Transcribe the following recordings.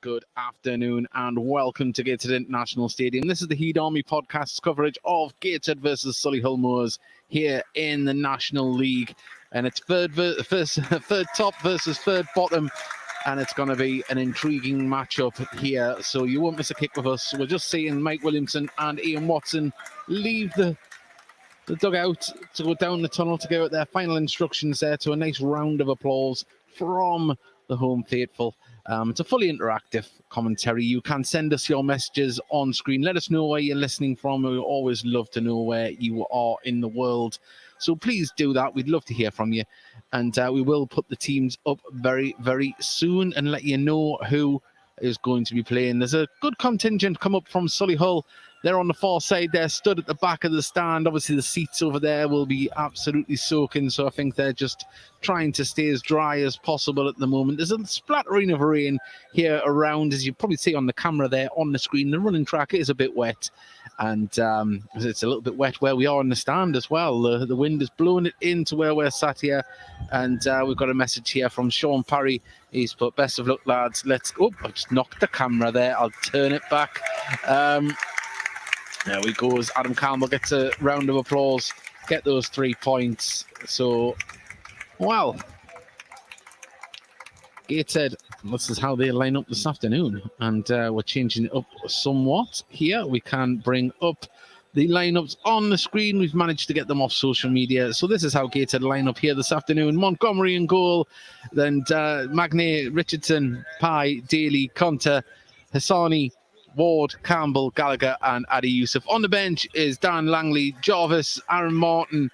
good afternoon and welcome to Gateshead International Stadium. This is the Heed Army podcast's coverage of Gateshead versus Solihull Moors here in the National League. And it's third top versus third bottom. And it's going to be an intriguing matchup here. So you won't miss a kick with us. We're just seeing Mike Williamson and Ian Watson leave the dugout to go down the tunnel to go at their final instructions there, to a nice round of applause from the home faithful. It's a fully interactive commentary. You can send us your messages on screen. Let us know where you're listening from. We always love to know where you are in the world. So please do that. We'd love to hear from you. And we will put the teams up very, very soon and let you know who is going to be playing. There's a good contingent come up from Solihull. They're on the far side. They're stood at the back of the stand. Obviously, the seats over there will be absolutely soaking. So I think they're just trying to stay as dry as possible at the moment. There's a splattering of rain here around, as you probably see on the camera there on the screen. The running track is a bit wet. And it's a little bit wet where we are in the stand as well. The wind is blowing it into where we're sat here. And we've got a message here from Sean Parry. He's put, best of luck, lads. Let's go. I just knocked the camera there. I'll turn it back. There we go. As Adam Campbell gets a round of applause. Get those 3 points. So, well, Gateshead, this is how they line up this afternoon. And we're changing it up somewhat here. We can bring up the lineups on the screen. We've managed to get them off social media. So this is how Gateshead line up here this afternoon. Montgomery in goal. Then Magne, Richardson, Pye, Daly, Conter, Hassani, Ward, Campbell, Gallagher and Adi Youssef. On the bench is Dan Langley, Jarvis, Aaron Martin,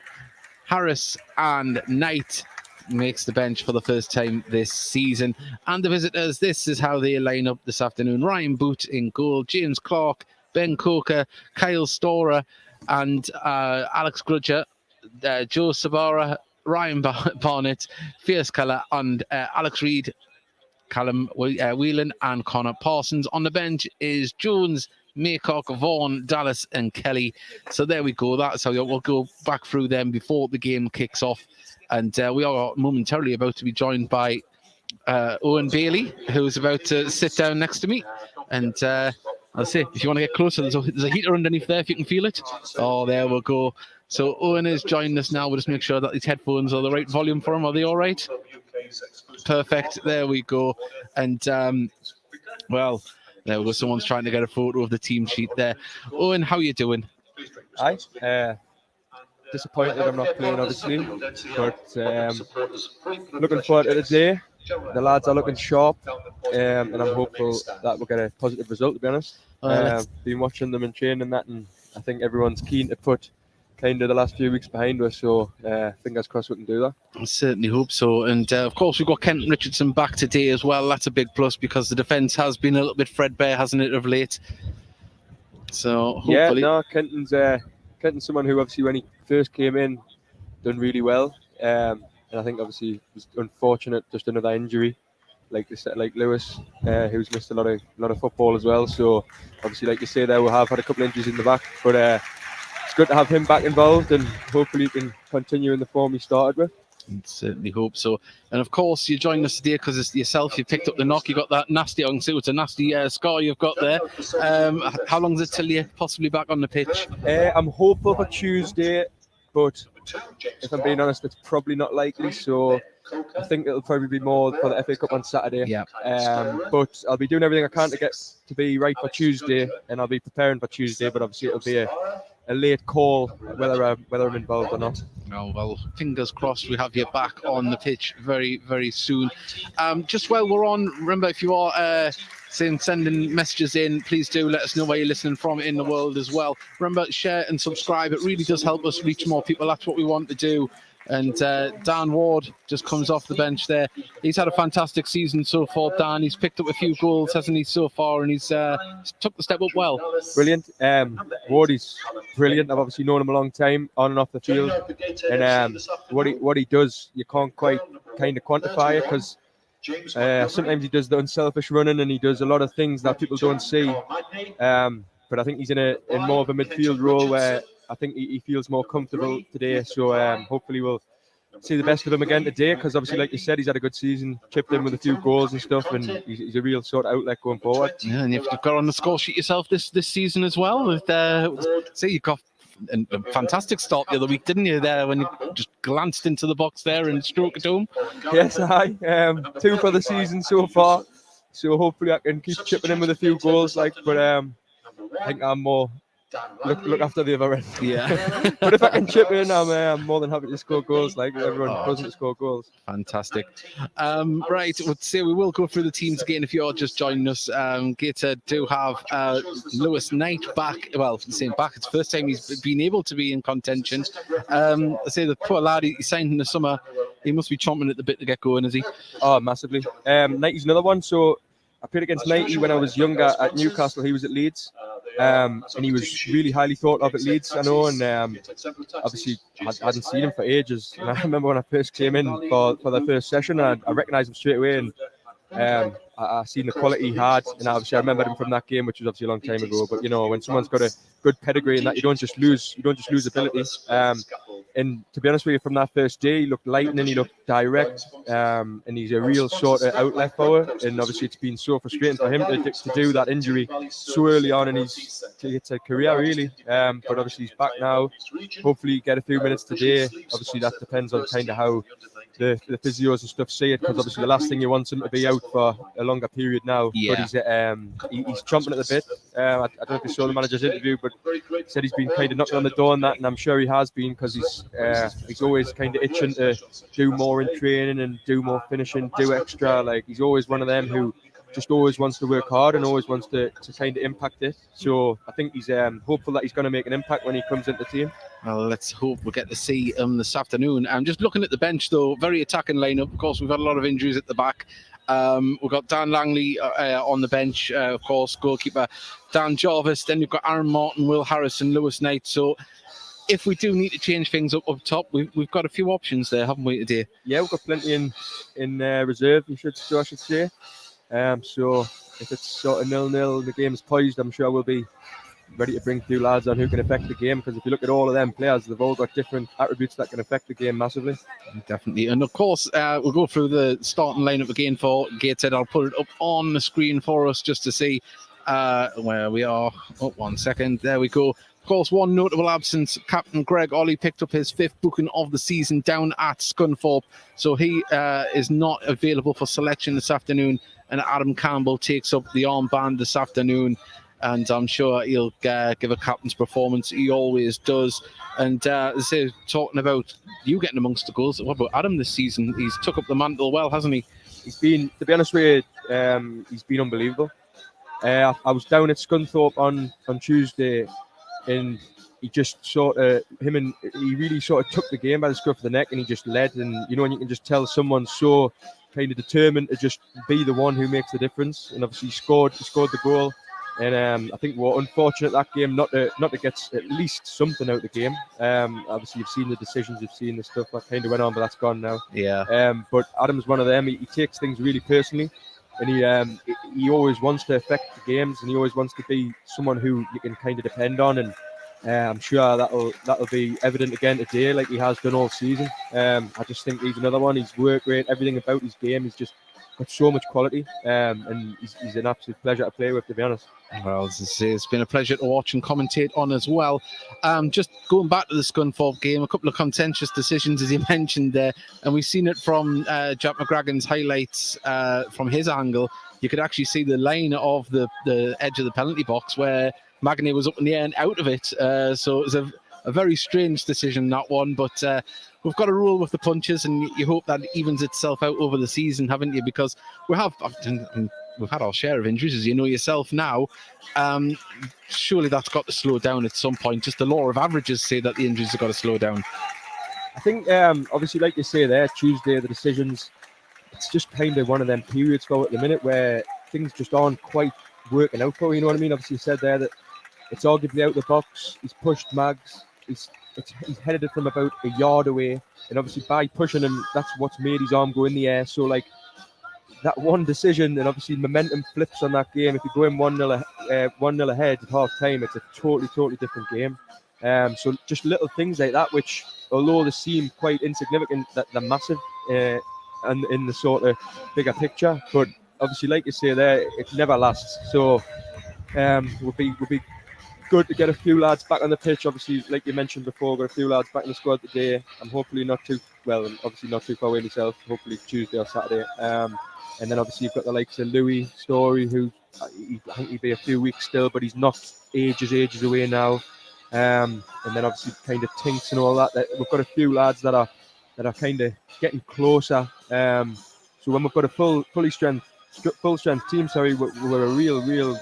Harris and Knight makes the bench for the first time this season. And the visitors, this is how they line up this afternoon. Ryan Boot in goal, James Clark, Ben Coker, Kyle Storer and Alex Grudger, Joe Sabara, Ryan Barnett, Fierce Keller and Alex Reid, Callum Whelan and Connor Parsons. On the bench is Jones, Maycock, Vaughan, Dallas and Kelly. So there we go. That's how we'll go back through them before the game kicks off. And we are momentarily about to be joined by Owen Bailey, who's about to sit down next to me. And I'll say, if you want to get closer, there's a heater underneath there if you can feel it. Oh, there we go. So Owen is joining us now. We'll just make sure that these headphones are the right volume for him. Are they all right? Perfect. There we go. And, well, there we go. Someone's trying to get a photo of the team sheet there. Owen, how are you doing? Hi. Disappointed I'm not playing, obviously. But looking forward to the day. The lads are looking sharp. And I'm hopeful that we'll get a positive result, to be honest. Been watching them in training and that, and I think everyone's keen to put kind of the last few weeks behind us, so fingers crossed we can do that. I certainly hope so. And of course we've got Kenton Richardson back today as well. That's a big plus because the defence has been a little bit threadbare, hasn't it, of late? So hopefully... Yeah, no, Kenton's someone who obviously when he first came in done really well, and I think obviously was unfortunate, just another injury like Lewis, who's missed a lot of football as well. So obviously, like you say there, we have had a couple of injuries in the back, but it's good to have him back involved, and hopefully he can continue in the form he started with. I certainly hope so. And of course, you're joining us today because it's yourself. You picked up the knock. You got that nasty, I can see it's a nasty scar you've got there. How long is it till you're possibly back on the pitch? I'm hopeful for Tuesday, but if I'm being honest, it's probably not likely. So I think it'll probably be more for the FA Cup on Saturday. Yeah. But I'll be doing everything I can to get to be right for Tuesday, and I'll be preparing for Tuesday. But obviously, it'll be a late call whether I'm involved or not. Oh, well, fingers crossed we have you back on the pitch very, very soon. Just while we're on, remember, if you are sending messages in, please do let us know where you're listening from in the world as well. Remember, share and subscribe. It really does help us reach more people. That's what we want to do. And Dan Ward just comes off the bench there. He's had a fantastic season so far, Dan. He's picked up a few goals, hasn't he, so far? And he's took the step up well. Brilliant. Ward is brilliant. I've obviously known him a long time, on and off the field. And what he does, you can't quite kind of quantify it, because sometimes he does the unselfish running and he does a lot of things that people don't see. But I think he's in more of a midfield role where I think he feels more comfortable today. So hopefully we'll see the best of him again today, because obviously, like you said, he's had a good season, chipped in with a few goals and stuff, and he's a real sort of outlet going forward. Yeah, and you've got on the score sheet yourself this season as well. With see, you got a fantastic start the other week, didn't you? There when you just glanced into the box there and struck it home. Yes, I 2 for the season so far. So hopefully I can keep chipping in with a few goals, but I think I'm more look after the other end. Yeah. But if I can chip in, I'm more than happy to score goals. Like everyone doesn't score goals. Fantastic. Right, we'll say we will go through the teams again if you're just joining us. Gateshead do have Lewis Knight back. Well, saying back, it's the first time he's been able to be in contention. I say the poor lad, he signed in the summer. He must be chomping at the bit to get going, is he? Oh, massively. Knighty's another one. So I played against Knighty when I was younger at Newcastle. He was at Leeds. And he was really highly thought of at Leeds, I know, and obviously I hadn't seen him for ages. And I remember when I first came in for the first session, I recognised him straight away, and I seen the quality he had, and obviously I remembered him from that game, which was obviously a long time ago. But you know, when someone's got a good pedigree and that, you don't just lose ability. And to be honest with you, from that first day, he looked lightning, he looked direct, and he's a real sort of outlet forward. And obviously, it's been so frustrating for him to do that injury so early on in his career, really. But obviously, he's back now. Hopefully, get a few minutes today. Obviously, that depends on kind of how the physios and stuff see it, because obviously the last thing you want him to be out for a longer period now. Yeah. But he's chomping at the bit. I don't know if you saw the manager's interview, but he said he's been kind of knocking on the door on that, and I'm sure he has been, because he's always kind of itching to do more in training and do more finishing, do extra. Like, he's always one of them who just always wants to work hard and always wants to kind of impact it. So I think he's hopeful that he's going to make an impact when he comes into the team. Well, let's hope we'll get to see him this afternoon. I'm just looking at the bench, though. Very attacking lineup. Of course, we've had a lot of injuries at the back. We've got Dan Langley on the bench, of course, goalkeeper Dan Jarvis. Then you've got Aaron Martin, Will Harrison, Lewis Knight. So if we do need to change things up top, we've got a few options there, haven't we, today? Yeah, we've got plenty in reserve, I should say. So if it's sort of 0-0, the game's poised, I'm sure we'll be ready to bring a few lads on who can affect the game, because if you look at all of them players, they've all got different attributes that can affect the game massively. Definitely. And of course, we'll go through the starting lineup again for Gateshead. I'll put it up on the screen for us just to see where we are. Oh, 1 second. There we go. Of course, one notable absence, Captain Greg Ollie picked up his 5th booking of the season down at Scunthorpe, so he is not available for selection this afternoon, and Adam Campbell takes up the armband this afternoon, and I'm sure he'll give a captain's performance. He always does. And as I say, talking about you getting amongst the goals, what about Adam this season? He's took up the mantle well, hasn't he? He's been, to be honest with you, he's been unbelievable. I was down at Scunthorpe on Tuesday, and he just he really sort of took the game by the scruff of the neck, and he just led. And you know, when you can just tell someone's so kind of determined to just be the one who makes the difference. And obviously he scored the goal. And I think we're unfortunate that game not to get at least something out of the game. Obviously you've seen the decisions, you've seen the stuff that kind of went on, but that's gone now. Yeah. But Adam's one of them. He takes things really personally, and he always wants to affect the games, and he always wants to be someone who you can kind of depend on. And I'm sure that'll be evident again today, like he has done all season. I just think he's another one. His work rate, everything about his game, he's just got so much quality, and he's an absolute pleasure to play with, to be honest. Well, it's been a pleasure to watch and commentate on as well. Just going back to the Scunthorpe game, a couple of contentious decisions, as you mentioned there, and we've seen it from Jack McGragan's highlights from his angle. You could actually see the line of the edge of the penalty box where Magny was up in the air and out of it. So it was a very strange decision, that one, but we've got to roll with the punches, and you hope that evens itself out over the season, haven't you? Because we've had our share of injuries, as you know yourself now. Surely that's got to slow down at some point. Just the law of averages say that the injuries have got to slow down. I think, obviously, like you say there, Tuesday, the decisions, it's just kind of one of them periods for at the minute where things just aren't quite working out for you, know what I mean? Obviously, you said there that it's arguably out the box. He's pushed Mags. He's headed it from about a yard away, and obviously by pushing him, that's what's made his arm go in the air. So like that one decision, and obviously momentum flips on that game. If you go in 1-0 ahead at half time, it's a totally different game. So just little things like that, which although they seem quite insignificant, that they're massive and in the sort of bigger picture. But obviously, like you say there, it never lasts. So would be good to get a few lads back on the pitch. Obviously, like you mentioned before, got a few lads back in the squad today. I'm hopefully not too well, and obviously not too far away myself. Hopefully Tuesday or Saturday. And then obviously you've got the likes of Louis Story, who I think he'd be a few weeks still, but he's not ages away now. And then obviously kind of Tinks and all that. We've got a few lads that are kind of getting closer. So when we've got a full strength team, we're a real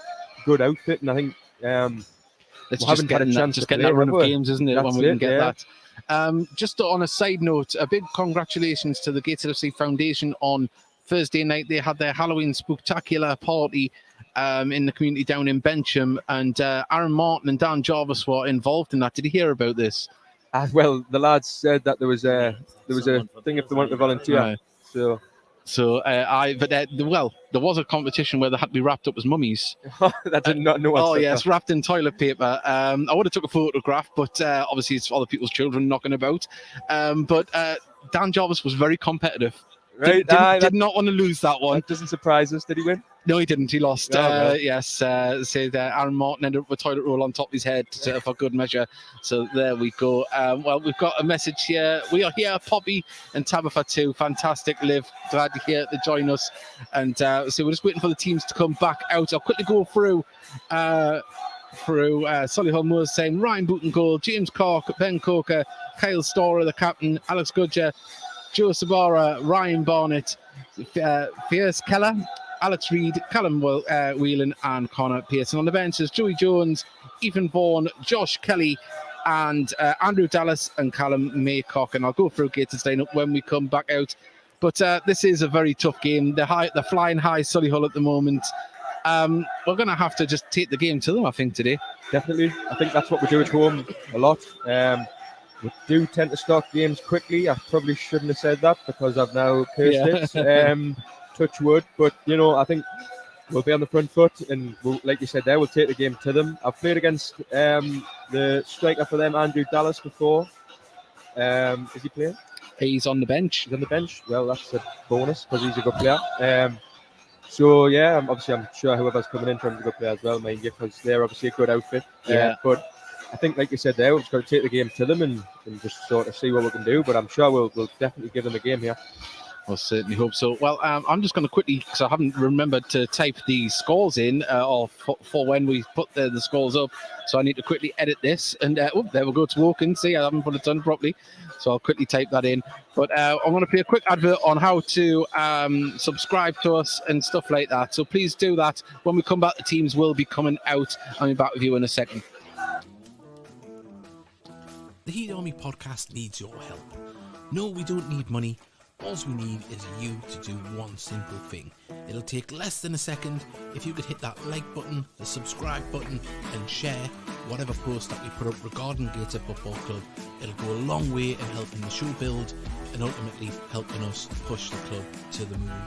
good outfit, and I think it's just getting that run of games, isn't it? When we can get that. Just on a side note, a big congratulations to the Gateshead FC Foundation on Thursday night. They had their Halloween spectacular party in the community down in Bencham, and Aaron Martin and Dan Jarvis were involved in that. Did you hear about this? Well, the lads said that there was a thing if they wanted to volunteer. There was a competition where they had to be wrapped up as mummies. That did not know. Oh yes, wrapped in toilet paper. I would have took a photograph, but obviously it's other people's children knocking about. But Dan Jarvis was very competitive. Right, did not want to lose that one. That doesn't surprise us. Did he win? No, he didn't. He lost. Yes, said Aaron Martin ended up with a toilet roll on top of his head for good measure. So there we go. Well, we've got a message here. We are here, Poppy and Tabitha too. Fantastic, Liv. Glad you're here to join us. And so we're just waiting for the teams to come back out. I'll quickly go through Solihull Moors saying Ryan Booten goal, James Cork, Ben Coker, Kyle Storer, the captain, Alex Gudger, Joe Sabara, Ryan Barnett, Fierce Keller, Alex Reid, Callum Whelan and Connor Pearson. On the bench is Joey Jones, Ethan Vaughan, Josh Kelly and Andrew Dallas and Callum Maycock. And I'll go through Gateshead's lineup when we come back out. But this is a very tough game. They're flying high Solihull at the moment. We're going to have to just take the game to them, I think, today. Definitely. I think that's what we do at home a lot. We do tend to start games quickly. I probably shouldn't have said that because I've now cursed it. Touch wood. But, I think we'll be on the front foot and, like you said there, we'll take the game to them. I've played against the striker for them, Andrew Dallas, before. Is he playing? He's on the bench. He's on the bench. Well, that's a bonus because he's a good player. So, yeah, I'm sure whoever's coming in from is a good player as well, mind you, because they're obviously a good outfit. But I think, like you said there, we've just got to take the game to them and just sort of see what we can do. But I'm sure we'll definitely give them a game here. I certainly hope so. Well, I'm just going to quickly, because I haven't remembered to type the scores in or for when we put the scores up. So I need to quickly edit this. And there we go. It's walking. See, I haven't put it done properly. So I'll quickly type that in. But I'm going to play a quick advert on how to subscribe to us and stuff like that. So please do that. When we come back, the teams will be coming out. I'll be back with you in a second. The Heat Army podcast needs your help. No, we don't need money. All we need is you to do one simple thing. It'll take less than a second. If you could hit that like button, the subscribe button and share whatever post that we put up regarding Gateshead Football Club, it'll go a long way in helping the show build and ultimately helping us push the club to the moon.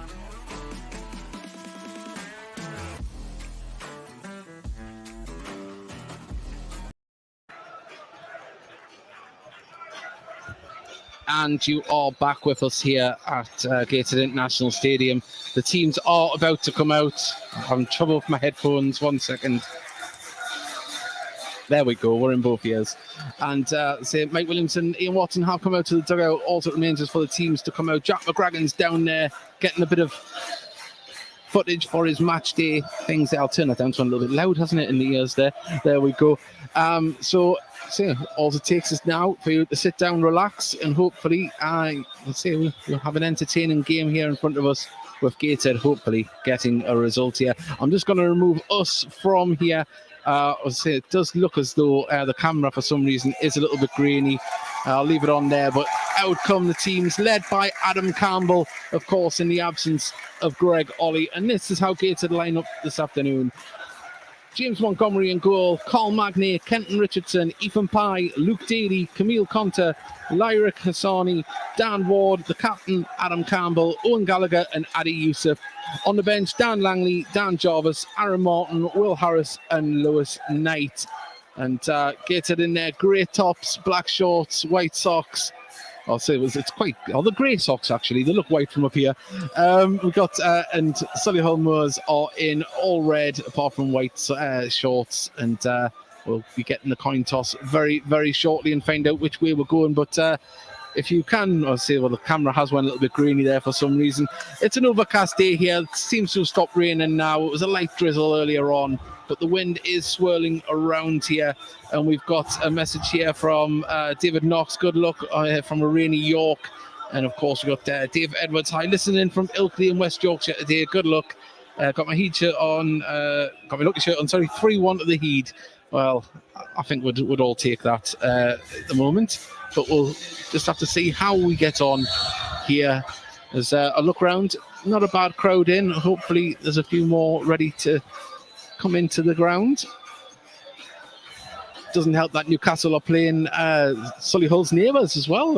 And you are back with us here at Gateshead International Stadium. The teams are about to come out. I'm having trouble with my headphones. 1 second. There we go. We're in both ears. And say Mike Williamson, Ian Watson have come out to the dugout. Also, it remains just for the teams to come out. Jack McGragan's down there getting a bit of footage for his match day things. I'll turn that down to a little bit loud, hasn't it, in the ears there? There we go. So all it takes is now for you to sit down, relax, and hopefully we'll have an entertaining game here in front of us with Gateshead hopefully getting a result here. I'm just going to remove us from here. It does look as though the camera for some reason is a little bit grainy. I'll leave it on there, but out come the teams led by Adam Campbell, of course, in the absence of Greg Ollie. And this is how Gateshead line up this afternoon. James Montgomery in goal, Carl Magnay, Kenton Richardson, Ethan Pye, Luke Daly, Camille Conter, Lyric Hassani, Dan Ward, the captain, Adam Campbell, Owen Gallagher and Adi Youssef. On the bench, Dan Langley, Dan Jarvis, Aaron Martin, Will Harris and Lewis Knight. And Gateshead in there, grey tops, black shorts, white socks. I'll say it's quite, the grey socks actually, they look white from up here. We've got, and Solihull Moors are in all red apart from white shorts, and we'll be getting the coin toss very, very shortly and find out which way we're going. But if you can, I'll say, well, the camera has went a little bit grainy there for some reason. It's an overcast day here. It seems to have stopped raining now. It was a light drizzle earlier on, but the wind is swirling around here. And we've got a message here from David Knox. Good luck from a rainy York. And of course, we've got Dave Edwards. Hi, listening from Ilkley in West Yorkshire today. Good luck. Got my Heed shirt on. Got my lucky shirt on. Sorry, 3-1 to the Heed. Well, I think we'd all take that at the moment. But we'll just have to see how we get on here. There's a look around. Not a bad crowd in. Hopefully, there's a few more ready to come into the ground. Doesn't help that Newcastle are playing Solihull's neighbours as well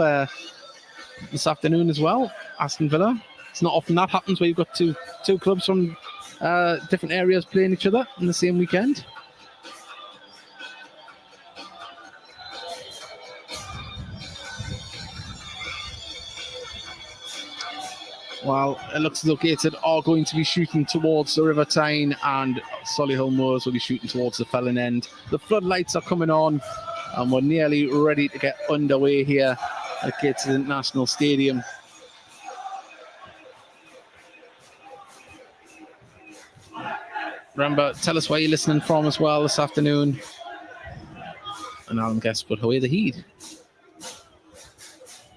this afternoon as well. Aston Villa. It's not often that happens where you've got two clubs from different areas playing each other in the same weekend. Well, it looks as though Gateshead are going to be shooting towards the River Tyne, and Solihull Moors will be shooting towards the Felon End. The floodlights are coming on, and we're nearly ready to get underway here at Gateshead International Stadium. Remember, tell us where you're listening from as well this afternoon. And Alan guess put away the Heed.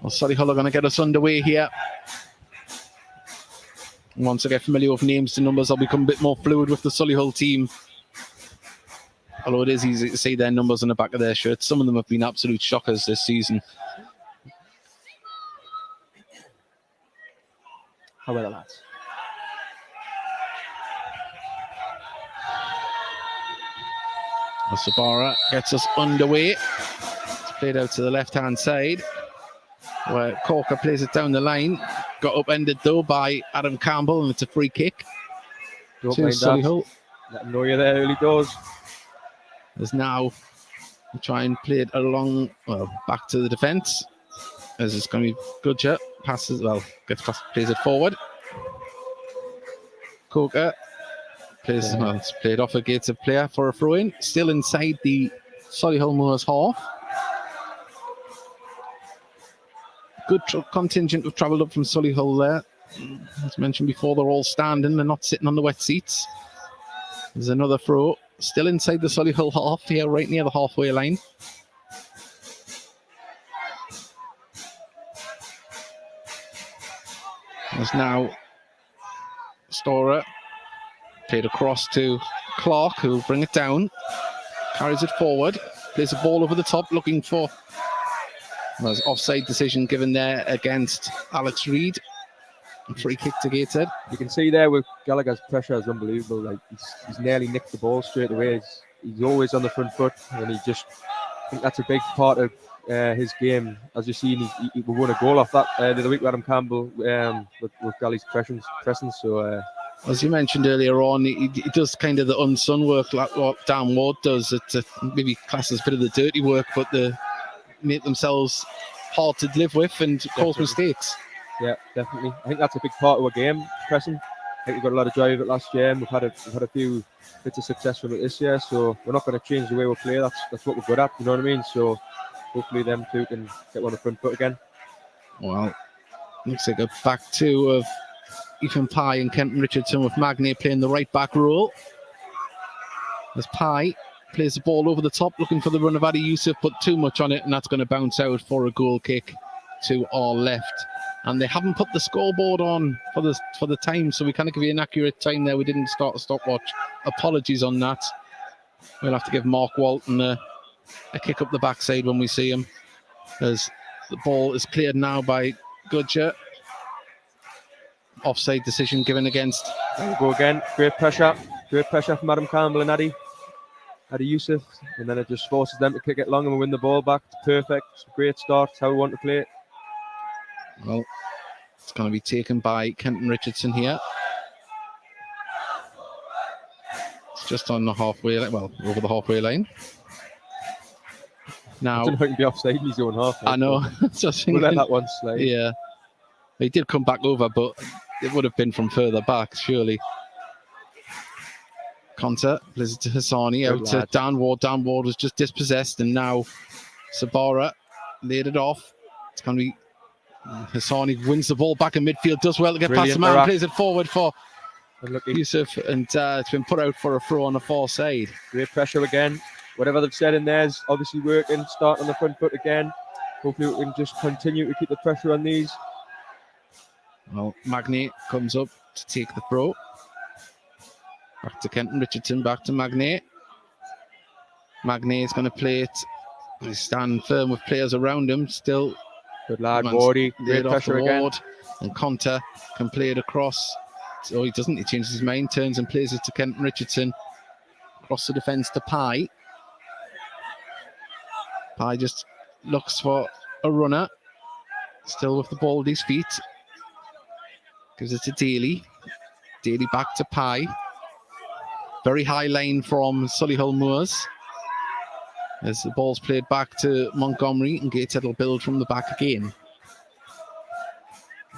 Well, Solihull are going to get us underway here. Once I get familiar with names to numbers, I'll become a bit more fluid with the Solihull team. Although it is easy to see their numbers on the back of their shirts. Some of them have been absolute shockers this season. How are the lads? Sabara gets us underway. It's played out to the left-hand side, where Corker plays it down the line. Got upended though by Adam Campbell, and it's a free kick. Don't to mind Solihull. that. Let them know you're there early doors. There's now try and play it along, well, back to the defence. As it's going to be Goodger. Passes, well, plays it forward. Corker plays, well, it's played off a Gateshead player for a throw-in. Still inside the Solihull Moors half. Good contingent have travelled up from Solihull there. As mentioned before, they're all standing. They're not sitting on the wet seats. There's another throw. Still inside the Solihull half here, right near the halfway line. There's now Storer. Played across to Clark, who'll bring it down. Carries it forward. Plays the ball over the top, looking for... Well, there's offside decision given there against Alex Reid. Free kick to Gateshead. You can see there with Gallagher's pressure is unbelievable. Like he's nearly nicked the ball straight away. He's always on the front foot, and I think that's a big part of his game. As you've seen, he won a goal off that the other week with Adam Campbell with Galley's presence. So. As you mentioned earlier on, he does kind of the unsung work like what Dan Ward does. It maybe classes a bit of the dirty work, but they make themselves hard to live with and cause mistakes. Yeah, definitely. I think that's a big part of our game, pressing. I think we got a lot of drive of it last year, and we've had a few bits of success from it this year. So we're not going to change the way we play. That's what we're good at. You know what I mean? So hopefully them two can get on the front foot again. Well, looks like a back two of Ethan Pye and Kenton Richardson, with Magnay playing the right back role. As Pye plays the ball over the top, looking for the run of Adi Youssef, but too much on it, and that's going to bounce out for a goal kick to our left. And they haven't put the scoreboard on for the time, so we can't give you an accurate time there. We didn't start a stopwatch. Apologies on that. We'll have to give Mark Walton a kick up the backside when we see him, as the ball is cleared now by Goodger. Offside decision given against. There we go again. Great pressure from Adam Campbell and Adi Youssef, and then it just forces them to kick it long and win the ball back. It's perfect. It's a great start. It's how we want to play it. Well, it's going to be taken by Kenton Richardson here. It's just on the halfway line, well, over the halfway line. Now, I don't know how he can be offside in his own half. I know. Just We'll let thinking, that one slide. yeah. He did come back over, but it would have been from further back, surely. Conter plays it to Hassani, Good out to lad. Dan Ward. Dan Ward was just dispossessed, and now Sabara laid it off. It's going to be Hassani wins the ball back in midfield, does well to get past the Brilliant, man, Iraq. plays it forward for Unlucky. Yusuf, and it's been put out for a throw on the far side. Great pressure again. Whatever they've said in there is obviously working. Start on the front foot again. Hopefully we can just continue to keep the pressure on these. Well, Magnay comes up to take the throw. Back to Kenton Richardson, back to Magnay. Magnay is going to play it. They stand firm with players around him. Still, Good lad, man's Wardy. laid Great off pressure the again. Ward, and Conter can play it across. So he doesn't. He changes his mind, turns and plays it to Kenton Richardson. Across the defence to Pye. Pye just looks for a runner. Still with the ball at his feet. Gives it to Daly. Daly back to Pye. Very high line from Solihull Moors. As the ball's played back to Montgomery, and Gateshead will build from the back again.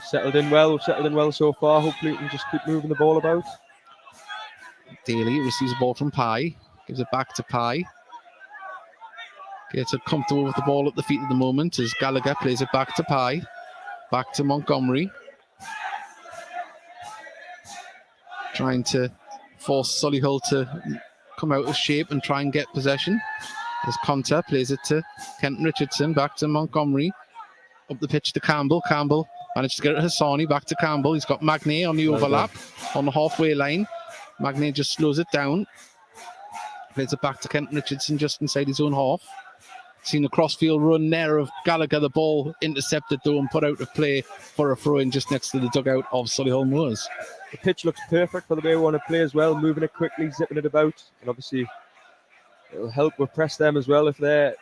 Settled in well. We've settled in well so far. Hopefully we can just keep moving the ball about. Daly receives the ball from Pye. Gives it back to Pye. Gateshead comfortable with the ball at the feet at the moment as Gallagher plays it back to Pye. Back to Montgomery. Trying to force Solihull to come out of shape and try and get possession. As Conter plays it to Kenton Richardson, back to Montgomery. Up the pitch to Campbell. Campbell managed to get it to Hassani, back to Campbell. He's got Magnay on the overlap on the halfway line. Magnay just slows it down. Plays it back to Kenton Richardson just inside his own half. Seen a crossfield run there of Gallagher. The ball intercepted though and put out of play for a throw-in just next to the dugout of Solihull Moors. The pitch looks perfect for the way we want to play as well. Moving it quickly, zipping it about. And obviously it'll help with press them as well if they're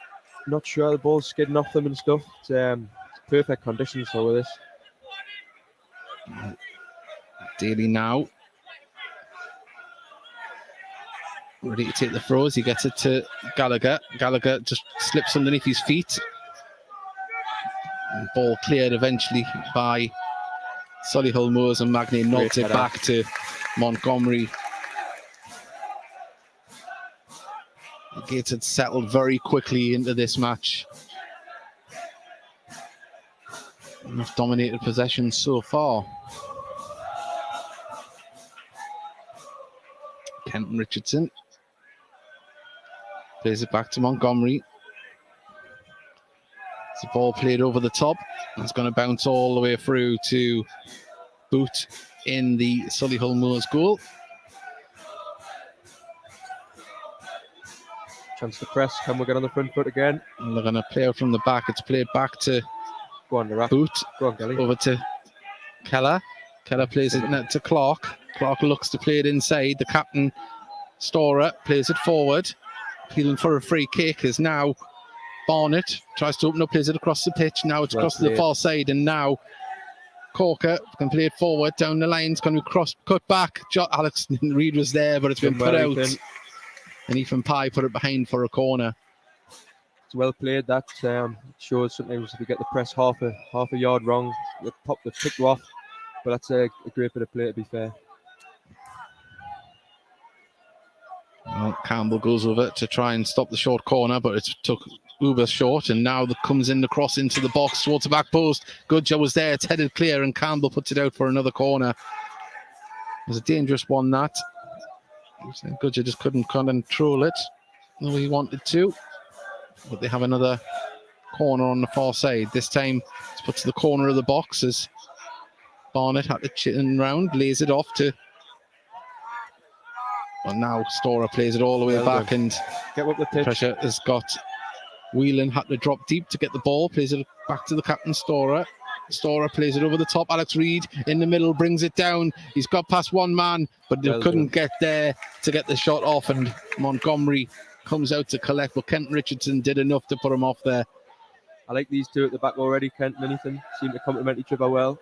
not sure the ball's skidding off them and stuff. It's perfect conditions for this. Daly now. Ready to take the throws. He gets it to Gallagher. Gallagher just slips underneath his feet. And ball cleared eventually by Solihull Moors, and Magnay knocks it back to Montgomery. Gates had settled very quickly into this match. Enough dominated possession so far. Kenton Richardson plays it back to Montgomery. It's a ball played over the top. It's going to bounce all the way through to Boot in the Solihull Moors goal. Chance to press. Can we get on the front foot again? And they're going to play out from the back. It's played back to Go on, Iraq. Boot. Go on, Kelly. Over to Keller. Keller plays it to Clark. Clark looks to play it inside. The captain, Storer, plays it forward. Appealing for a free kick is now Barnett. Tries to open up, plays it across the pitch. Now it's across to the far side, and now Corker can play it forward down the line. It's going to be cut back. Alex Reid was there, but it's been put out. And Ethan Pye put it behind for a corner. It's well played. That shows sometimes if you get the press half a yard wrong, they pick you off. But that's a great bit of play, to be fair. Well, Campbell goes with it to try and stop the short corner, but it took uber short, and now that comes in the cross into the box towards the back post. Goodger was there, it's headed clear, and Campbell puts it out for another corner. It was a dangerous one, that. Goodger just couldn't control it the way he wanted to. But they have another corner on the far side. This time it's put to the corner of the box as Barnett had to chin round, lays it off to... Well, now Storer plays it all the way back, and get up the pitch. Pressure has got Whelan, had to drop deep to get the ball, plays it back to the captain Storer. Storer plays it over the top. Alex Reid in the middle, brings it down. He's got past one man, but they couldn't get there to get the shot off, and Montgomery comes out to collect, but Kenton Richardson did enough to put him off there. I like these two at the back already. Kenton and Ethan seem to complement each other well.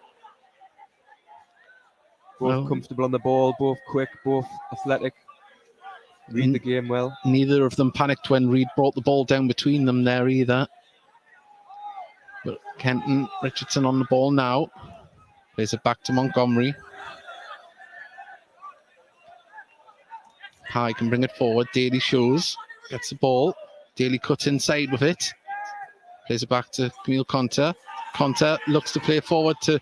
Both comfortable on the ball, both quick, both athletic. read the game well. Neither of them panicked when Reed brought the ball down between them there either. But Kenton Richardson on the ball now. Plays it back to Montgomery. Pye can bring it forward. Daly shows. Gets the ball. Daly cuts inside with it. Plays it back to Camille Conter. Conter looks to play forward to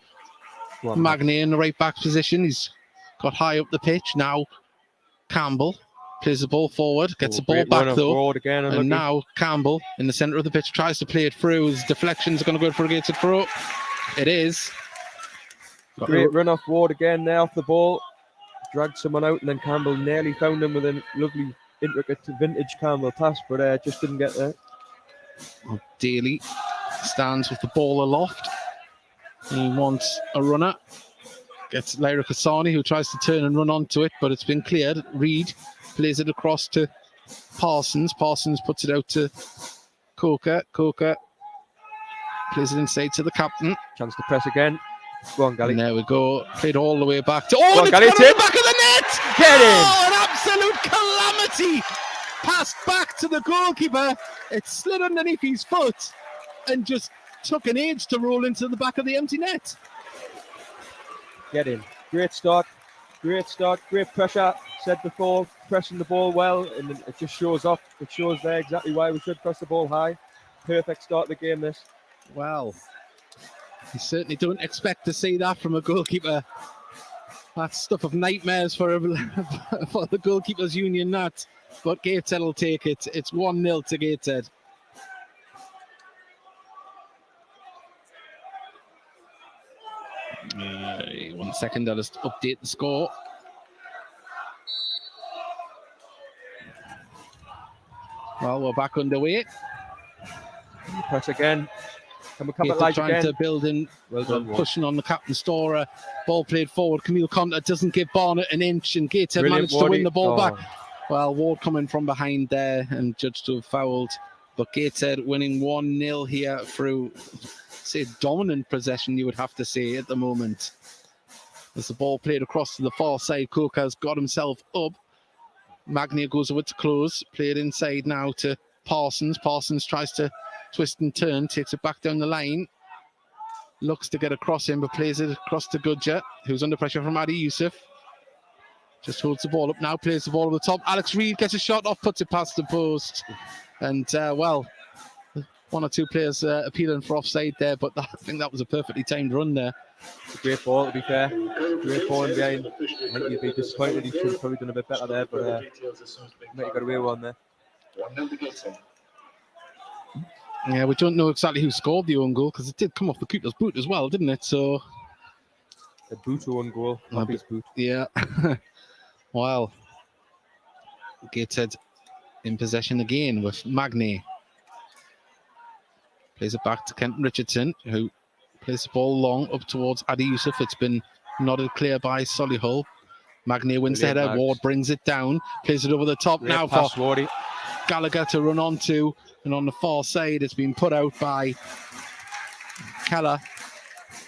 Magny in the right back position. He's got high up the pitch. Now Campbell plays the ball forward. Gets the ball back though. Again, and now Campbell in the centre of the pitch tries to play it through. His deflection's going to go for a Gateshead throw. It is. Great run off Ward again there off the ball. Dragged someone out and then Campbell nearly found him with a lovely intricate vintage Campbell pass, but just didn't get there. Daly stands with the ball aloft. He wants a runner. Gets Lyra Kasani, who tries to turn and run onto it, but it's been cleared. Reed plays it across to Parsons. Parsons puts it out to Coker. Coker plays it inside to the captain. Chance to press again. Go on, Gally. And there we go. Played all the way back to... Oh, it's Gally, gone in the back of the net! Get in! Oh, an absolute calamity! Passed back to the goalkeeper. It slid underneath his foot and just took an age to roll into the back of the empty net. Get in. Great start. Great start. Great pressure. Said before, pressing the ball well, and it just shows off. It shows there exactly why we should press the ball high. Perfect start of the game, this. Well, you certainly don't expect to see that from a goalkeeper. That's stuff of nightmares for the goalkeepers union, that. But Gateshead will take it. It's 1-0 to Gateshead. One second, I'll just update the score. Well, we're back underway. Press again. Can we come Gateshead alive trying again? to build in, Well done, pushing on the captain Storer. Ball played forward. Camille Conter doesn't give Barnett an inch, and Gateshead Brilliant, managed to win the ball Oh. back. Well, Ward coming from behind there and judged to have fouled. But Gateshead winning 1-0 here through, say, dominant possession, you would have to say, at the moment. As the ball played across to the far side, Coker's got himself up. Magnia goes over to close. Played inside now to Parsons. Parsons tries to twist and turn, takes it back down the line. Looks to get across him, but plays it across to Gudja, who's under pressure from Adi Youssef. Just holds the ball up now, plays the ball over the top. Alex Reed gets a shot off, puts it past the post. And, well, one or two players appealing for offside there, but I think that was a perfectly timed run there. It's a great ball, to be fair. Great ball in behind. I think you'd be disappointed. He should have probably done a bit better there, but he got away with one there. Yeah, we don't know exactly who scored the own goal because it did come off the keeper's boot as well, didn't it? So A boot own goal, not his boot. yeah. Well, Gateshead in possession again with Magny. Plays it back to Kenton Richardson, who plays the ball long up towards Adi Youssef. It's been nodded clear by Solihull. Magny wins the header. Ward brings it down, plays it over the top Great now pass, for Wardy. Gallagher to run onto, and on the far side it's been put out by Keller.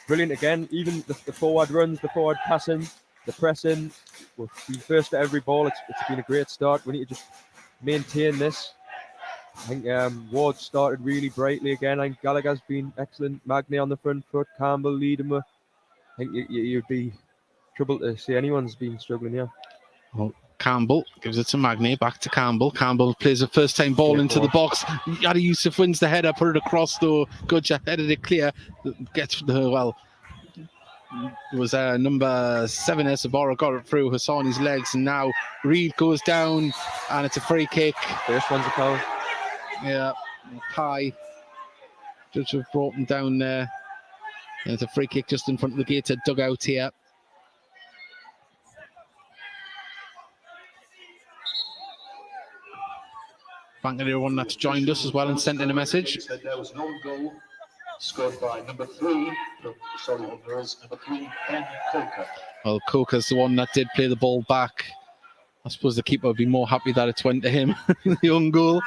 Brilliant again. Even the forward runs, the forward passing, the pressing. We've been first at every ball. It's been a great start. We need to just maintain this. I think Ward started really brightly again. I think Gallagher's been excellent. Magny on the front foot. Campbell leading with. I think you'd be troubled to see anyone's been struggling here. Well, Campbell gives it to Magny, back to Campbell. Campbell plays a first-time ball into the box. Adi Youssef wins the header, put it across though. Gudja headed it clear. Gets the, well, it was number 7, Esabora, got it through Hassani's legs, and now Reed goes down, and it's a free kick. First one's a foul. Yeah, Pye just have brought him down there. And it's a free kick just in front of the Gateshead dugout here. Thanking everyone that's joined us as well and sent in a message. There was no goal scored by number 3, Solihull Moors, number 3, Ben Coker. Well, Coker's the one that did play the ball back. I suppose the keeper would be more happy that it's went to him, the own goal.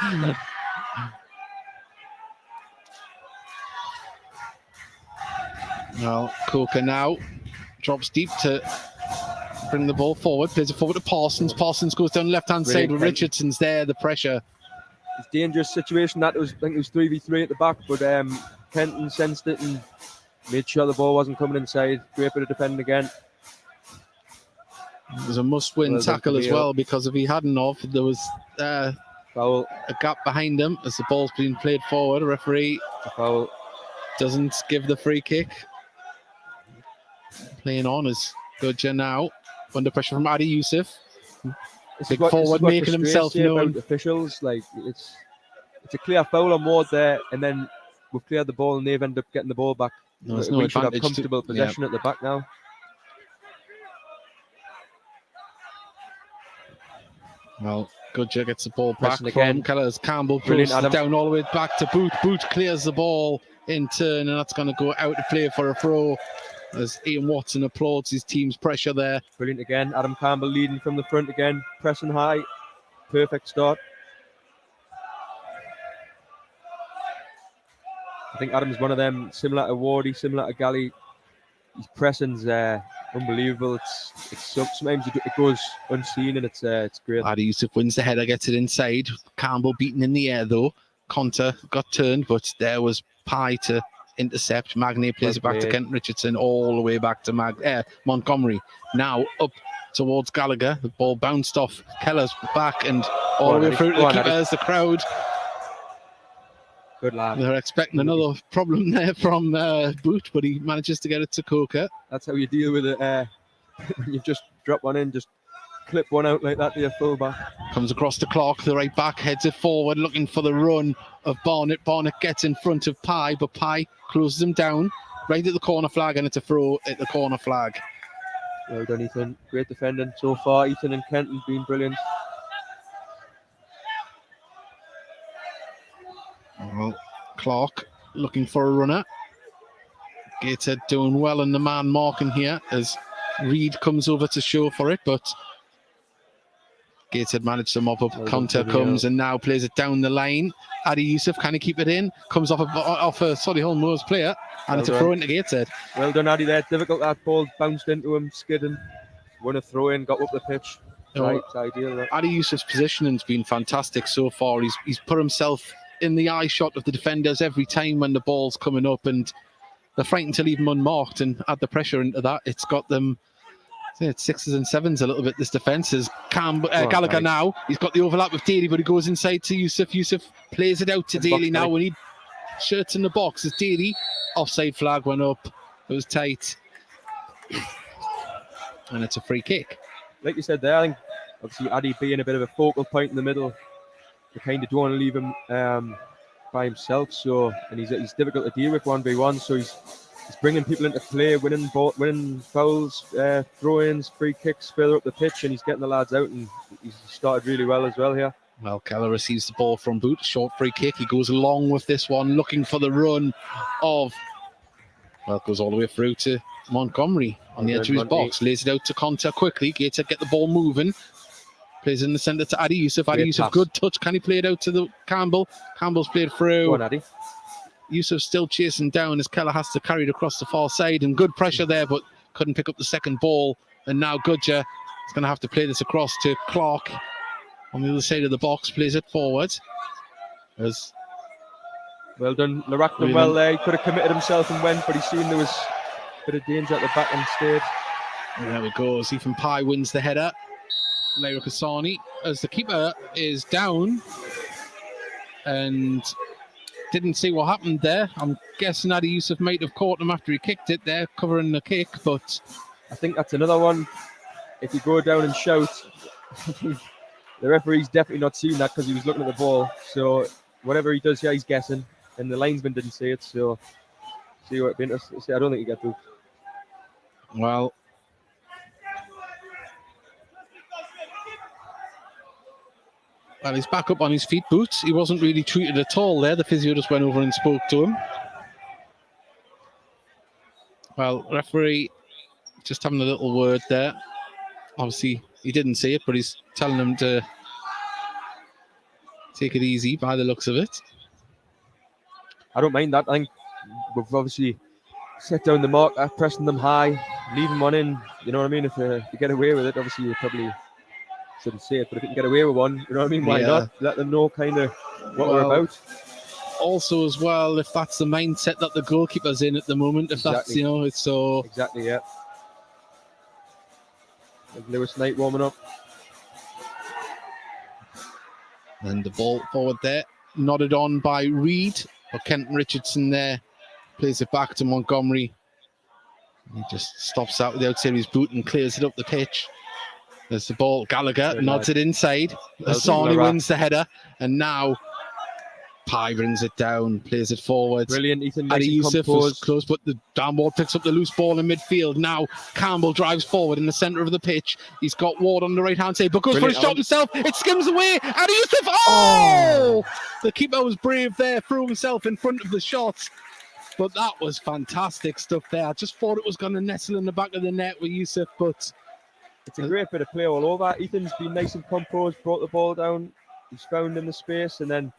Well, Coker now drops deep to bring the ball forward, plays it forward to Parsons. Parsons goes down the left-hand side with Brilliant. Richardson's there, the pressure. It's a dangerous situation. That was, I think it was 3v3 at the back, but Kenton sensed it and made sure the ball wasn't coming inside. Great bit of defending again. It was a must-win Well done, tackle as Camille. well, because if he hadn't of, there was Foul. a gap behind him as the ball's being played forward. The referee A foul. doesn't give the free kick. Playing on is Gudja now, under pressure from Adi Youssef. This Big is what forward making frustrates himself you known. about officials. Like it's a clear foul on Ward there, and then we've cleared the ball and they've ended up getting the ball back. No, there's we no should have advantage to- comfortable possession at the back now. Well, Gudja gets the ball back Pressing from again. Kellers. Campbell Brilliant, throws it Adam. down all the way back to Boot. Boot clears the ball in turn, and that's going to go out to play for a throw as Ian Watson applauds his team's pressure there. Brilliant again. Adam Campbell leading from the front again, pressing high. Perfect start. I think Adam's one of them, similar to Wardy, similar to Galley. His pressing's unbelievable. It's sometimes it goes unseen, and it's great. Adi Youssef wins the header, gets it inside. Campbell beaten in the air though. Conter got turned, but there was Pye to intercept. Magnay plays it back to played. Kent Richardson, all the way back to Montgomery. Now up towards Gallagher. The ball bounced off Keller's back and all Go on, the way Eddie. through to Go the on, Eddie. keepers. The crowd, Good lad. they're expecting another problem there from Boot, but he manages to get it to Coker. That's how you deal with it. When you just drop one in, just clip one out like that to your fullback. Comes across to Clark, the right back, heads it forward, looking for the run of Barnett. Barnett gets in front of Pye, but Pye closes him down right at the corner flag, and it's a throw at the corner flag. Well done, Ethan. Great defending so far. Ethan and Kenton been brilliant. Well, Clark looking for a runner. Gateshead doing well in the man marking here as Reed comes over to show for it, but Gateshead managed to mop up. Well done, Counter Camille. comes and now plays it down the line. Adi Youssef, can he keep it in? Comes off a Solihull Moors player, and Well it's a done. throw into Gateshead. Well done, Addy there. Difficult, that ball bounced into him, skidding. Won a throw in, got up the pitch. Oh. It's ideal. That. Adi Youssef's positioning's been fantastic so far. He's put himself in the eye shot of the defenders every time when the ball's coming up, and they're frightened to leave him unmarked and add the pressure into that. It's got them. It's sixes and sevens a little bit. This defence is Gallagher nice. now. He's got the overlap with Daly, but he goes inside to Youssef. Youssef plays it out to And Daly box now. play. We need shirts in the box as Daly. Offside flag went up. It was tight, and it's a free kick. Like you said there, I think obviously Addy being a bit of a focal point in the middle, we kind of don't want to leave him by himself. So, and he's difficult to deal with 1v1. So he's bringing people into play, winning fouls, throw-ins, free kicks further up the pitch, and he's getting the lads out. And he's started really well as well here. Well, Keller receives the ball from Boot, short free kick. He goes along with this one, looking for the run of. Well, it goes all the way through to Montgomery on the edge of his box. Lays it out to Conter quickly. Gateshead get the ball moving. Plays in the centre to Adi Youssef. Adi Great Youssef, pass. good touch. Can he play it out to the Campbell? Campbell's played Go through. on, Addy. Youssef still chasing down as Keller has to carry it across the far side. And good pressure there, but couldn't pick up the second ball. And now Gudja is going to have to play this across to Clark on the other side of the box. Plays it forward. As Well done. Larac done Really well done. there. He could have committed himself and went, but he seen there was a bit of danger at the back and stayed. there we go. Ethan Pye wins the header. Lyra Kasani, as the keeper is down and didn't see what happened there. I'm guessing Adi Youssef might have caught him after he kicked it there, covering the kick, but I think that's another one. If you go down and shout, the referee's definitely not seen that because he was looking at the ball. So whatever he does here, he's guessing, and the linesman didn't see it. So see what it been. I don't think he got booked. well, he's back up on his feet, Boots. He wasn't really treated at all there. The physio just went over and spoke to him. Well, referee just having a little word there. Obviously, he didn't see it, but he's telling him to take it easy by the looks of it. I don't mind that. I think we've obviously set down the mark, pressing them high, leaving one in, you know what I mean? If you get away with it, obviously you probably shouldn't say it, but if you can get away with one, you know what I mean? Why Yeah. not? Let them know kind of what we're Well, about. Also, as well, if that's the mindset that the goalkeeper's in at the moment, if that's, Exactly. it's so. Exactly, yeah. There's Lewis Knight warming up. And the ball forward there, nodded on by Reed, but Kenton Richardson there plays it back to Montgomery. He just stops out with the outside of his boot and clears it up the pitch. There's the ball. Gallagher Good nods lad. it inside. Well Asani done, wins the header, and now Pye brings it down, plays it forward. Brilliant, Ethan. Adi Nice and Youssef was composed. close, but the down ball picks up the loose ball in midfield. Now Campbell drives forward in the centre of the pitch. He's got Ward on the right hand side, but goes Brilliant, for a shot Alan. himself. It skims away. Adi Youssef. Oh! The keeper was brave there, threw himself in front of the shot. But that was fantastic stuff there. I just thought it was going to nestle in the back of the net with Youssef, but It's a great bit of play all over. Ethan's been nice and composed, brought the ball down. He's found in the space, and then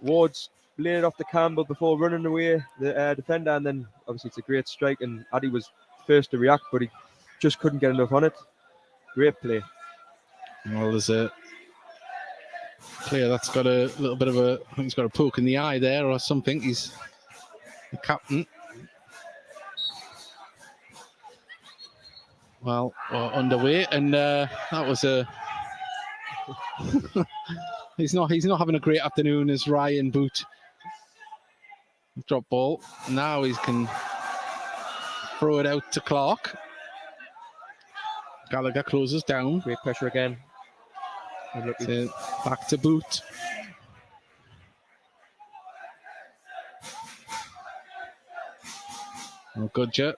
Ward's laid it off to Campbell before running away the defender, and then obviously it's a great strike, and Addy was first to react, but he just couldn't get enough on it. Great play. well, there's a player that's got a little bit of a, I think he's got a poke in the eye there or something. He's the captain. Well, underway, and that was a. he's not having a great afternoon as Ryan Boot. Drop ball. Now he can throw it out to Clark. Gallagher closes down. Great pressure again. Back to Boot. Oh, Goodger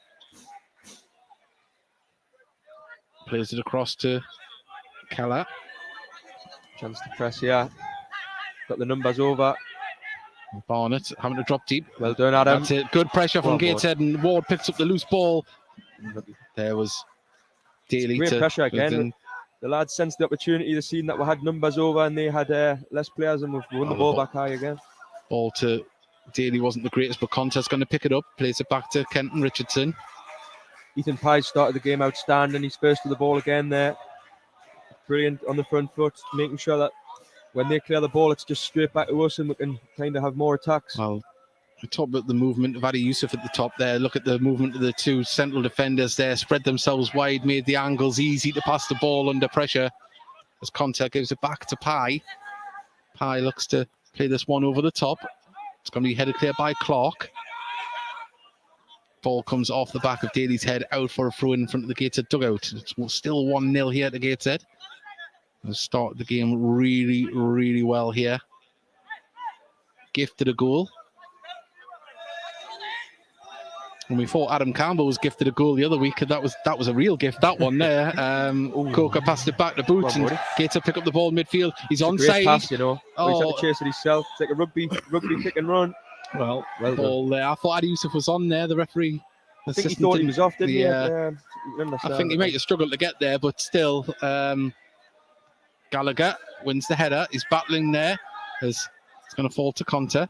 plays it across to Keller. Chance to press here. Got the numbers over. Barnett having to drop deep. Well done, Adam. That's it. Good pressure from Well, Gateshead, and Ward picks up the loose ball. There was Daly Great to pressure again. The lads sensed the opportunity. They've seen that we had numbers over and they had less players, and we've won the ball back high again. Ball to Daly wasn't the greatest, but Conte's going to pick it up. Plays it back to Kenton Richardson. Ethan Pye started the game outstanding. He's first to the ball again there. Brilliant on the front foot, making sure that when they clear the ball, it's just straight back to us and we can kind of have more attacks. Well, we talked about the movement of Adi Youssef at the top there. Look at the movement of the two central defenders there. Spread themselves wide, made the angles easy to pass the ball under pressure. As Conte gives it back to Pye. Pye looks to play this one over the top. It's going to be headed clear by Clark. Ball comes off the back of Daly's head, out for a throw in front of the Gateshead dugout. It's still 1-0 here to Gateshead. They start the game really, really well here. Gifted a goal. And we thought Adam Campbell was gifted a goal the other week, and that was a real gift, that one there. Coker passed it back to Boots, and Gateshead pick up the ball in midfield. He's onside. Pass, you know. He's had to chase it himself. It's like a rugby kick and run. Well done. there. I thought Adi Youssef was on there. The referee. I think he thought he was off, didn't he? I think he might have struggled to get there, but still, Gallagher wins the header. He's battling there. It's going to fall to Conte.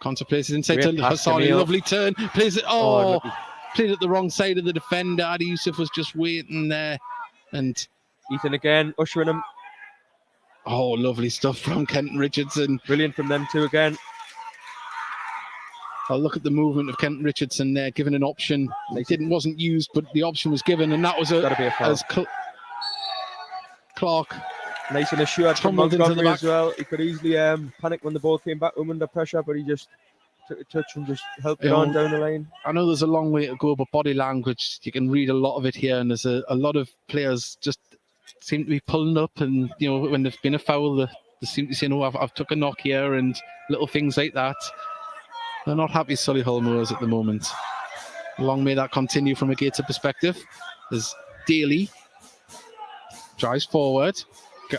Conte plays it inside Great to pass, Hassani. Camille. Lovely turn. Plays it. Played at the wrong side of the defender. Adi Youssef was just waiting there. And Ethan again, ushering him. oh, lovely stuff from Kenton Richardson. Brilliant from them two again. Oh, look at the movement of Kenton Richardson there, given an option. It wasn't used, but the option was given, and that was Gotta be a foul. as Clark Nice and assured from tumbled into the Montgomery back. as well. He could easily panic when the ball came back under pressure, but he just took a touch and just helped it on down the line. I know there's a long way to go, but body language, you can read a lot of it here, and there's a lot of players just seem to be pulling up, and when there's been a foul, they seem to say, no, I've took a knock here, and little things like that. They're not happy, Solihull Moors, at the moment. Long may that continue from a Gateshead perspective. There's Daly. Drives forward.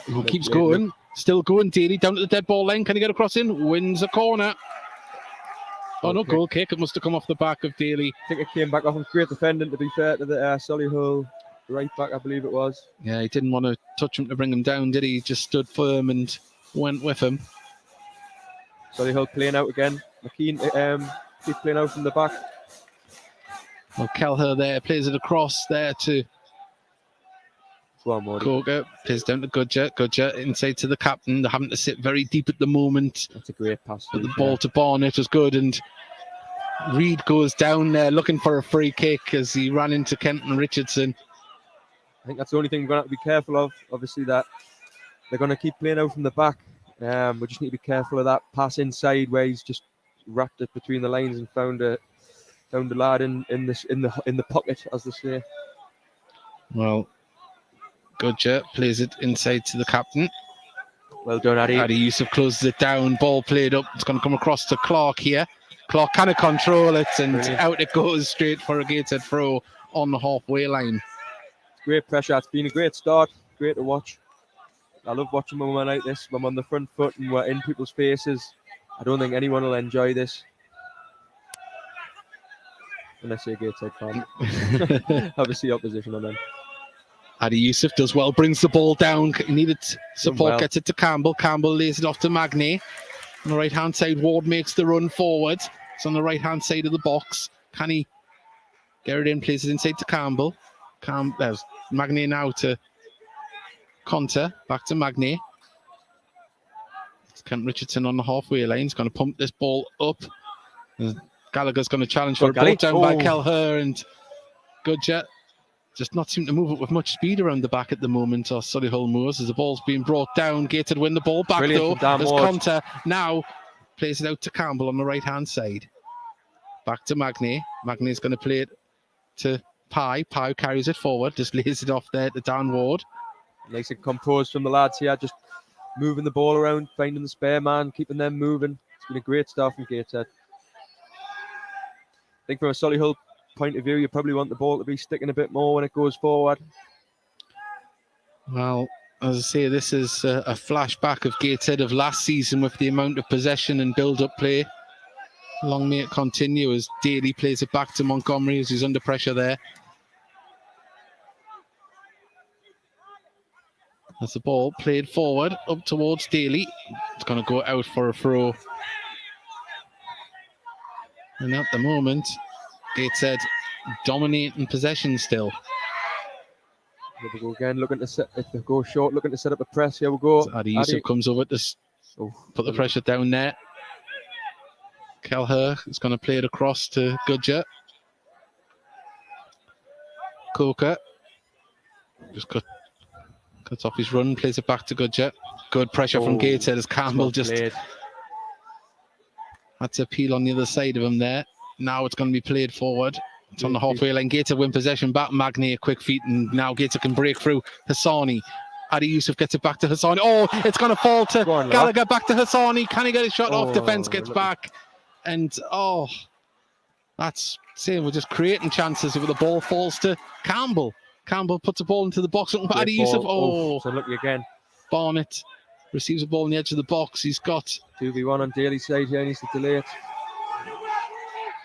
Who keeps going. Still going, Daly, down to the dead ball line. Can he get a cross in? Wins a corner. Oh, no, goal kick. It must have come off the back of Daly. I think it came back off of great defending, to be fair, to the Solihull right back, I believe it was. Yeah, he didn't want to touch him to bring him down, did he? He just stood firm and went with him. Solihull playing out again. McKean keeps playing out from the back. Well, Kelleher there plays it across there to Go on, Morty. Coker. Plays down to Gudger. Gudger inside to the captain. They're having to sit very deep at the moment. That's a great pass. But the ball to Barnett was good, and Reed goes down there looking for a free kick as he ran into Kenton Richardson. I think that's the only thing we're going to have to be careful of. Obviously, that they're going to keep playing out from the back. We just need to be careful of that pass inside where he's just wrapped it between the lines and found a lad in the pocket, as they say. Well, Gudger plays it inside to the captain. Well done, Addy. Addy Yusuf closes it down. Ball played up. It's going to come across to Clark here. Clark cannot control it, and Brilliant. out it goes straight for a Gateshead throw on the halfway line. Great pressure. It's been a great start. Great to watch. I love watching when we're like this, when we're on the front foot and we're in people's faces. I don't think anyone will enjoy this. Unless you're a Gateshead fan. Obviously, opposition on them. Addy Yusuf does well, brings the ball down. Needed support, well. gets it to Campbell. Campbell lays it off to Magny. On the right-hand side, Ward makes the run forward. It's on the right-hand side of the box. Can he get it in? Plays it inside to Campbell. There's Magny now to Conter. Back to Magny. It's Kent Richardson on the halfway line. He's going to pump this ball up. Gallagher's going to challenge for a ball down by Kelleher, and Gudger just not seem to move it with much speed around the back at the moment, or Solihull Moors, as the ball's being brought down. Gateshead win the ball back. Brilliant though. from Dan As Ward. Conter now plays it out to Campbell on the right-hand side. Back to Magny. Magny's going to play it to Pye. Pye carries it forward, just lays it off there to Dan Ward. Nice and composed from the lads here, just moving the ball around, finding the spare man, keeping them moving. It's been a great start from Gateshead. I think from a Solihull point of view, you probably want the ball to be sticking a bit more when it goes forward. Well, as I say, this is a flashback of Gateshead of last season with the amount of possession and build-up play. Long may it continue as Daly plays it back to Montgomery as he's under pressure there. As the ball played forward up towards Daly. It's going to go out for a throw. And at the moment, Gateshead dominating possession still. Here we go again, looking to set, if they go short, looking to set up a press. Here we go. Addy Yusuf comes over to put the pressure down there. Kelleher is going to play it across to Gudger. Coker just cuts off his run, plays it back to Gudger. Good pressure from Gateshead as Campbell just had to appeal on the other side of him there. Now it's going to be played forward. It's on the halfway line. Gateshead win possession back. Magny a quick feet, and now Gateshead can break through. Hassani. Addy Yusuf gets it back to Hassani. Oh, it's going to fall to Gallagher. Back to Hassani. Can he get a shot off? Defence gets back. And that's saying we're just creating chances if the ball falls to Campbell. Campbell puts the ball into the box. Looking for Addy Yusuf. So lucky again. Barnett receives the ball on the edge of the box. He's got 2v1 on Daly's side here. He needs to delay it.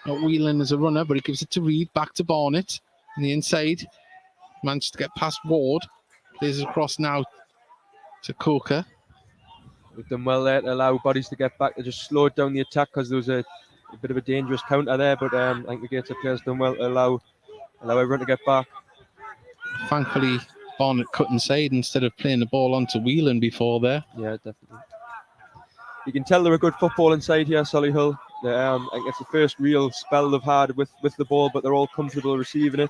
Whelan as a runner, but he gives it to Reed. Back to Barnett on the inside. Managed to get past Ward. Plays it across now to Coker. We've done well there to allow bodies to get back. They just slowed down the attack because there was a bit of a dangerous counter there, but I think the Gateshead players done well to allow everyone to get back. Thankfully, Barnett cut inside instead of playing the ball onto Whelan before there. Yeah, definitely. You can tell they're a good football inside here, Solihull. I think it's the first real spell they've had with the ball, but they're all comfortable receiving it.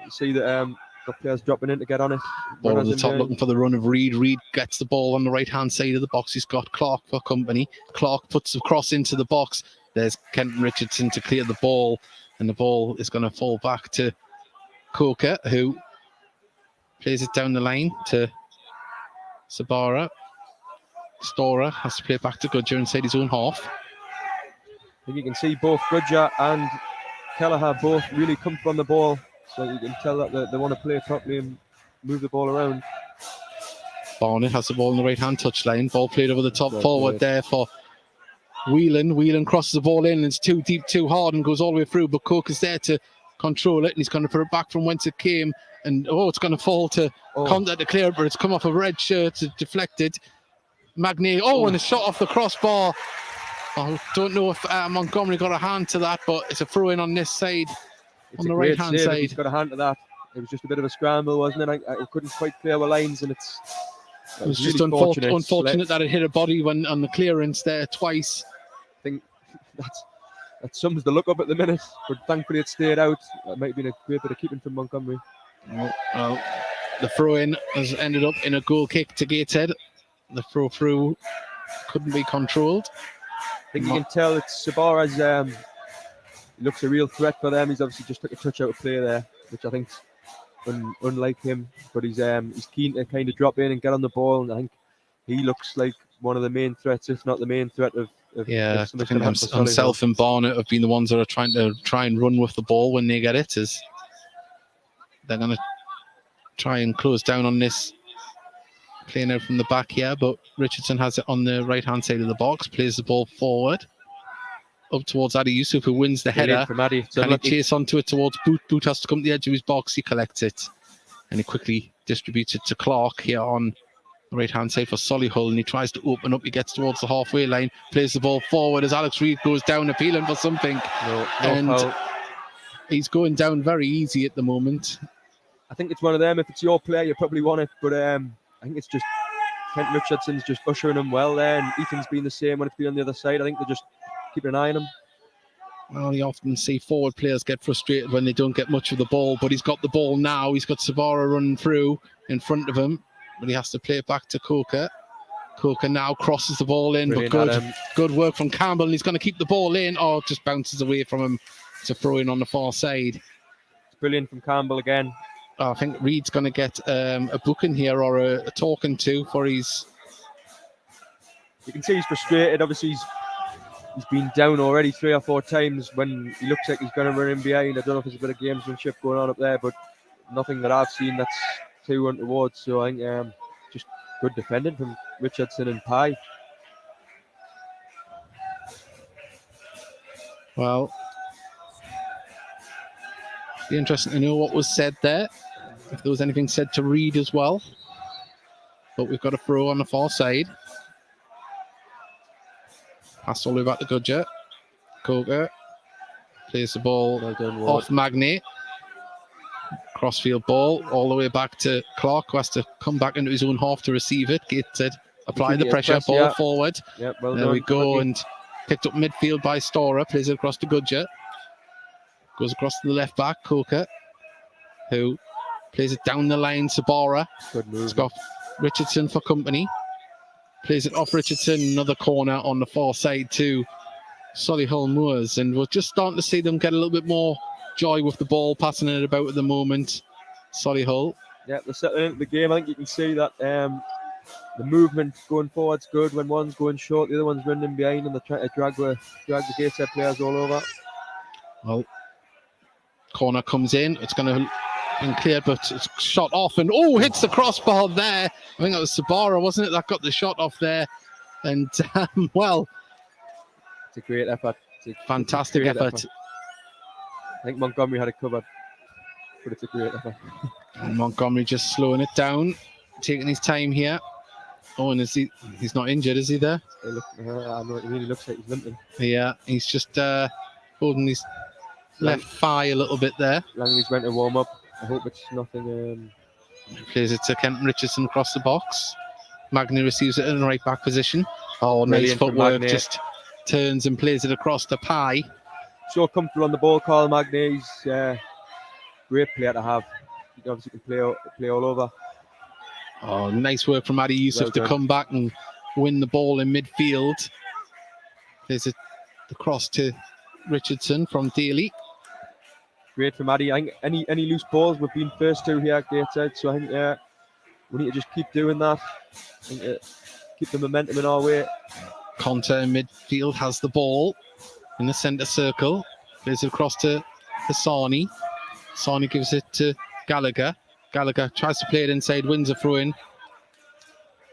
You see that got players dropping in to get on it. Ball at the top, looking for the run of Reed. Reed gets the ball on the right-hand side of the box. He's got Clark for company. Clark puts the cross into the box. There's Kenton Richardson to clear the ball, and the ball is going to fall back to Coker, who plays it down the line to Sabara. Storer has to play it back to Gudger inside his own half. I think you can see both Gudger and Kelleher both really come from the ball, so you can tell that they want to play properly and move the ball around. Barnett has the ball on the right-hand touchline. Ball played over the top forward there for Whelan. Whelan crosses the ball in, and it's too deep, too hard, and goes all the way through, but Cook is there to control it, and he's going to put it back from whence it came, and it's going to fall to Conte to clear, but it's come off a red shirt, deflected. Magny, and a shot off the crossbar. I don't know if Montgomery got a hand to that, but it's a throw in on this side It's on a the great right-hand save if side. He's got a hand to that. It was just a bit of a scramble, wasn't it? I couldn't quite clear our lines, and It was just unfortunate that it hit a body when on the clearance there twice. I think that sums the look up at the minute, but thankfully it stayed out. That might have been a great bit of keeping from Montgomery. Well, the throw-in has ended up in a goal kick to Gateshead. The throw-through couldn't be controlled. I think you can tell it's Sabara's. He looks a real threat for them. He's obviously just took a touch out of play there, which I think's unlike him. But he's keen to kind of drop in and get on the ball, and I think he looks like one of the main threats, if not the main threat of Yeah, if I think himself and Barnett have been the ones that are trying and run with the ball when they get it. As they're going to try and close down on this, playing out from the back here, but Richardson has it on the right-hand side of the box, plays the ball forward, up towards Adi Yusuf, who wins the header. From Adi. Can he chase onto it towards Boot? Boot has to come to the edge of his box, he collects it, and he quickly distributes it to Clark here on the right-hand side for Solihull, and he tries to open up, he gets towards the halfway line, plays the ball forward as Alex Reid goes down appealing for something. No and foul. He's going down very easy at the moment. I think it's one of them. If it's your player, you probably want it, but I think it's just Kent Richardson's just ushering him well there, and Ethan's been the same when it's been on the other side. I think they're just keeping an eye on him. Well, you often see forward players get frustrated when they don't get much of the ball, but he's got the ball now. He's got Sabara running through in front of him, but he has to play it back to Coker. Coker now crosses the ball in, Brilliant, but good work from Campbell, and he's going to keep the ball in. Oh, it just bounces away from him to throw in on the far side. It's brilliant from Campbell again. I think Reid's going to get a booking here or a talking to for his... You can see he's frustrated. Obviously, he's been down already 3 or 4 times when he looks like he's going to run in behind. I don't know if there's a bit of gamesmanship going on up there, but nothing that I've seen that's too untoward. So I think just good defending from Richardson and Pye. Well, be interesting to know what was said there, if there was anything said to Reid as well. But we've got a throw on the far side. Pass all the way back to Gudger. Coker plays the ball off Magnay. Crossfield ball all the way back to Clark, who has to come back into his own half to receive it. Gateshead apply the pressure, ball forward. Yep, well there done. we go, and picked up midfield by Storer, plays it across to Gudger. Goes across to the left back, Coker, who plays it down the line, Sabara. Good move. It's got Richardson for company. Plays it off Richardson, another corner on the far side to Solihull Moors, and we're just starting to see them get a little bit more joy with the ball, passing it about at the moment. Solihull. Yeah, they're settling into the game. I think you can see that the movement going forward's good. When one's going short, the other one's running behind, and they're trying to drag the Gateshead players all over. Well, corner comes in. It's going to be cleared, but it's shot off, and hits the crossbar there. I think that was Sabara, wasn't it, that got the shot off there? And well, it's a great effort. Fantastic effort. I think Montgomery had it covered, but it's a great effort. And Montgomery just slowing it down, taking his time here. Oh, and he's not injured, is he there? I know it really looks like he's limping. Yeah, he's just holding his left thigh a little bit there. Langley's went to warm up. I hope it's nothing. Plays it to Kenton Richardson across the box. Magnay receives it in the right back position. Oh, nice footwork. Just turns and plays it across to Pye. So comfortable on the ball, Carl Magnay. He's great player to have. He obviously can play all over. Oh, nice work from Adi Yusuf to come back and win the ball in midfield. Plays it across to Richardson from Daly. Great from Adi. I think any loose balls we've been first to here at Gateshead, so I think we need to just keep doing that. I think, keep the momentum in our way. Conter in midfield has the ball in the centre circle. Plays it across to Hassani. Hassani gives it to Gallagher. Gallagher tries to play it inside, wins a throw-in.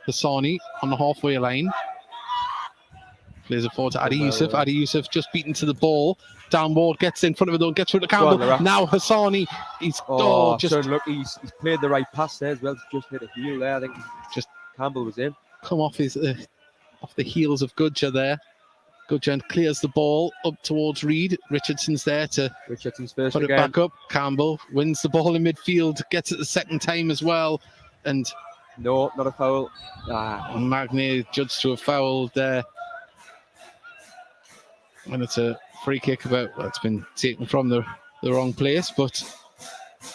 Hassani on the halfway line. Plays it forward to Adi Yusuf. Adi Yusuf just beaten to the ball. Downward, gets in front of it though, gets through to Campbell. Now Hassani, he's he's played the right pass there as well. Just hit a heel there. I think just Campbell was in. Come off the heels of Gudger there. Goodgent clears the ball up towards Reed. Richardson's there to Richardson's first put it again. back up. Campbell wins the ball in midfield, gets it the second time as well. And No, not a foul. Magny judged to a foul there. And it's a free kick that's been taken from the wrong place, but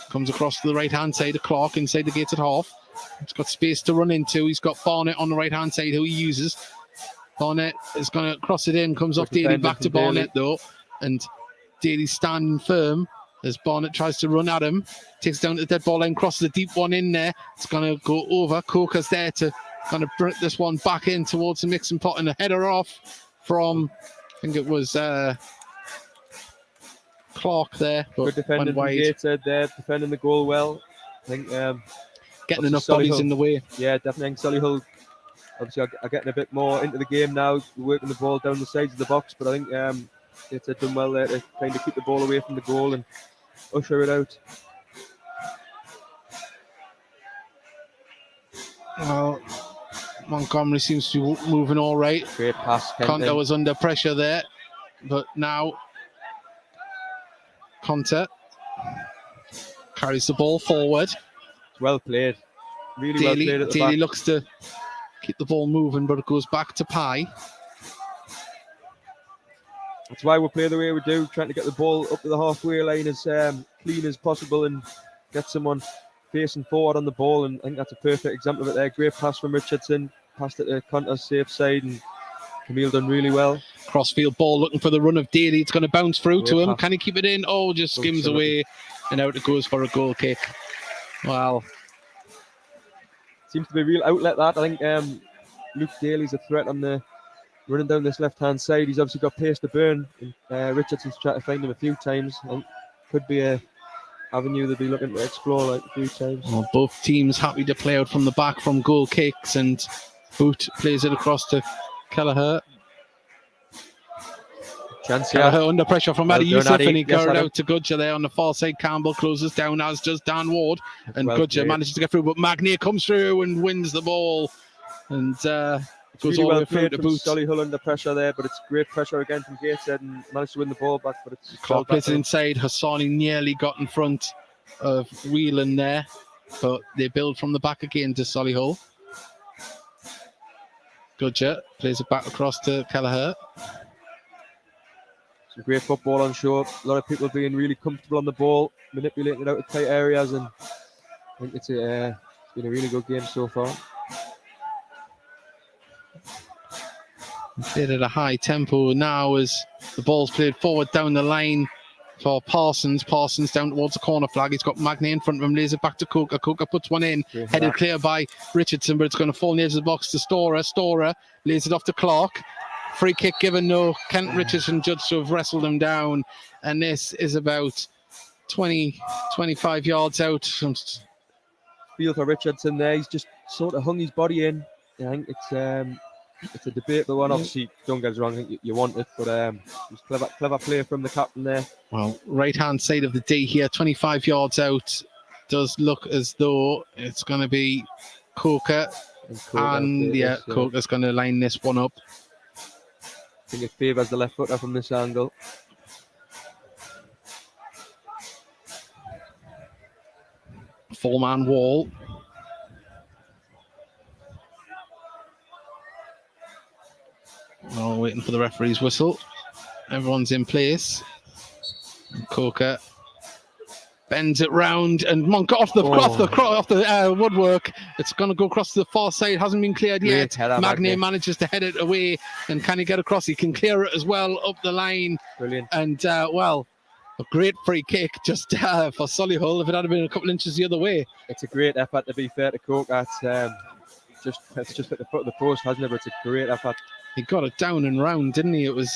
comes across to the right-hand side of Clark inside the Gateshead half. He's got space to run into. He's got Barnett on the right-hand side who he uses. Barnett is going to cross it in, comes off Daly, back to Barnett though, and Daly's standing firm as Barnett tries to run at him, takes down to the dead ball line, crosses a deep one in there. It's going to go over. Coker's there to kind of bring this one back in towards the mixing pot, and a header off from, I think it was Clark there, but good defending from Gateshead there, defending the goal well. I think getting enough bodies in the way. Yeah, definitely. I think Solihull obviously are getting a bit more into the game now, working the ball down the sides of the box, but I think Gateshead done well there to kind of keep the ball away from the goal and usher it out. Well, Montgomery seems to be moving all right. Great pass. Conte was under pressure there, but now Conte carries the ball forward. Well played. Really Daly, well played at the Daly back. looks to keep the ball moving, but it goes back to Pye. That's why we play the way we do, trying to get the ball up to the halfway line as clean as possible and get someone facing forward on the ball. And I think that's a perfect example of it there. Great pass from Richardson, passed it to Conte's safe side, and Camille done really well. Crossfield ball looking for the run of Daly. It's going to bounce through to him. Pass. Can he keep it in? Oh, just skims away, and out it goes for a goal kick. Well, seems to be a real outlet, that. I think Luke Daly's a threat on the running down this left-hand side. He's obviously got pace to burn. Richardson's tried to find him a few times. I think could be a avenue they'll be looking to explore like a few times. well, both teams happy to play out from the back from goal kicks, and Boot plays it across to Kelleher. Chance here. Kelleher under pressure from Addy Well done, Youssef, Addy. and he Yes, got it Adam. out to Gudger there on the far side. Campbell closes down, as does Dan Ward, and Well Gudger played. manages to get through, but Magnier comes through and wins the ball, and goes Really all the well way through played to from Boot. Solihull under pressure there, but it's great pressure again from Gateshead and managed to win the ball back. But it's Clark plays it inside. Hassani nearly got in front of Whelan there, but they build from the back again to Solihull. Gudger plays it back across to Kelleher. some great football on show. A lot of people being really comfortable on the ball, manipulating it out of tight areas, and I think it's been a really good game so far. Played at a high tempo now as the ball's played forward down the line for Parsons. Parsons down towards the corner flag. He's got Magny in front of him, lays it back to Coker. Coker puts one in, Great headed back. clear by Richardson, but it's going to fall near the box to Storer. Storer lays it off to Clark. Free kick given, no. Kent Richardson judged to have wrestled him down, and this is about 25 yards out. Feel for Richardson there. He's just sort of hung his body in. I think it's a debatable one. Obviously, don't get us wrong, I think you want it, but it's clever play from the captain there. Well, right-hand side of the D here, 25 yards out. Does look as though it's going to be Coker. And yeah, Coker's going to line this one up. I think it favours the left footer from this angle. Four-man wall. Oh, waiting for the referee's whistle. Everyone's in place. And Coker bends it round, and Monk off the woodwork. It's going to go across to the far side. Hasn't been cleared Great yet. header, Magny Magny. manages to head it away, and can he get across? He can clear it as well up the line. Brilliant. And a great free kick just for Solihull. If it had been a couple inches the other way. It's a great effort, to be fair to Coker. It's just at the foot of the post, hasn't it? But it's a great effort. He got it down and round, didn't he? It was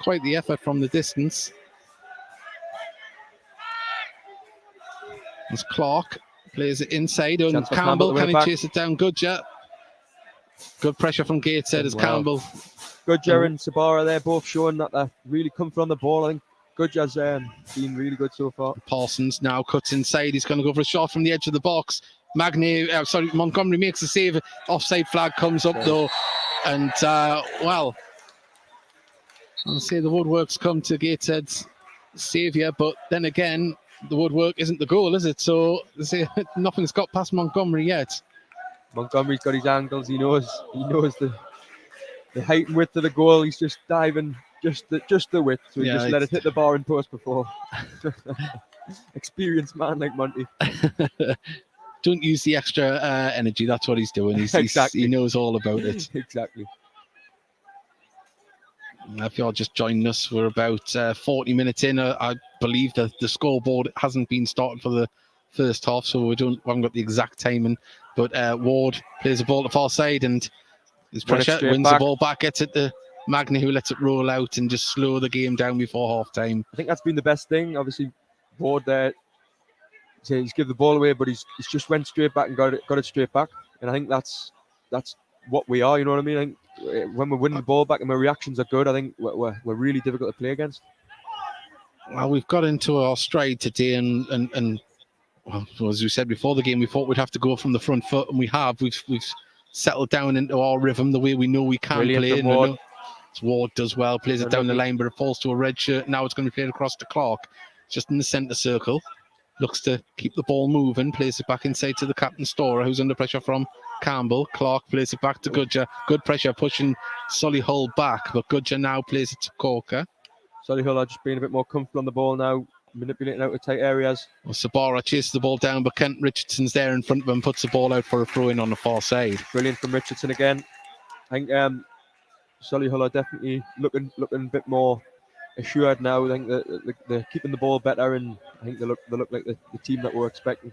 quite the effort from the distance. As Clark plays it inside, and Chance for Campbell to win can it he back. chase it down? Good pressure from Gateshead as Wow. Campbell. Gudger and Sabara there, both showing that they're really comfortable on the ball. I think Gudger's been really good so far. Parsons now cuts inside. He's going to go for a shot from the edge of the box. Montgomery makes a save. Offside flag comes up though, and I'll say the woodwork's come to Gateshead's saviour, but then again, the woodwork isn't the goal, is it? So nothing's got past Montgomery yet. Montgomery's got his angles. He knows the height and width of the goal. He's just diving just the width. So he just let it hit the bar and post before. Experienced man like Monty. Don't use the extra energy. That's what he's doing. Exactly. He knows all about it. Exactly. If you're just joining us, we're about 40 minutes in. I believe that the scoreboard hasn't been started for the first half, so we haven't got the exact timing. But Ward plays the ball to far side and his pressure, wins the ball back, gets it to Magny, who lets it roll out and just slow the game down before half time. I think that's been the best thing. Obviously, Ward there, he's given the ball away, but he's just went straight back and got it straight back. And I think that's what we are. You know what I mean? I think when we're winning the ball back and our reactions are good, I think we're really difficult to play against. Well, we've got into our stride today, and well, as we said before the game, we thought we'd have to go from the front foot, and we have. We've settled down into our rhythm the way we know we can play. Ward. Ward does well, plays it down the line, but it falls to a red shirt. Now it's going to be played across to Clark, just in the centre circle. Looks to keep the ball moving, plays it back inside to the captain Storer, who's under pressure from Campbell. Clark plays it back to Gudger. Good pressure pushing Solihull back, but Gudger now plays it to Corker. Solihull are just being a bit more comfortable on the ball now, manipulating out of tight areas. Well, Sabara chases the ball down, but Kent Richardson's there in front of him, puts the ball out for a throw-in on the far side. Brilliant from Richardson again. I think Solihull are definitely looking a bit more assured now. I think that they're keeping the ball better, and I think they look like the team that we're expecting.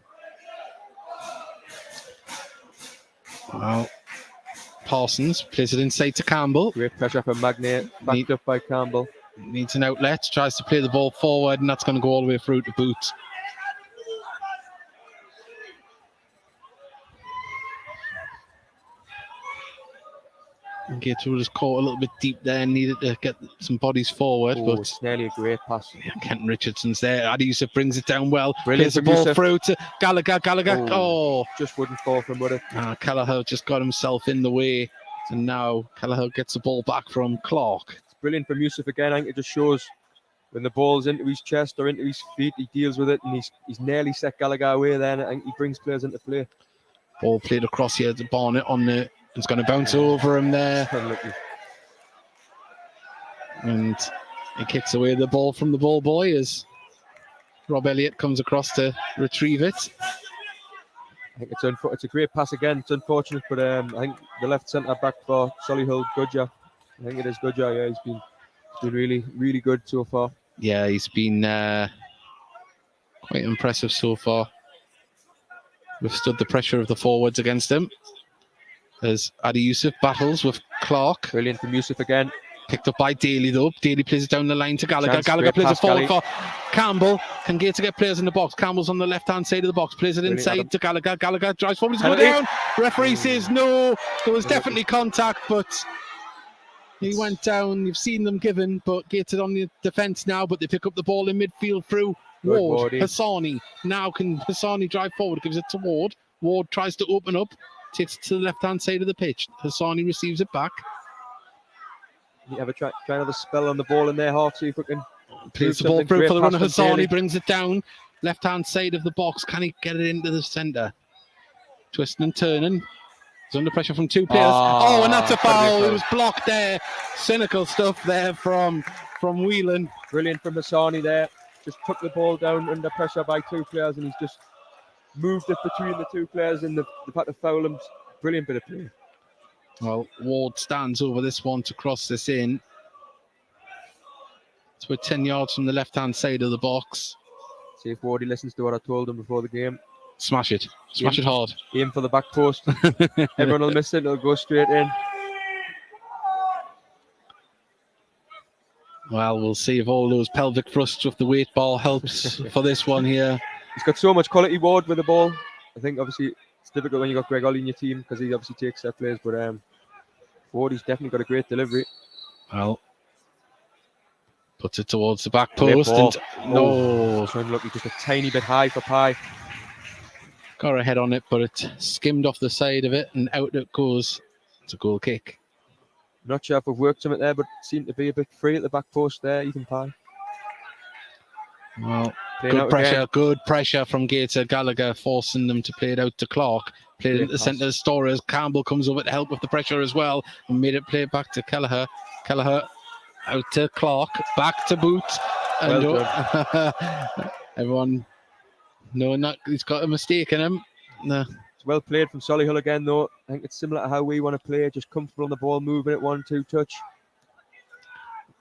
Well, Parsons plays it inside to Campbell. Great pressure from Magnet, backed up by Campbell. Needs an outlet, tries to play the ball forward, and that's going to go all the way through to Boot. Gator was caught a little bit deep there and needed to get some bodies forward. But it's nearly a great pass. Kent Richardson's there. Adi Yusuf brings it down well. Brilliant. Plays the ball through to Gallagher. Just wouldn't fall from it. Kelleher just got himself in the way. And now Kelleher gets the ball back from Clark. It's brilliant from Yusuf again. I think it just shows when the ball's into his chest or into his feet, he deals with it, and he's nearly set Gallagher away there. And I think he brings players into play. Ball played across here to Barnett on the. It's going to bounce over him there. And he kicks away the ball from the ball boy as Rob Elliott comes across to retrieve it. I think it's a great pass again. It's unfortunate, but I think the left centre back for Solihull, Gudger. I think it is Gudger. Yeah, he's been really, really good so far. Yeah, he's been quite impressive so far. Withstood the pressure of the forwards against him. As Adi Yusuf battles with Clark. Brilliant from Yusuf again. Picked up by Daly though. Daly plays it down the line to Gallagher. Gallagher plays it forward for Campbell. Can get players in the box. Campbell's on the left-hand side of the box. Plays it inside to Gallagher. Gallagher drives forward. He's going down. Referee says no. There was definitely contact, but he went down. You've seen them given, but Gated on the defence now. But they pick up the ball in midfield through Ward. Hassani. Now can Hassani drive forward? Gives it to Ward. Ward tries to open up. Takes it to the left-hand side of the pitch. Hassani receives it back. You ever try another spell on the ball in their half, see if we can plays the ball through for the runner. Hassani brings it down. Left-hand side of the box. Can he get it into the centre? Twisting and turning. He's under pressure from two players. And that's a foul. It was blocked there. Cynical stuff there from Whelan. Brilliant from Hassani there. Just took the ball down under pressure by two players, and he's just moved it between the two players and the fact to foul him. Brilliant bit of play. Well, Ward stands over this one to cross this in. So we're 10 yards from the left-hand side of the box. See if Wardy listens to what I told him before the game. Smash it. Smash it hard. Aim for the back post. Everyone will miss it. It'll go straight in. Well, we'll see if all those pelvic thrusts with the weight ball helps for this one here. He's got so much quality, Ward, with the ball. I think obviously it's difficult when you've got Greg Ollie in your team because he obviously takes set plays, but Ward, he's definitely got a great delivery. Well, puts it towards the back post. Trying to look just a tiny bit high for Pye. Got her head on it, but it skimmed off the side of it and out it goes. It's a goal kick. Not sure if we've worked something there, but seemed to be a bit free at the back post there, Ethan Pye. Well, Playing good out pressure, again. good pressure from Gateshead. Gallagher forcing them to play it out to Clark. Played it Great into the pass. centre of Storers. Campbell comes over to help with the pressure as well and made it play back to Kelleher. Kelleher out to Clark, back to Boots. And Well everyone knowing that he's got a mistake in him. No. It's well played from Solihull again, though. I think it's similar to how we want to play, just comfortable on the ball, moving it 1-2 touch.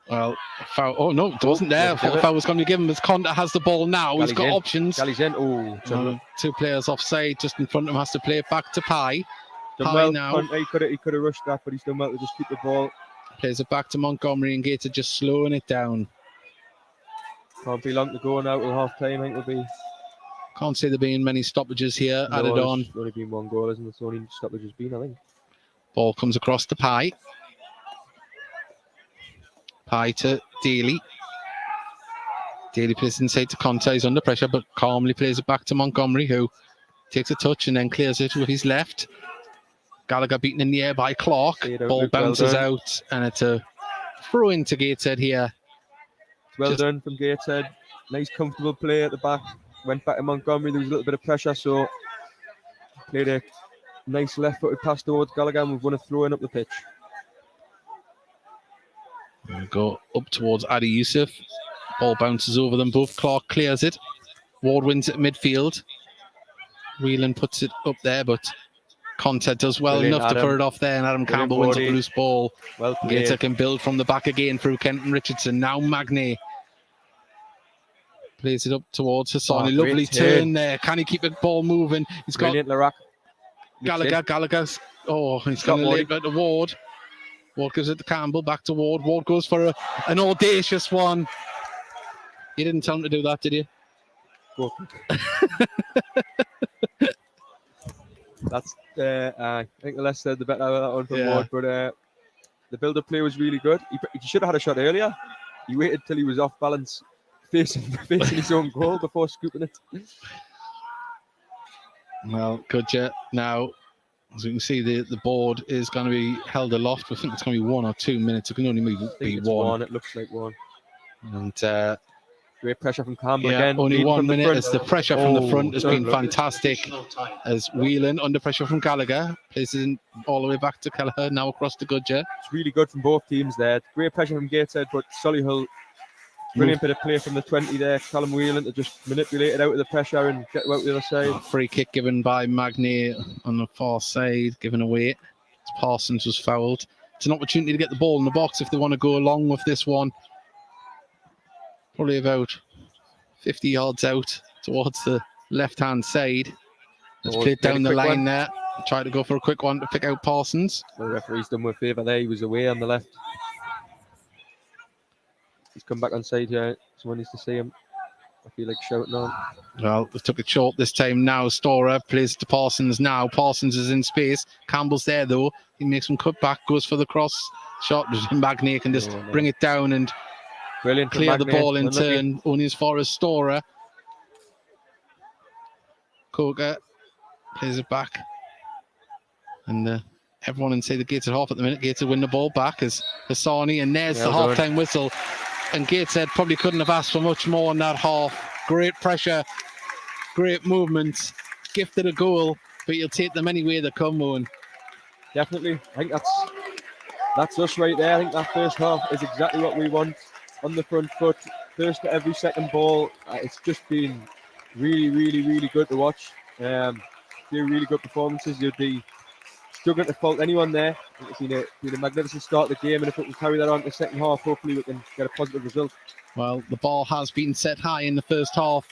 Well, foul. Oh, no, it wasn't there. I Give thought the it. foul was going to be given. As Conta has the ball now. He's Galley's got in. options. Galley's in. Oh, Two players offside just in front of him. Has to play it back to Pye. done Pye well. now. Conte, he could have rushed that, but he's done well to just keep the ball. Plays it back to Montgomery and Gates are just slowing it down. Can't be long to go now till half time. I think it'll be. Can't say there being many stoppages here added there's on. only been one goal, isn't it? It's only stoppage has been, I think. Ball comes across to Pye. Pye to Daly. Daly plays inside to Conte. He's under pressure, but calmly plays it back to Montgomery, who takes a touch and then clears it with his left. Gallagher beaten in the air by Clark. Ball bounces out, and it's a throw into Gateshead here. Well done from Gateshead. Nice, comfortable play at the back. Went back to Montgomery. There was a little bit of pressure, so played a nice left-footed pass towards Gallagher. We've won a throw-in up the pitch. We go up towards Adi Youssef. Ball bounces over them both. Clark clears it. Ward wins it midfield. Whelan puts it up there, but Conte does well Brilliant, enough to Adam. put it off there, and Adam Brilliant Campbell wins up body. a loose ball. Well played. Gator can build from the back again through Kenton Richardson. Now Magnay plays it up towards Hassani. Oh, great Lovely turn there. Can he keep the ball moving? He's got Brilliant, Larac. Gallagher's. Oh, he's going to leave it to Ward. Ward gives it to Campbell. Back to Ward. Ward goes for an audacious one. You didn't tell him to do that, did you? Go. That's I think the less said the better of that one from Ward, but the build-up play was really good. He should have had a shot earlier. He waited till he was off balance, facing his own goal before scooping it. Well, good jet. Now, as you can see, the board is going to be held aloft. I think it's going to be 1 or 2 minutes. It can only be one. It looks like one. And great pressure from Campbell again. Only 1 minute. Front. As the pressure from the front has been lovely. fantastic. As Whelan under pressure from Gallagher places it all the way back to Kelleher. Now across to Goodger. It's really good from both teams there. Great pressure from Gateshead, but Solihull, brilliant bit of play from the 20 there. Callum Whelan to just manipulate it out of the pressure and get out the other side. Free kick given by Magnay on the far side, given away. Parsons was fouled. It's an opportunity to get the ball in the box if they want to go along with this one. Probably about 50 yards out towards the left-hand side. Let's play it down the line there. Try to go for a quick one to pick out Parsons. The referee's done me a favour there. He was away on the left. He's come back on side here. Someone needs to see him. I feel like shouting on. Well, they took it short this time now. Storer plays to Parsons now. Parsons is in space. Campbell's there though. He makes some cut back, goes for the cross shot. Magnay can just bring it down and brilliant clear the Magnay. ball in turn. Only as far as Storer. Coker plays it back. And everyone inside the Gateshead half at the minute. Gateshead win the ball back as Hassani. And there's the half-time whistle. And Gateshead probably couldn't have asked for much more in that half. Great pressure, great movements, gifted a goal, but you'll take them any way they come, Owen. Definitely. I think that's us right there. I think that first half is exactly what we want. On the front foot, first to every second ball. It's just been really, really, really good to watch. Really good performances. You'd be struggling to fault anyone there. It's been a magnificent start to the game, and if we can carry that on to the second half, hopefully we can get a positive result. Well, the bar has been set high in the first half.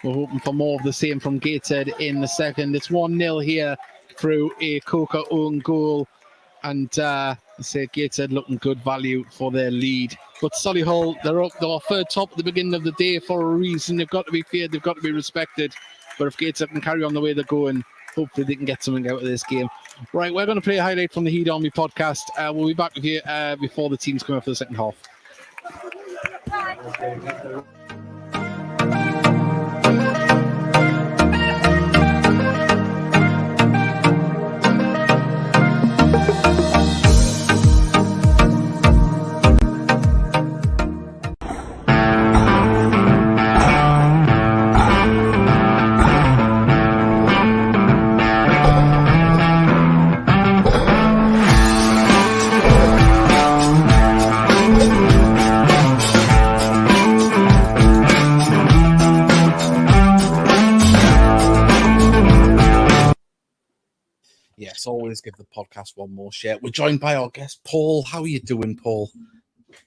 We're hoping for more of the same from Gateshead in the second. It's 1-0 here through a Coker own goal. And I say Gateshead looking good value for their lead. But Solihull, they're third top at the beginning of the day for a reason. They've got to be feared, they've got to be respected. But if Gateshead can carry on the way they're going, hopefully they can get something out of this game. Right, we're going to play a highlight from the Heat Army podcast. We'll be back with you before the teams come up for the second half. Let's always give the podcast one more share. We're joined by our guest, Paul. How are you doing, Paul?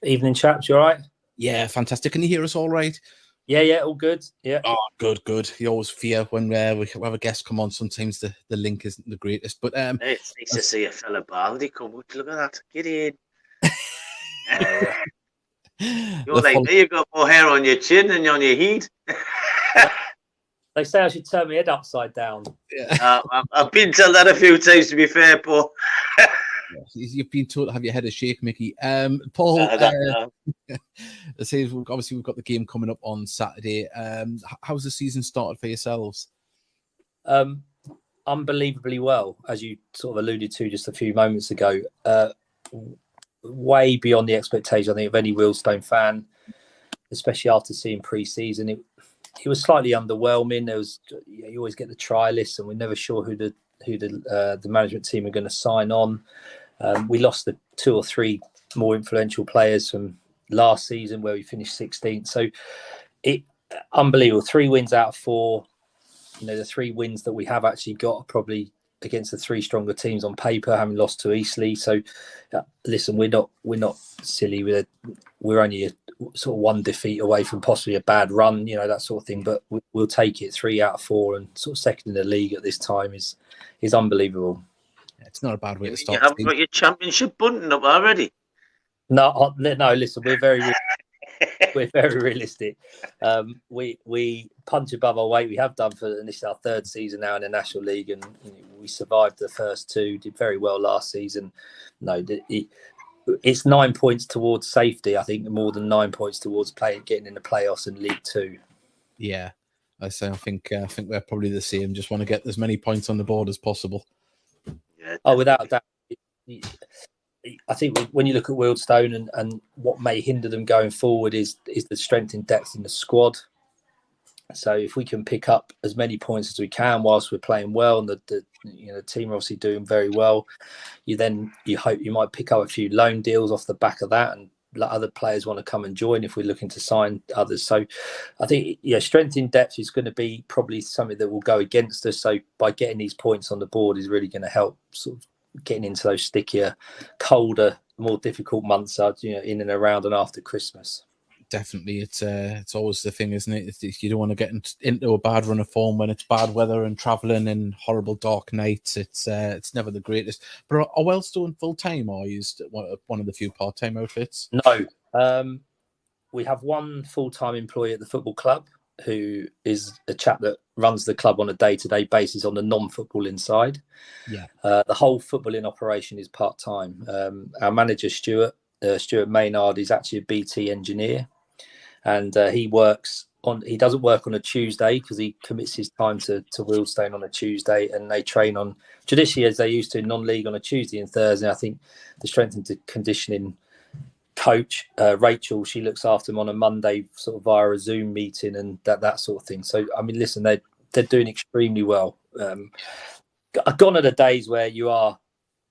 Evening, chaps. You all right? Yeah, fantastic. Can you hear us all right? Yeah, all good. Yeah. Oh, good. You always fear when we have a guest come on. Sometimes the link isn't the greatest, but it's nice to see a fella Baldy come. Look at that. Get in. You're like me. You got more hair on your chin than on your head. They say I should turn my head upside down. Yeah. I've been told that a few times, to be fair, Paul. You've been told to have your head a shake, Mickey. Paul, obviously we've got the game coming up on Saturday. How's the season started for yourselves? Unbelievably well, as you sort of alluded to just a few moments ago. Way beyond the expectation, I think, of any Wealdstone fan, especially after seeing pre-season. It was slightly underwhelming. There was, you always get the trialists, and we're never sure who the management team are going to sign on. We lost the 2 or 3 more influential players from last season, where we finished 16th. So unbelievable. 3 wins out of 4. The 3 wins that we have actually got are probably against the 3 stronger teams on paper, having lost to Eastleigh. So listen, we're not silly. We're only a sort of 1 defeat away from possibly a bad run, that sort of thing. But we'll take it. 3 out of 4 and sort of second in the league at this time is unbelievable. It's not a bad way to start. You haven't got your championship button up already. No. Listen, we're very realistic. We punch above our weight. We have done for this is our 3rd season now in the National League, and we survived the first 2. Did very well last season. No, it's 9 points towards safety. I think more than 9 points towards getting in the playoffs in League 2. Yeah, I think we're probably the same. Just want to get as many points on the board as possible. Yeah, without a doubt. I think when you look at Wealdstone and what may hinder them going forward is the strength and depth in the squad. So if we can pick up as many points as we can whilst we're playing well, and the team are obviously doing very well, you hope you might pick up a few loan deals off the back of that, and let other players want to come and join if we're looking to sign others. So I think strength in depth is going to be probably something that will go against us. So by getting these points on the board is really going to help sort of getting into those stickier, colder, more difficult months, in and around and after Christmas. Definitely, it's always the thing, isn't it? You don't want to get into a bad run of form when it's bad weather and travelling and horrible dark nights. It's never the greatest. But are Wealdstone full time, or used one of the few part time outfits? No, we have 1 full time employee at the football club, who is a chap that runs the club on a day-to-day basis on the non-footballing side. Yeah. The whole footballing operation is part-time. Our manager, Stuart Maynard, is actually a BT engineer, and he doesn't work on a Tuesday because he commits his time to Wealdstone on a Tuesday, and they train on traditionally, as they used to, non-league on a Tuesday and Thursday. I think the strength and conditioning coach, Rachel, she looks after them on a Monday, sort of via a Zoom meeting and that sort of thing. So I mean, listen, they're doing extremely well. Gone are the days where you are,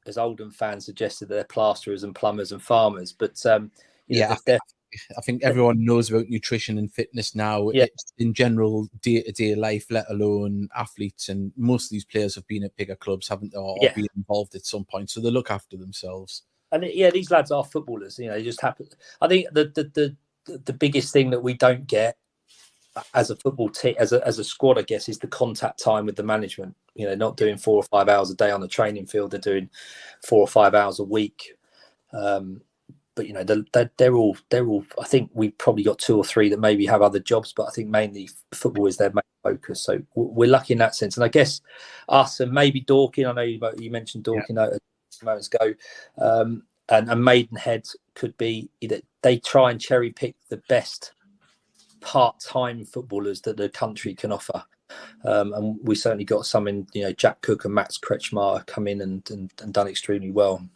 as Oldham fans suggested, they're plasterers and plumbers and farmers, but I think everyone knows about nutrition and fitness now. Yeah. It's in general day-to-day life, let alone athletes, and most of these players have been at bigger clubs, haven't they, or been involved at some point, so they look after themselves. And these lads are footballers. They just happen. I think the biggest thing that we don't get as a football team, as a squad, I guess, is the contact time with the management. Not doing 4 or 5 hours a day on the training field. They're doing 4 or 5 hours a week. But they're all. I think we've probably got 2 or 3 that maybe have other jobs, but I think mainly football is their main focus. So we're lucky in that sense. And I guess us and maybe Dorking. I know you mentioned Dorking moments ago, and Maidenhead could be either they try and cherry pick the best part-time footballers that the country can offer, and we certainly got some in Jack Cook and Max Kretschmar come in and done extremely well.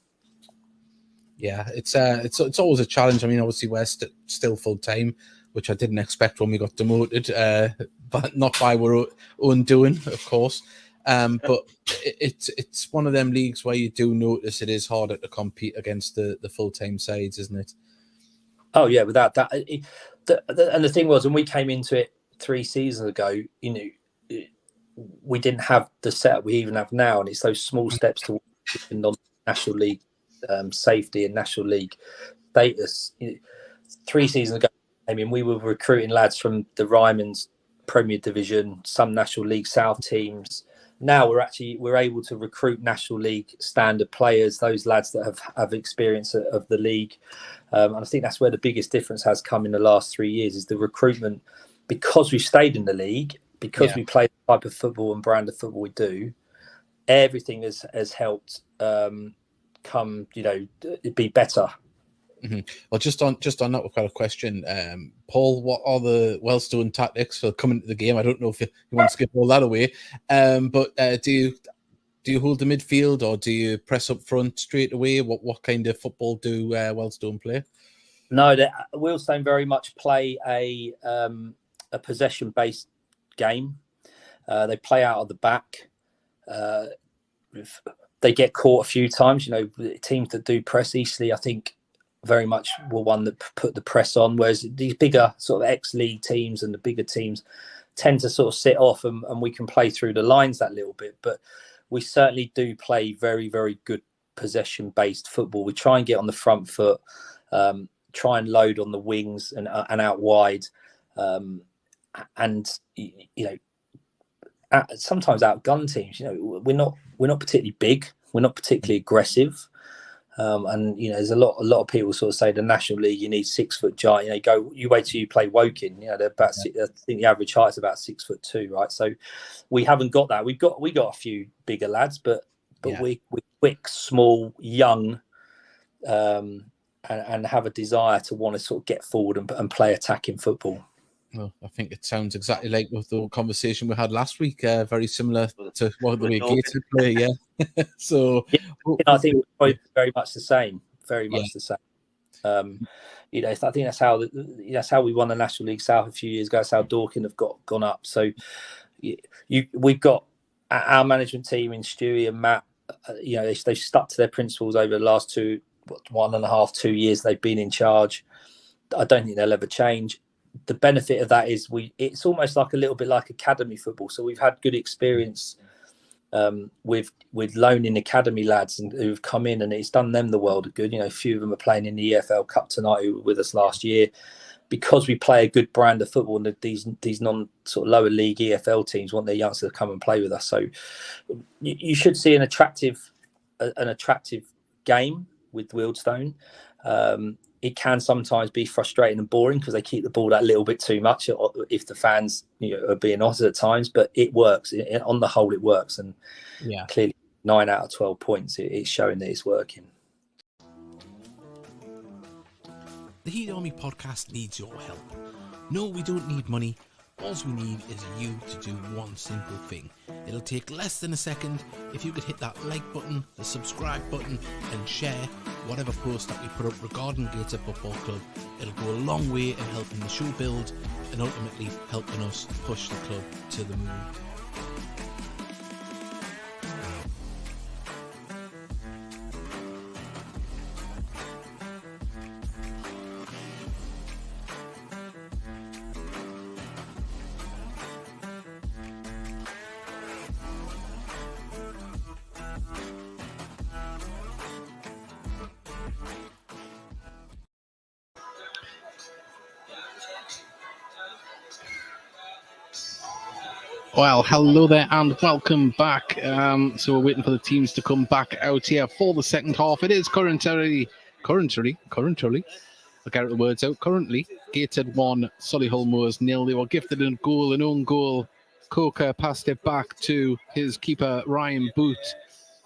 Yeah, it's always a challenge. I mean, obviously we're still full-time, which I didn't expect when we got demoted, but not by our own doing, of course. But it's one of them leagues where you do notice it is harder to compete against the full-time sides, isn't it? Oh yeah, without that. And the thing was, when we came into it 3 seasons ago, we didn't have the setup we even have now, and it's those small steps to non-national league safety and national league status. 3 seasons ago, I mean, we were recruiting lads from the Ryman's Premier Division, some National League South teams. Now we're able to recruit National League standard players, those lads that have experience of the league. And I think that's where the biggest difference has come in the last 3 years, is the recruitment. Because we've stayed in the league, because we play the type of football and brand of football we do, everything has helped come, be better. Mm-hmm. Well, just on that, we've got a question. Paul, what are the Wellstone tactics for coming to the game? I don't know if you want to skip all that away, but do you hold the midfield, or do you press up front straight away? What kind of football do Wellstone play? No, Wellstone very much play a possession-based game. They play out of the back. They get caught a few times. Teams that do press, Eastleigh, I think, very much were one that put the press on, whereas these bigger sort of ex-league teams and the bigger teams tend to sort of sit off, and we can play through the lines that little bit. But we certainly do play very, very good possession-based football. We try and get on the front foot, try and load on the wings and out wide, and sometimes outgun teams. We're not particularly big, we're not particularly aggressive. And there's a lot of people sort of say the National League, you need 6 foot giant. You wait till you play Woking. They're about I think the average height is about 6'2", right? So we haven't got that. We got a few bigger lads, but we're quick, small, young, and have a desire to want to sort of get forward and play attacking football. Well, I think it sounds exactly like with the conversation we had last week. Very similar to what the way Gateshead play, yeah. So I think it's probably very much the same. Very much the same. I think that's how we won the National League South a few years ago. That's how Dorking have gone up. So we've got our management team in Stewie and Matt. They've stuck to their principles over the last 1.5-2 years they've been in charge. I don't think they'll ever change. The benefit of that is it's almost like a little bit like academy football. So we've had good experience with loaning academy lads and who've come in, and it's done them the world of good. A few of them are playing in the EFL Cup tonight who were with us last year, because we play a good brand of football, and these non sort of lower league EFL teams want their youngsters to come and play with us. So you should see an attractive game with Wealdstone. It can sometimes be frustrating and boring because they keep the ball that little bit too much if the fans are being honest at times, but it works. On the whole, it works. And clearly 9 out of 12 points, it's showing that it's working. The Heat Army podcast needs your help. No, we don't need money. All we need is you to do one simple thing. It'll take less than a second. If you could hit that like button, the subscribe button, and share whatever post that we put up regarding Gateshead Football Club, it'll go a long way in helping the show build and ultimately helping us push the club to the moon. Well, hello there and welcome back. So we're waiting for the teams to come back out here for the second half. It is currently, I'll get the words out. Currently, Gateshead 1, Solihull Moors 0. They were gifted an own goal. Coker passed it back to his keeper, Ryan Boot.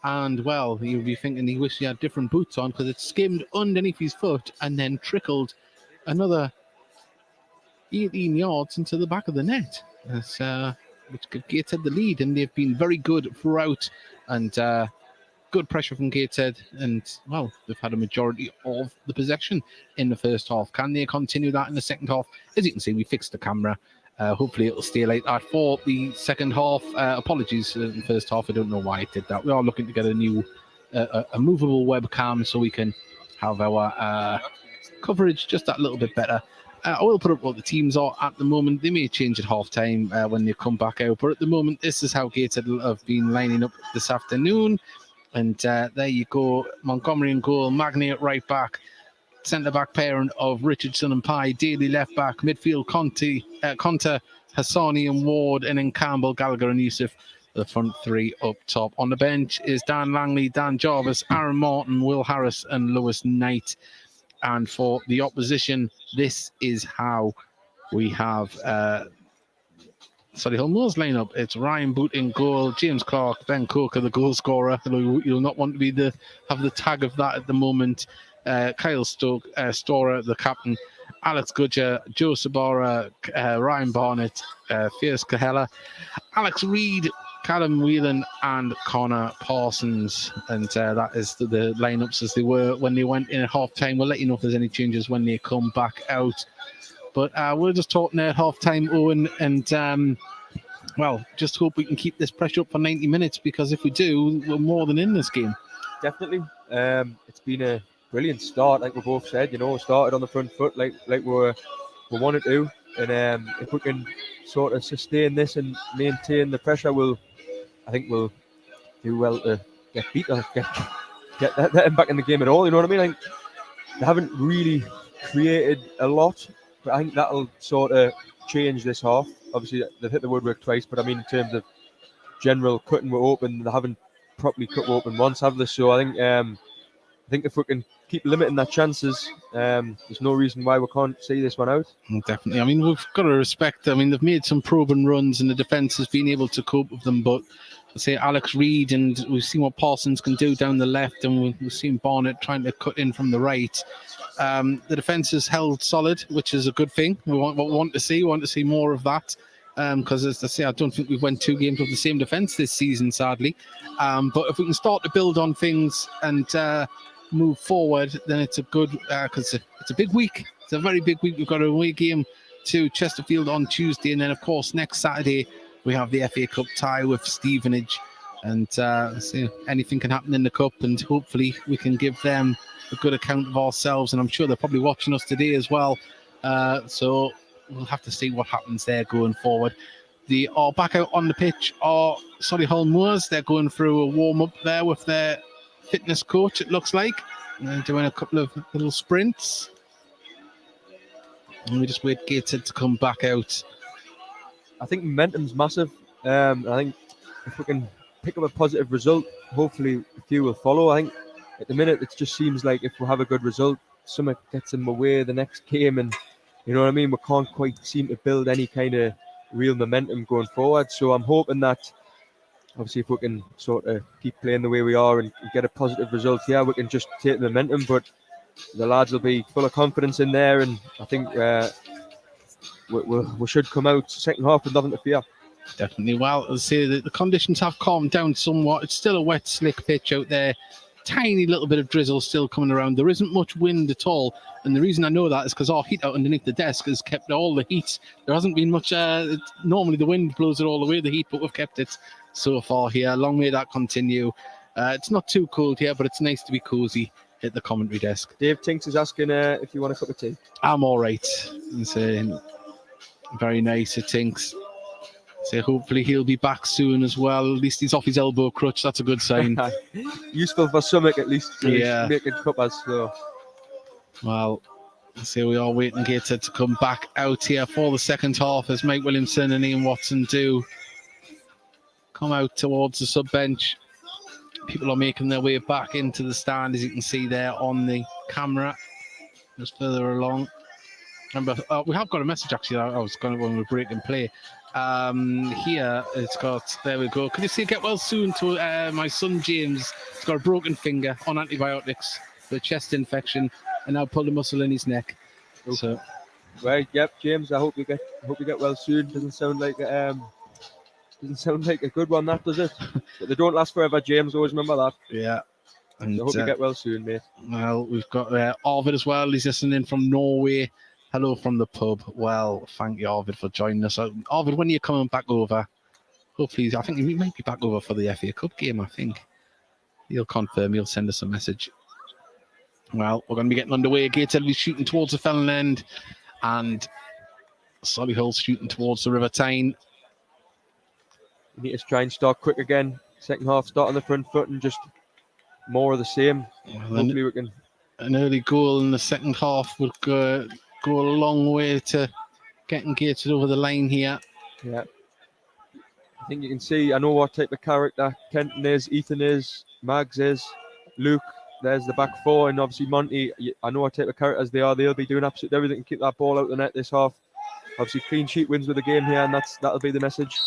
And, well, you'll be thinking he wished he had different boots on because it skimmed underneath his foot and then trickled another 18 yards into the back of the net. Which gave Gateshead the lead, and they've been very good throughout, and good pressure from Gateshead, and well, they've had a majority of the possession in the first half. Can they continue that in the second half? As you can see, we fixed the camera. Hopefully it'll stay like that for the second half. Apologies in the first half, I don't know why it did that. We are looking to get a new a movable webcam so we can have our coverage just that little bit better. I will put up what the teams are at the moment. They may change at half time when they come back out, but at the moment, this is how Gateshead have been lining up this afternoon. And there you go, Montgomery in goal, Magni at right back, centre-back parent of Richardson and Pye, Daly left-back, midfield Conte, Hassani and Ward, and then Campbell, Gallagher and Yusuf, the front three up top. On the bench is Dan Langley, Dan Jarvis, Aaron Martin, Will Harris and Lewis Knight. And for the opposition, this is how we have Solihull Moors lineup. It's Ryan Boot in goal, James Clark, Ben Coker, the goal scorer. You'll not want to be have the tag of that at the moment. Kyle Storer, the captain, Alex Gudger, Joe Sabara, Ryan Barnett, Fierce Kahela, Alex Reed, Callum Whelan and Connor Parsons. And that is the lineups as they were when they went in at half time. We'll let you know if there's any changes when they come back out. But we're just talking there at half time, Owen, and well, just hope we can keep this pressure up for 90 minutes, because if we do, we're more than in this game. Definitely. It's been a brilliant start, like we both said. You know, we started on the front foot like we wanted to. And if we can sort of sustain this and maintain the pressure, I think we'll do well to get beat or get them back in the game at all. You know what I mean? Like, they haven't really created a lot, but I think that'll sort of change this half. Obviously, they've hit the woodwork twice, but I mean, in terms of general cutting we're open, they haven't properly cut open once, have they? So I think if we can keep limiting their chances, there's no reason why we can't see this one out. Definitely. I mean, we've got to respect. I mean, they've made some probing runs, and the defence has been able to cope with them. But I say Alex Reed, and we've seen what Parsons can do down the left, and we've seen Barnett trying to cut in from the right. The defence has held solid, which is a good thing. We want to see more of that. Because as I say, I don't think we've won 2 games with the same defence this season, sadly. But if we can start to build on things and move forward, then it's a good, because it's a big week. It's a very big week. We've got an away game to Chesterfield on Tuesday, and then of course next Saturday we have the FA Cup tie with Stevenage, and so anything can happen in the cup, and hopefully we can give them a good account of ourselves. And I'm sure they're probably watching us today as well, so we'll have to see what happens there going forward. They are back out on the pitch are Solihull Moors. They're going through a warm-up there with their fitness coach, it looks like. And they're doing a couple of little sprints. And we just wait Gateshead to come back out. I think momentum's massive. I think if we can pick up a positive result, hopefully a few will follow. I think at the minute it just seems like if we have a good result, something gets them away the next game, and you know what I mean, we can't quite seem to build any kind of real momentum going forward. So I'm hoping that obviously if we can sort of keep playing the way we are and get a positive result here, we can just take the momentum. But the lads will be full of confidence in there, and I think we should come out second half with nothing to fear. Definitely. Well, I'll say that the conditions have calmed down somewhat. It's still a wet, slick pitch out there. Tiny little bit of drizzle still coming around. There isn't much wind at all, and the reason I know that is because our heat out underneath the desk has kept all the heat. There hasn't been much. Normally the wind blows it all away, the heat, but we've kept it so far here. Long may that continue. It's not too cold here, but it's nice to be cozy at the commentary desk. Dave Tinks is asking if you want a cup of tea. I'm all right. It's very nice, it Tinks. So hopefully he'll be back soon as well. At least he's off his elbow crutch. That's a good sign. Useful for something at least. Yeah. Making cuppas. So. Well, so we are waiting Gateshead to come back out here for the second half as Mike Williamson and Ian Watson do come out towards the sub bench. People are making their way back into the stand, as you can see there on the camera. Just further along. Remember, we have got a message actually. I was going to when we break and play. Here it's got, there we go. Can you see get well soon to my son James? He's got a broken finger on antibiotics for a chest infection and now pulled a muscle in his neck. Okay. So, right, yep, James. I hope you get well soon. Doesn't sound like a good one, that does it? But they don't last forever, James. Always remember that. Yeah. And I hope you get well soon, mate. Well, we've got Arvid as well. He's listening from Norway. Hello from the pub. Well, thank you, Arvid, for joining us. Arvid, when are you coming back over? Hopefully, I think he might be back over for the FA Cup game, I think. He'll confirm. He'll send us a message. Well, we're going to be getting underway. Gateshead will be shooting towards the Fellon end. and Solihull shooting towards the River Tyne. We need to try and start quick again. Second half, start on the front foot and just more of the same. Well, Hopefully we can. an early goal in the second half would go a long way to getting Gateshead over the line here. Yeah. I think you can see, I know what type of character Kenton is, Ethan is, Mags is, Luke. There's the back four, and obviously Monty. I know what type of characters they are. They'll be doing absolutely everything to keep that ball out the net this half. Obviously, clean sheet wins with the game here, and that'll be the message.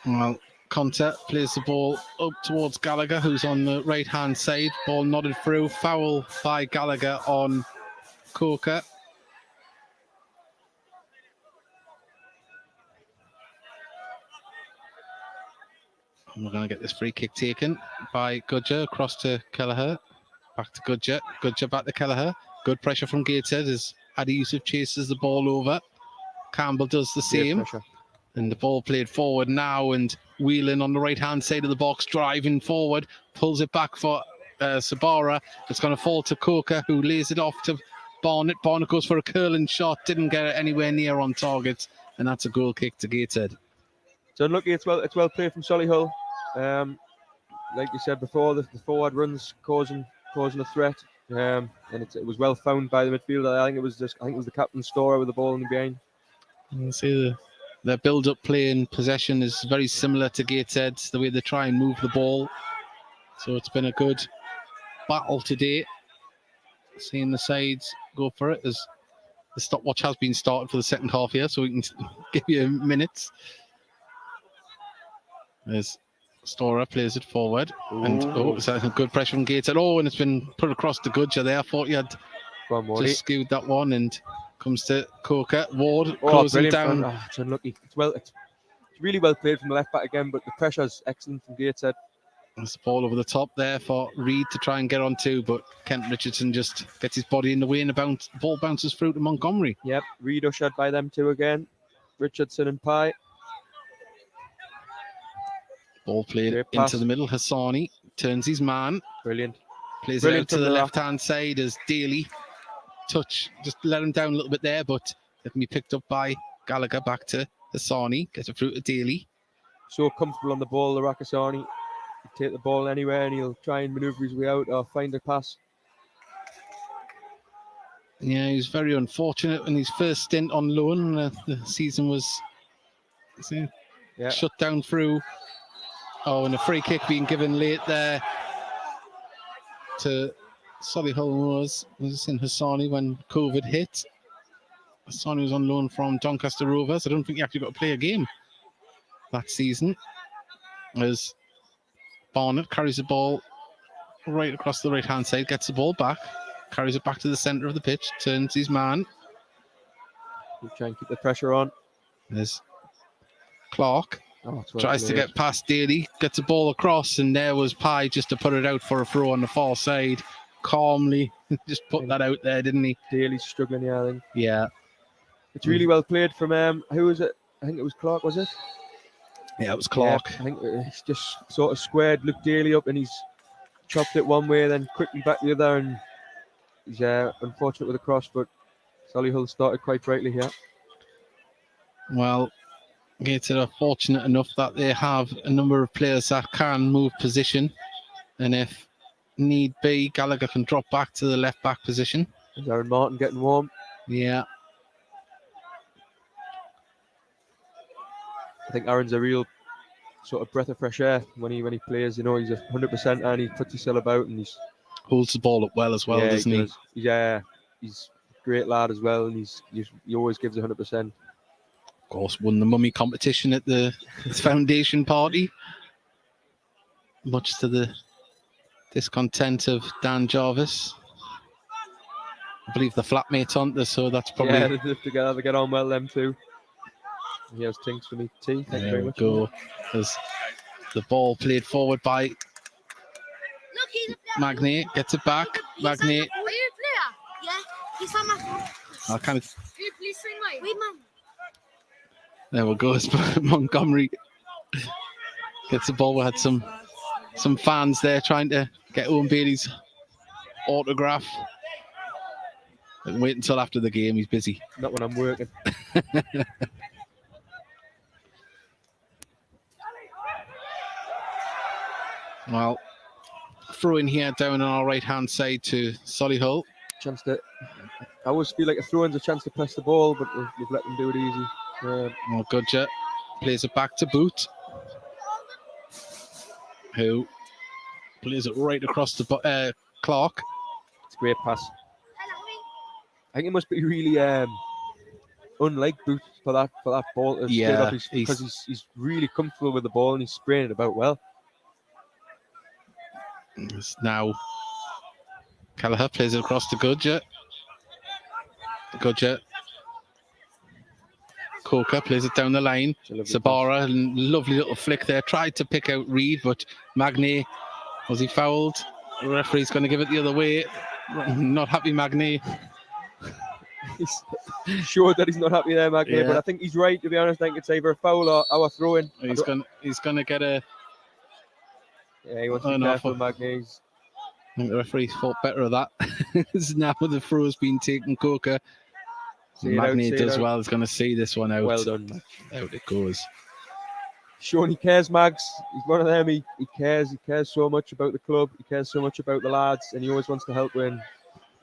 Well, Conte plays the ball up towards Gallagher, who's on the right-hand side. Ball nodded through. Foul by Gallagher on Coker. And we're going to get this free kick taken by Gudger across to Kelleher. Back to Gudger. Gudger back to Kelleher. Good pressure from Gateshead as Adi Yusuf chases the ball over. Campbell does the same. And the ball played forward now, and Whelan on the right-hand side of the box, driving forward, pulls it back for Sabara. It's going to fall to Coker, who lays it off to Barnett. Barnett goes for a curling shot, didn't get it anywhere near on target, and that's a goal kick to Gateshead. So unlucky, it's well played from Solihull. Like you said before, the forward runs causing a threat, and it was well found by the midfielder. I think it was the captain Storer with the ball in the behind. You see their build-up play and possession is very similar to Gateshead's, the way they try and move the ball. So it's been a good battle today. Seeing the sides go for it as the stopwatch has been started for the second half here, so we can give you minutes. There's Storer plays it forward. Ooh. And it's a good pressure from Gateshead. And it's been put across to Gudger there. I thought you had just skewed that one, and comes to Coker. Ward closing down. It's unlucky. It's really well played from the left back again, but the pressure's excellent from Gateshead. There's the ball over the top there for Reid to try and get onto, but Kent Richardson just gets his body in the way, and the ball bounces through to Montgomery. Yep, Reid ushered by them two again. Richardson and Pye. Ball played into the middle. Hassani turns his man. Brilliant. Plays it out to the left-hand side as Daly. Touch, just let him down a little bit there, but it can be picked up by Gallagher. Back to Hassani, gets it through to Daly. So comfortable on the ball, the Hassani. He'll take the ball anywhere and he'll try and manoeuvre his way out or find a pass. Yeah, he was very unfortunate in his first stint on loan. The season was shut down through. And a free kick being given late there to Solihull Moors. Was in Hassani when COVID hit. Hassani was on loan from Doncaster Rovers. I don't think he actually got to play a game that season. As Barnett carries the ball right across the right-hand side, gets the ball back, carries it back to the centre of the pitch, turns his man. He'll try and keep the pressure on. There's Clark. Tries to get past Daly, gets the ball across, and there was Pye just to put it out for a throw on the far side. Calmly just put that out there, didn't he? Daly's struggling here, I think. Yeah. It's really well played from, who was it? I think it was Clark, was it? Yeah, it was Clark. Yeah, I think he's just sort of squared Luke Daly up and he's chopped it one way, then quickly back the other, and he's unfortunate with the cross, but Solihull started quite brightly here. Well, Gateshead are fortunate enough that they have a number of players that can move position, and if need be, Gallagher can drop back to the left back position. Is Aaron Martin getting warm? Yeah. I think Aaron's a real sort of breath of fresh air when he plays. You know, he's 100% and he puts himself about and he's holds the ball up well as well, doesn't he? Yeah, he's a great lad as well, and he always gives 100%. Of course, won the mummy competition at the foundation party, much to the discontent of Dan Jarvis. I believe the flatmates aren't there, so that's probably... Yeah, they live together, they get on well, them two. Here's Tinks for me tea. Thank you very much. Go. There's the ball played forward by Magnet, gets it back. Magnet. I kind of... There we go. Montgomery gets the ball. We had some fans there trying to get Owen Bailey's autograph. Wait until after the game. He's busy. Not when I'm working. Well, throw in here down on our right-hand side to Solihull. Chance to. I always feel like a throw-in's a chance to press the ball, but we've let them do it easy. Well, Gudja plays it back to Boot, who plays it right across the Clark. It's a great pass. I think it must be really unlike Boot for that ball to straight up because he's really comfortable with the ball and he's spraying it about well. It's now Kelleher plays it across to Gudja. Coker plays it down the line. Sabara, lovely little flick there. Tried to pick out Reed, but Magny, was he fouled? The referee's going to give it the other way. Not happy, Magny. He's sure that he's not happy there, Magny, but I think he's right, to be honest. I think it's either a foul or our throw-in. He's going to get a... Yeah, he wants to be careful, Magny. I think the referee thought better of that. Now the throw's been taken, Coker. Magny does well. He's going to see this one out. Well done, Max. Out it goes. Sean, he cares, Mags. He's one of them. He cares. He cares so much about the club. He cares so much about the lads, and he always wants to help win.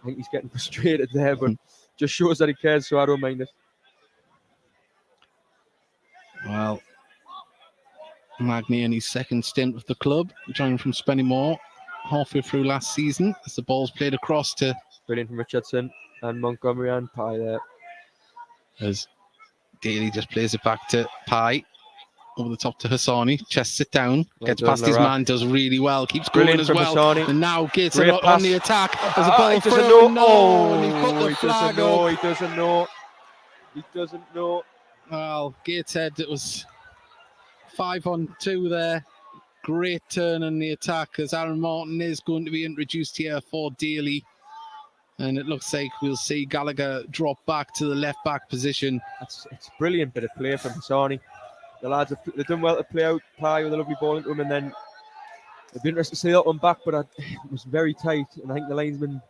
I think he's getting frustrated there, but just shows that he cares, so I don't mind it. Well, Magny in his second stint with the club, joining from Spennymoor halfway through last season, as the ball's played across to... Brilliant from Richardson and Montgomery and Pye there. As Daly just plays it back to Pye. Over the top to Hassani, chests it down, gets past his man, does really well, keeps going as well. Hassani. And now Gateshead on the attack. As a ball he doesn't through. know. And he put the flag up. He doesn't know. He doesn't know. Well, Gateshead, it was 5-on-2 there. Great turn in the attack as Aaron Martin is going to be introduced here for Daly. And it looks like we'll see Gallagher drop back to the left back position. It's a brilliant bit of play from Hassani. The lads they've done well to play out Pye with a lovely ball into him, and then it'd be interesting to see that one back, but it was very tight, and I think the linesman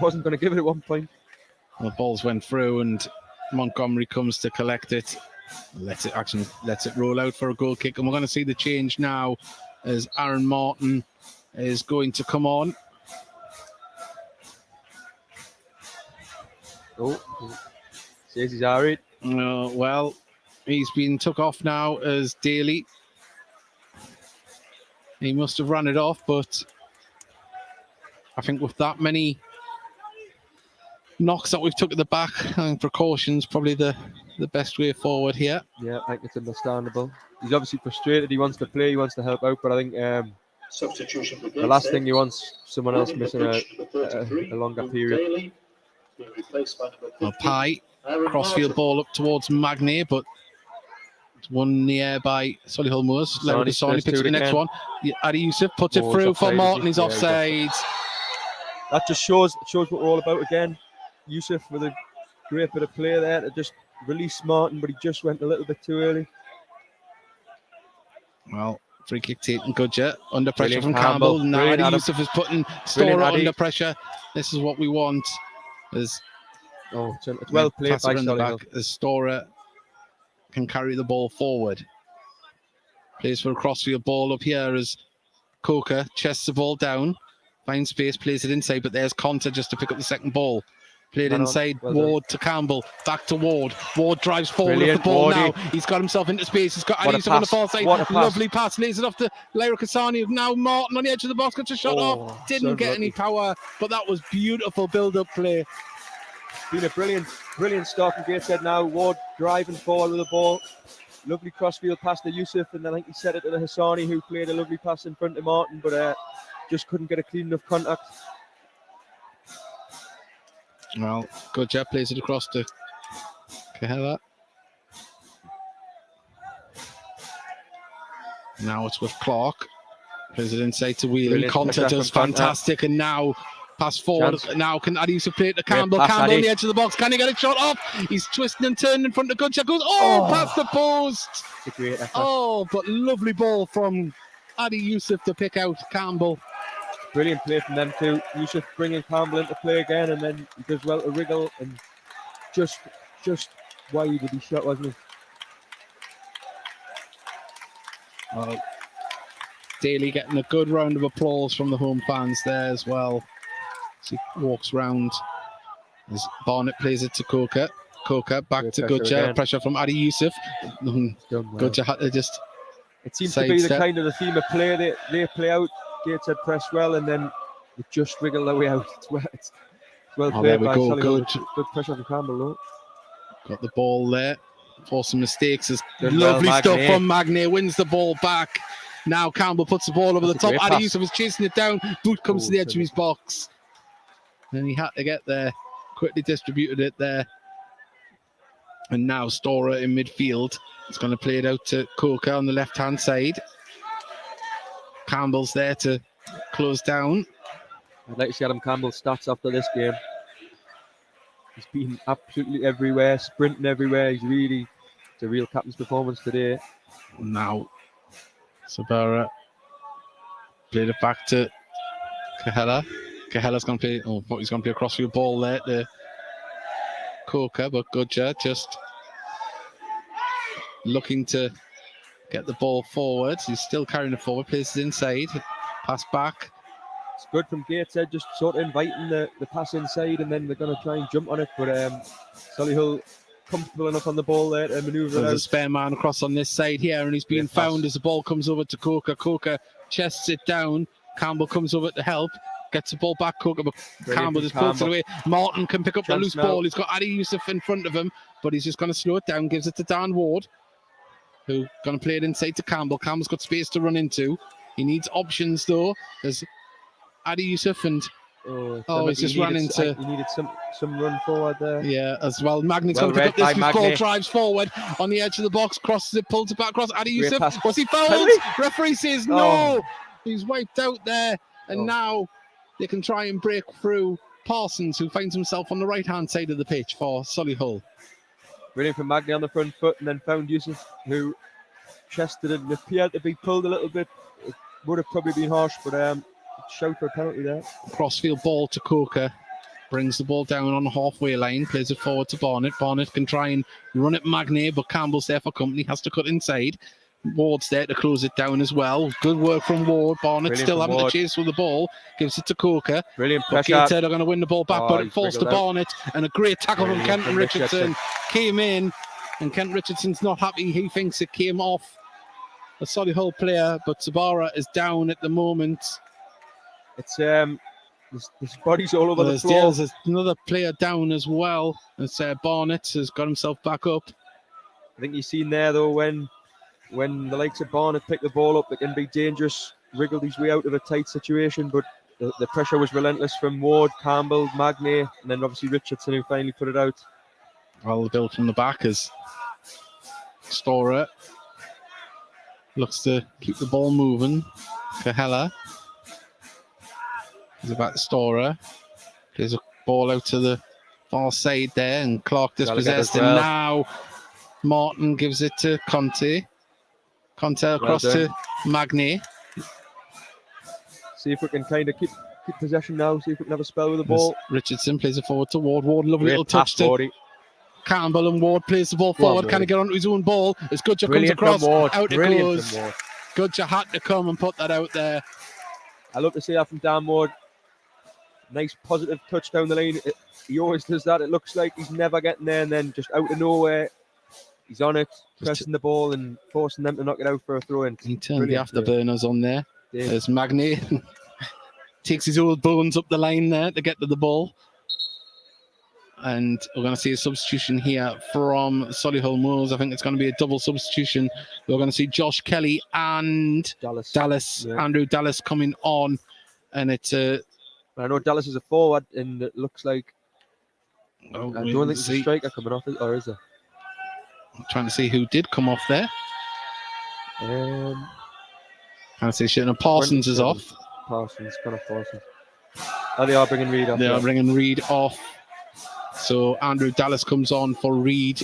wasn't going to give it at one point. Well, the balls went through, and Montgomery comes to collect it. Lets it roll out for a goal kick, and we're going to see the change now as Aaron Martin is going to come on. Oh, says he's all right. Well, he's been took off now as Daly. He must have run it off, but I think with that many knocks that we've took at the back, I think precautions probably the best way forward here. Yeah, I think it's understandable. He's obviously frustrated. He wants to play. He wants to help out, but I think Substitution for the last thing he wants someone else missing a longer period. Well, Pye, crossfield ball up towards Magny, but it's won in the air by Solihull Moors. Hassani picks the next one. Adi Youssef puts it through for Martin. He's offside. That just shows what we're all about again. Youssef with a great bit of play there to just release Martin, but he just went a little bit too early. Well, free kick taken, Gudja. Under pressure Brilliant from Campbell. Now Adi Adam. Youssef is putting Storer under pressure. This is what we want. It's well played by Solihull. As Storer can carry the ball forward. Plays for a crossfield ball up here as Coker chests the ball down. Finds space, plays it inside, but there's Conter just to pick up the second ball. Played inside, Ward to Campbell, back to Ward. Ward drives forward with the ball now. He's got himself into space. He's got Adi on the far side. Lovely pass, lays it off to Lyra Hassani. Now Martin on the edge of the box, gets a shot off. Didn't get any power, but that was beautiful build-up play. Been a brilliant start from Gateshead now. Ward driving forward with the ball. Lovely crossfield pass to Youssef, and I think he set it to the Hassani, who played a lovely pass in front of Martin, but just couldn't get a clean enough contact. Well, Gudja plays it across to Kahela. Now it's with Clark. Plays it inside to Whelan. Conter does fantastic, and now pass forward. Now can Adi Youssef play it to Campbell. Campbell on the edge of the box. Can he get it shot off? He's twisting and turning in front of Gudja. Goes past the post. It's a great effort. But lovely ball from Adi Youssef to pick out Campbell. Brilliant play from them too. Yusuf bringing Campbell into play again, and then he does well to wriggle and just wide with his shot, wasn't he? Daly getting a good round of applause from the home fans there as well. As he walks round. As Barnett plays it to Coker. Coker back Good to pressure Gudja. again. Pressure from Adi Yusuf. Done well. Gudja had to just. It seems to be the sidestep. kind of the theme of play they play out. Gateshead press well, and then they just wriggle their way out. It's well Oh, there played we by go. Solihull. Good pressure from Campbell though. Got the ball there. Forcing mistakes. It's Done well, lovely stuff Magnay. from Magnay. Wins the ball back. Now Campbell puts the ball over That's the a top. great Adi pass. Yusuf is chasing it down. Boot comes to the edge of goodness. his box. And he had to get there. Quickly distributed it there. And now Storer in midfield. It's going to play it out to Coker on the left-hand side. Campbell's there to close down. I'd like to see Adam Campbell's stats after this game. He's been absolutely everywhere, sprinting everywhere. It's a real captain's performance today. Now Sabara played it back to Kahela. Kahela's going to play. Oh, thought he's going to play a crossfield ball there to Coker, but Gudja just looking to get the ball forward. He's still carrying it forward. Plays it inside. Pass back. It's good from Gateshead, just sort of inviting the pass inside, and then they're going to try and jump on it. But Solihull comfortable enough on the ball there to manoeuvre it There's a out. spare man across on this side here, and he's being Great pass. found as the ball comes over to Coker. Coker chests it down. Campbell comes over to help. Gets the ball back, Coker, but Brilliant Campbell from just pulls it Campbell. away. Martin can pick up the Chance loose now. ball. He's got Adi Yusuf in front of him, but he's just going to slow it down. Gives it to Dan Ward, who's going to play it inside to Campbell. Campbell's got space to run into. He needs options, though. There's Adi Yusuf and he's just run into. He needed some run forward there. Yeah, as well. Magnay's Well going to pick read up this by loose ball, Magnay. drives forward on the edge of the box, crosses it, pulls it back across. Adi Great Yusuf, pass. was he fouled? Penalty? Referee says no. Oh. He's wiped out there, and Oh. now they can try and break through Parsons, who finds himself on the right-hand side of the pitch for Solihull. Brilliant from Magnay on the front foot, and then found Yusuf, who chested it and appeared to be pulled a little bit. It would have probably been harsh, but shout for a penalty there. Crossfield ball to Coker. Brings the ball down on the halfway line, plays it forward to Barnett. Barnett can try and run it Magnay, but Campbell's there for company, has to cut inside. Ward's there to close it down as well. Good work from Ward. Barnett Brilliant still from having Ward. to chase with the ball. Gives it to Coker. Brilliant But pressure. Gateshead are going to win the ball back, Oh, but it he's falls to wriggled out. Barnett. And a great tackle from Brilliant Kenton from Richardson. Richardson. Came in, and Kent Richardson's not happy. He thinks it came off a Solihull player, but Sabara is down at the moment. It's his body's all over the There's floor. there's another player down as well. It's Barnett has got himself back up. I think you've seen there though when the likes of Barnett pick the ball up, it can be dangerous. Wriggled his way out of a tight situation, but the pressure was relentless from Ward, Campbell, Magnay, and then obviously Richardson, who finally put it out. Well, the build from the back is Storer looks to keep the ball moving. Kahela is about Storer. Plays a ball out to the far side there, and Clark dispossessed. Gallagher as And now Martin gives it to Conte. Conte across done. to Magnay. See if we can kind of keep possession now. See if we can have a spell with the ball. Richardson plays it forward to Ward. Ward, lovely Great little touch pass, to Wardy. Campbell, and Ward plays the ball Go on, forward. Can he Wardy. get onto his own ball? As Gudja comes Brilliant across, from Ward. out it Brilliant goes. from Ward. Gudja had to come and put that out there. I love to see that from Dan Ward. Nice positive touch down the lane. He always does that. It looks like he's never getting there, and then just out of nowhere, he's on it, pressing the ball and forcing them to knock it out for a throw in. He turned Brilliant the afterburners on there. Yeah. There's Magnay. Takes his old bones up the line there to get to the ball. And we're going to see a substitution here from Solihull Moors. I think it's going to be a double substitution. We're going to see Josh Kelly and Dallas. Yeah. Andrew Dallas coming on. And it's I know Dallas is a forward, and it looks like I don't think there's a striker coming off it, or is there? I'm trying to see who did come off there. Trying to see shit. And Parsons is off. Parsons, Connor Parsons. Oh, they are bringing Reid off. They yeah. are bringing Reid off. So Andrew Dallas comes on for Reid.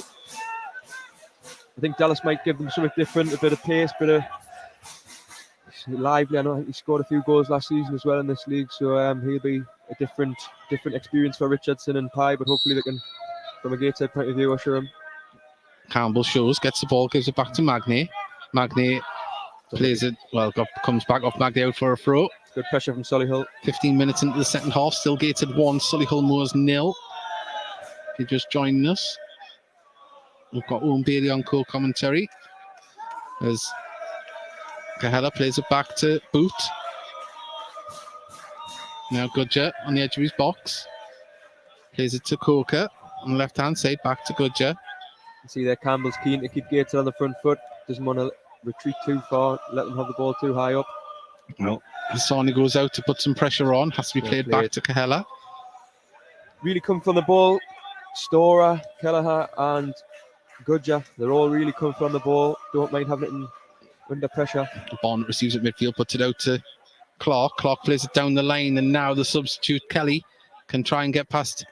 I think Dallas might give them something different, a bit of pace, bit of lively. I know he scored a few goals last season as well in this league, so he'll be a different experience for Richardson and Pye, but hopefully they can, from a Gateshead point of view, assure him. Campbell shows, gets the ball, gives it back to Magny. Magny plays it, comes back off Magny out for a throw. Good pressure from Solihull. 15 minutes into the second half, still Gateshead 1, Solihull Moors 0. If you're just joining us, we've got Owen Bailey on co-commentary as Cahella plays it back to Boot. Now Gudger on the edge of his box. Plays it to Coker on the left-hand side, back to Gudger. You see there, Campbell's keen to keep Gateshead on the front foot. Doesn't want to retreat too far, let them have the ball too high up. Well, Hassani goes out to put some pressure on. Has to be played back to Cahella. Really come from the ball. Storer, Kelleher and Gudger. They're all really come from the ball. Don't mind having it under pressure. Bond receives it midfield, puts it out to Clark. Clark plays it down the line, and now the substitute Kelly can try and get past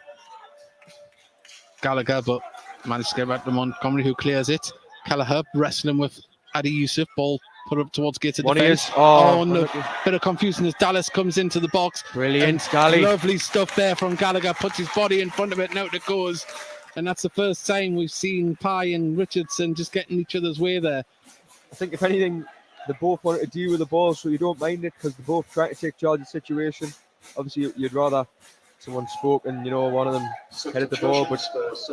Gallagher, but managed to get back to Montgomery, who clears it. Kelleher wrestling with Adi Yusuf. Ball put up towards Gateshead defence. No. Bit of confusion as Dallas comes into the box. Brilliant, Scally. Lovely stuff there from Gallagher. Puts his body in front of it, and out it goes. And that's the first time we've seen Pye and Richardson just getting each other's way there. I think if anything, they both wanted to deal with the ball, so you don't mind it because they're both trying to take charge of the situation. Obviously, you'd rather someone spoke and, one of them headed the ball, but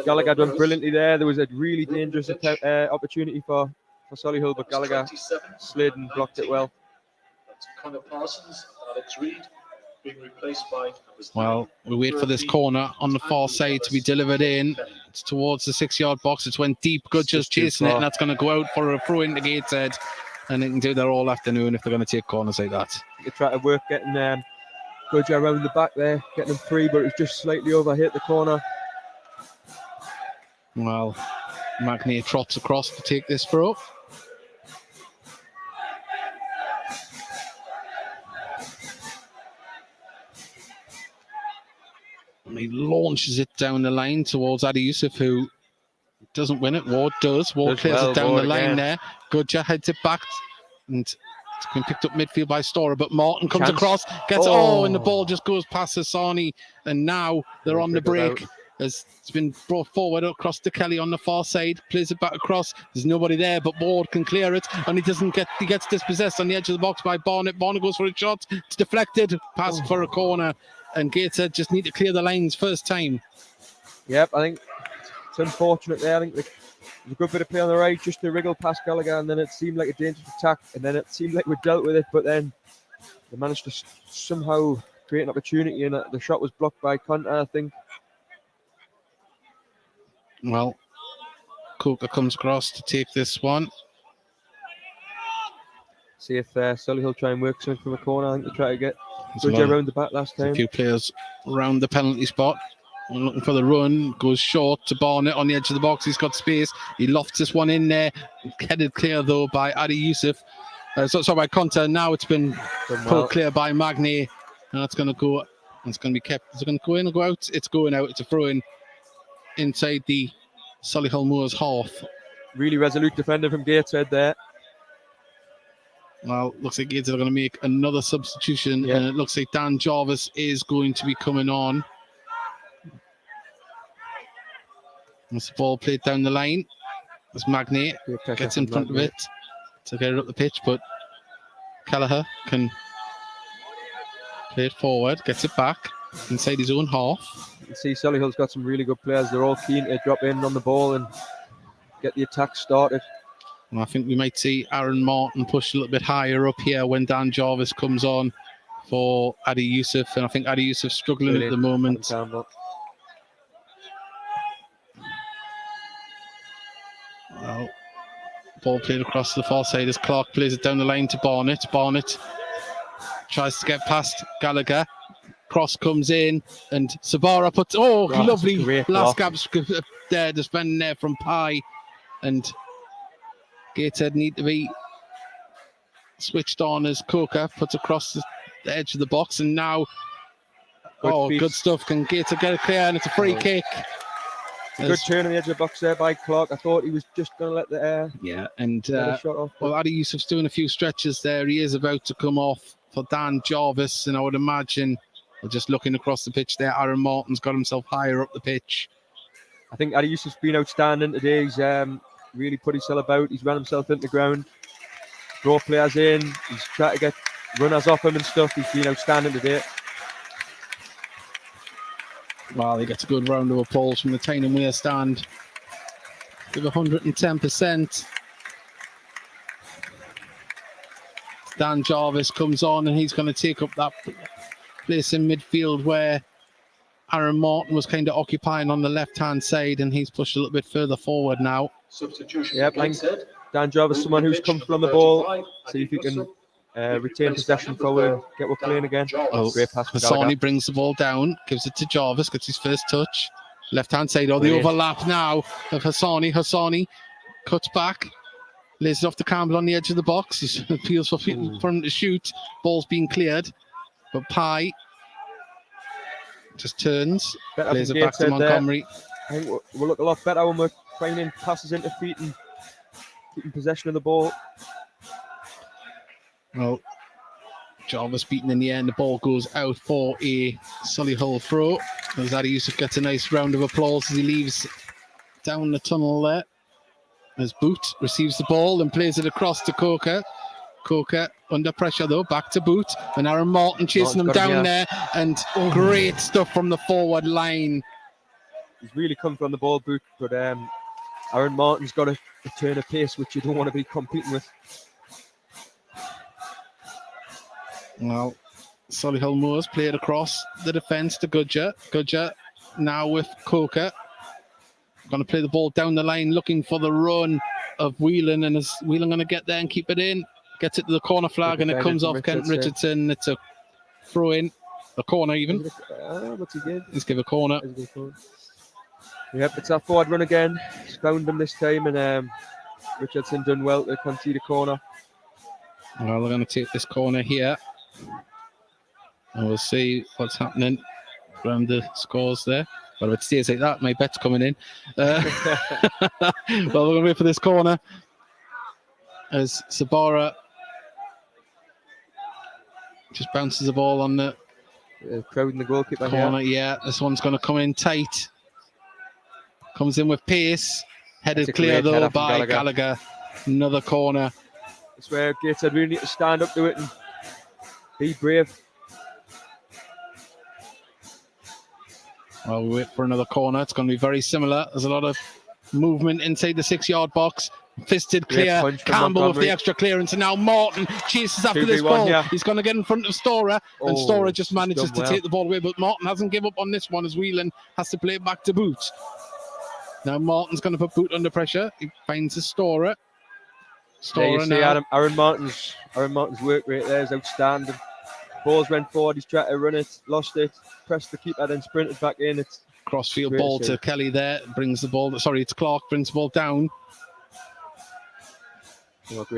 Gallagher done brilliantly there. There was a really dangerous opportunity for Solihull, but Gallagher slid and blocked it well. Connor Parsons, Alex Reed, being replaced by... Well, we wait for this corner on the far side to be delivered in. It's towards the 6-yard box. It's when deep Gudger's chasing it, and that's going to go out for a throw into Gateshead. And they can do that all afternoon if they're going to take corners like that. They try to work getting Gudger around the back there, getting him free, but it's just slightly overhit the corner. Well, Magnier trots across to take this throw. And he launches it down the line towards Adi Yusuf, who doesn't win it. Ward does. Ward clears it down the line there. Gudger heads it back, and it's been picked up midfield by Storer, but Martin comes across, gets and the ball just goes past Hassani, and now they're on the break. As it's been brought forward across to Kelly on the far side, plays it back across. There's nobody there, but Ward can clear it, and he gets dispossessed on the edge of the box by Barnett. Barnett goes for a shot. It's deflected, pass for a corner, and Gateshead just need to clear the lines first time. Yep, I think it's unfortunate there. I think there's a good bit of play on the right, just to wriggle past Gallagher, and then it seemed like a dangerous attack, and then it seemed like we dealt with it, but then they managed to somehow create an opportunity, and the shot was blocked by Conter, I think. Well, Coker comes across to take this one. See if Solihull try and work something from a corner. I think they try to get Gudger around the back last time. A few players around the penalty spot. Looking for the run, goes short to Barnett on the edge of the box. He's got space. He lofts this one in there. Headed clear though by Adi Yusuf. Sorry, by Conter. Now it's been pulled clear by Magny, and that's going to go. It's going to be kept. Is it going to go in or go out? It's going out. It's a throw in inside the Solihull Moors half. Really resolute defender from Gateshead there. Well, looks like Gateshead are going to make another substitution, and it looks like Dan Jarvis is going to be coming on. As the ball played down the line, as Magny gets in front of it to get it up the pitch, but Kelleher can play it forward, gets it back inside his own half. You can see Solihull's got some really good players. They're all keen to drop in on the ball and get the attack started. And I think we might see Aaron Martin push a little bit higher up here when Dan Jarvis comes on for Adi Yusuf, and I think Adi Yusuf's struggling at the moment. Well, ball played across the far side as Clark plays it down the line to Barnett. Barnett tries to get past Gallagher. Cross comes in, and Sabara puts lovely last gap there, just been there from Pye, and Gateshead need to be switched on as Coker puts across the edge of the box, and now good stuff. Can Gateshead get it clear, and it's a free kick. It's a good turn on the edge of the box there by Clark. I thought he was just going to let the shot off. Well, Adi Yusuf's doing a few stretches there. He is about to come off for Dan Jarvis, and I would imagine, just looking across the pitch there, Aaron Martin's got himself higher up the pitch. I think Adi Yusuf's been outstanding today. He's really put himself about. He's run himself into the ground, brought players in. He's tried to get runners off him and stuff. He's been outstanding today. Well, he gets a good round of applause from the Tyne Weir stand. Give 110%. Dan Jarvis comes on and he's going to take up that place in midfield where Aaron Martin was kind of occupying on the left-hand side, and he's pushed a little bit further forward now. Substitution. Yep, Dan Jarvis, someone who's comfortable on the ball. See if he can retain possession forward, get we're playing again. Oh, great pass. Hassani brings the ball down, gives it to Jarvis, gets his first touch. Left-hand side, the overlap now of Hassani. Hassani cuts back, lays it off to Campbell on the edge of the box. He appeals for him to shoot. Ball's being cleared, but Pye just turns, plays it back to Montgomery. I think we'll look a lot better when we're finding passes into feet and keeping possession of the ball. Well, Jarvis beaten in the end. The ball goes out for a Solihull throw. As Adi Yusuf gets a nice round of applause as he leaves down the tunnel there. As Boot receives the ball and plays it across to Coker. Coker under pressure though, back to Boot. And Aaron Martin chasing him down there. And great stuff from the forward line. He's really come from the ball, Boot, but Aaron Martin's got a turn of pace which you don't want to be competing with. Well, Solihull Moors played across the defence to Gudger. Gudger now with Coker. Going to play the ball down the line, looking for the run of Whelan. And is Whelan going to get there and keep it in? Gets it to the corner flag, and it comes off Kent Richardson. It's a throw in, a corner even. What's he give? Let's give a corner. Yep, it's our forward run again. He's found him this time, and Richardson done well to concede a corner. Well, we're going to take this corner here. And we'll see what's happening around the scores there. But if it stays like that, my bet's coming in. Well, we're going to wait for this corner. As Sabara just bounces the ball on the crowding the goalkeeper corner. here. Yeah, this one's going to come in tight. Comes in with pace. Headed clear though by Gallagher. Another corner. It's where Gateshead really need to stand up to it and be brave. Well, we wait for another corner. It's going to be very similar. There's a lot of movement inside the 6-yard box. Fisted clear. Campbell with the extra clearance, and now Martin chases after this ball. Yeah. He's going to get in front of Storer, and Storer just manages to take the ball away. But Martin hasn't given up on this one as Whelan has to play it back to Boot. Now Martin's going to put Boot under pressure. He finds the Storer. Storer now. Aaron Martin's work rate there is outstanding. Balls went forward. He's tried to run it, lost it, pressed the keeper, then sprinted back in. It's crossfield ball to Kelly there. Brings the ball. Sorry, it's Clark. Brings the ball down.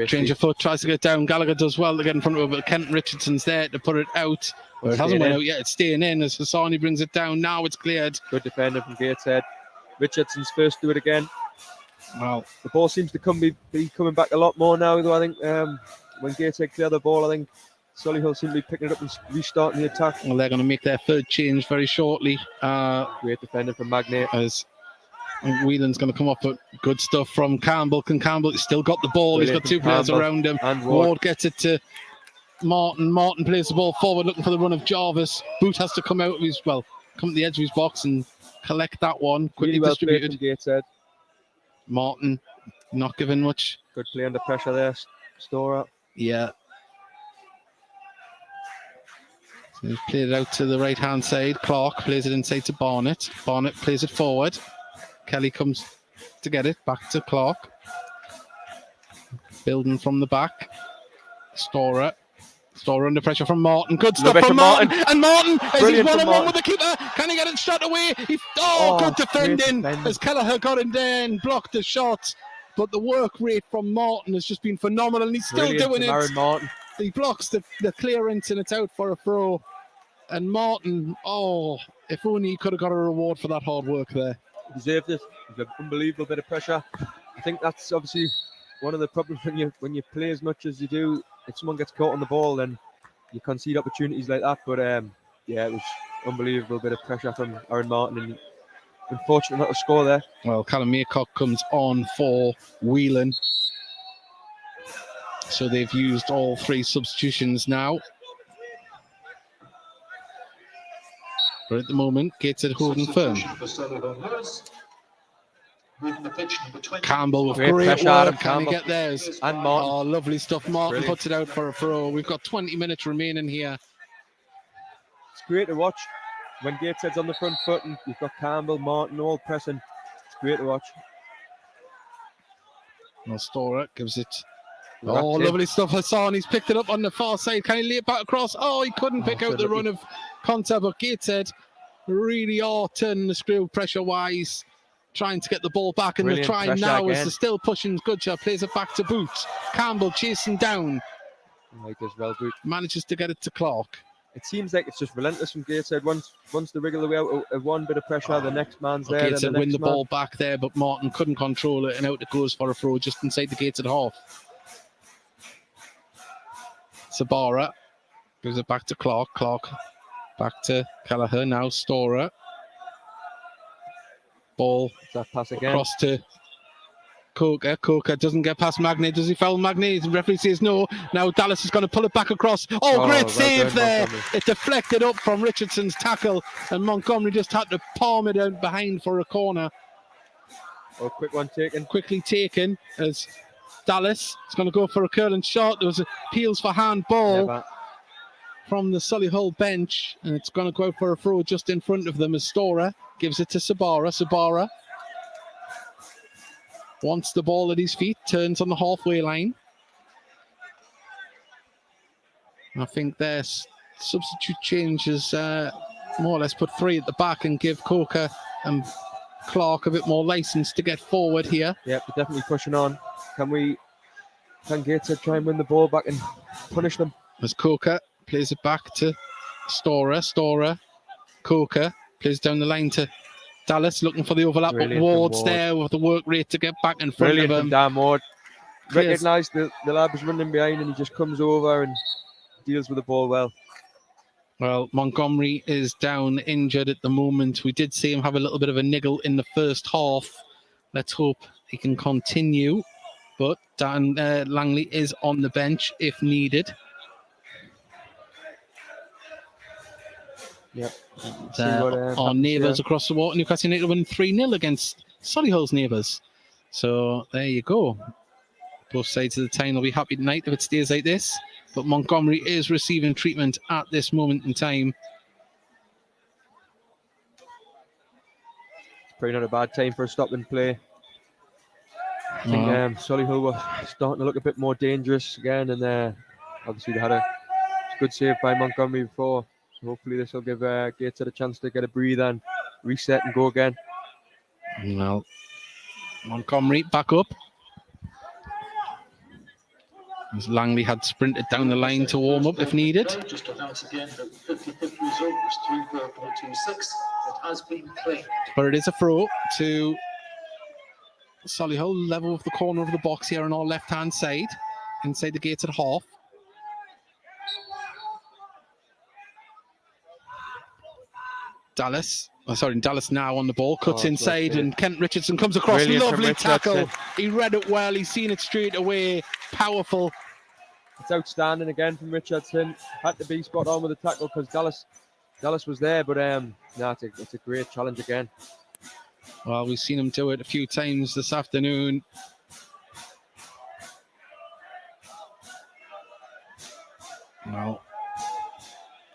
Change of foot, tries to get down. Gallagher does well to get in front of it, but Kent Richardson's there to put it out. Well, it hasn't went out yet. It's staying in as Hassani brings it down. Now it's cleared. Good defender from Gateshead. Richardson's first to it again. Well, the ball seems to be coming back a lot more now, though. I think when Gateshead clear the ball, I think Solihull seem to be picking it up and restarting the attack. Well, they're going to make their third change very shortly. Great defender from Magnate. As Whelan's going to come up with good stuff from Campbell. Campbell still got the ball. He's got two players around him. And Ward gets it to Martin. Martin plays the ball forward, looking for the run of Jarvis. Boot has to come out of his, come to the edge of his box and collect that one. Quickly really distributed. Gateshead. Martin not giving much. Good play under pressure there. Storer. Yeah. So he's played it out to the right-hand side. Clark plays it inside to Barnett. Barnett plays it forward. Kelly comes to get it. Back to Clark. Building from the back. Storer under pressure from Martin. Good stuff from Martin. And Martin, as he's one-on-one with the keeper, can he get it shot away? Good defending as Kelleher got in there and blocked the shot. But the work rate from Martin has just been phenomenal, and he's still doing it. Aaron Martin. He blocks the clearance, and it's out for a throw. And Martin, if only he could have got a reward for that hard work there. deserved it. It was an unbelievable bit of pressure. I think that's obviously one of the problems when you play as much as you do. If someone gets caught on the ball, then you concede opportunities like that. But yeah, it was unbelievable bit of pressure from Aaron Martin, and unfortunate not to score there. Well, Callum Maycock comes on for Whelan. So they've used all 3 substitutions now. But at the moment, Gateshead holding firm. Substitution for Solihull Moors. Moving the pitch, number 20. Campbell with Great great pressure, work. Adam Can Campbell. he get theirs? And Martin. Oh, lovely stuff. Martin Brilliant. puts it out for a throw. We've got 20 minutes remaining here. It's great to watch when Gateshead's on the front foot and you've got Campbell, Martin all pressing. It's great to watch. Well, Storer gives it. Racked Oh, in. lovely stuff. Hassan, he's picked it up on the far side. Can he lay it back across? Oh, he couldn't pick out the run of Conta, but Gateshead really are turning the screw pressure-wise, trying to get the ball back, and Brilliant they're trying pressure now as again. they're still pushing. Goodshot plays it back to Boots. Campbell chasing down, Like as well, but manages to get it to Clark. it seems like it's just relentless from Gateshead. Once they wriggle away out of one bit of pressure, the next man's there. Gateshead then the win next the ball back there, but Martin couldn't control it, and out it goes for a throw just inside the Gateshead half. Sabara gives it back to Clark. Clark back to Callagher. Now Storer. Ball That pass again. across to Coker. Coker doesn't get past Magny. Does he foul Magny? The referee says no. Now Dallas is going to pull it back across. Oh, great well save done, there. Montgomery. It deflected up from Richardson's tackle, and Montgomery just had to palm it out behind for a corner. Oh, quick one taken. Quickly taken as Dallas is going to go for a curling shot. There was appeals for handball Never. from the Solihull bench, and it's going to go out for a throw just in front of them as Storer gives it to Sabara. Sabara wants the ball at his feet, turns on the halfway line. I think their substitute changes more or less put 3 at the back and give Coker and Clark a bit more license to get forward here. Yep, they're definitely pushing on. Can Gateshead try and win the ball back and punish them? As Coker plays it back to Storer. Storer, Coker plays down the line to Dallas, looking for the overlap, Brilliant but from Ward's Ward. there with the work rate to get back in front Brilliant of from him. Dan Ward. Yes. Recognised the lad was running behind and he just comes over and deals with the ball well. Well, Montgomery is down injured at the moment. We did see him have a little bit of a niggle in the first half. Let's hope he can continue. But Dan Langley is on the bench if needed. Yep. Our neighbours across the water, Newcastle United win 3-0 against Solihull's neighbours. So there you go. Both sides of the town will be happy tonight if it stays like this. But Montgomery is receiving treatment at this moment in time. It's probably not a bad time for a stop and play. I think Solihull were starting to look a bit more dangerous again, and obviously they had a good save by Montgomery before. So hopefully this will give Gateshead a chance to get a breather and reset and go again. Well, Montgomery back up. As Langley had sprinted down the line to warm up if needed. Just announce again that the 50-50 result was 3-4-26. It has been claimed. But it is a throw to Solihull, level with the corner of the box here on our left-hand side, inside the Gateshead half. Dallas now on the ball, cuts inside, and Kent Richardson comes across. Brilliant from Lovely tackle. Richardson. He read it well. He's seen it straight away. Powerful. It's outstanding again from Richardson. Had to be spot on with the tackle because Dallas was there, but it's a great challenge again. Well, we've seen him do it a few times this afternoon. Well,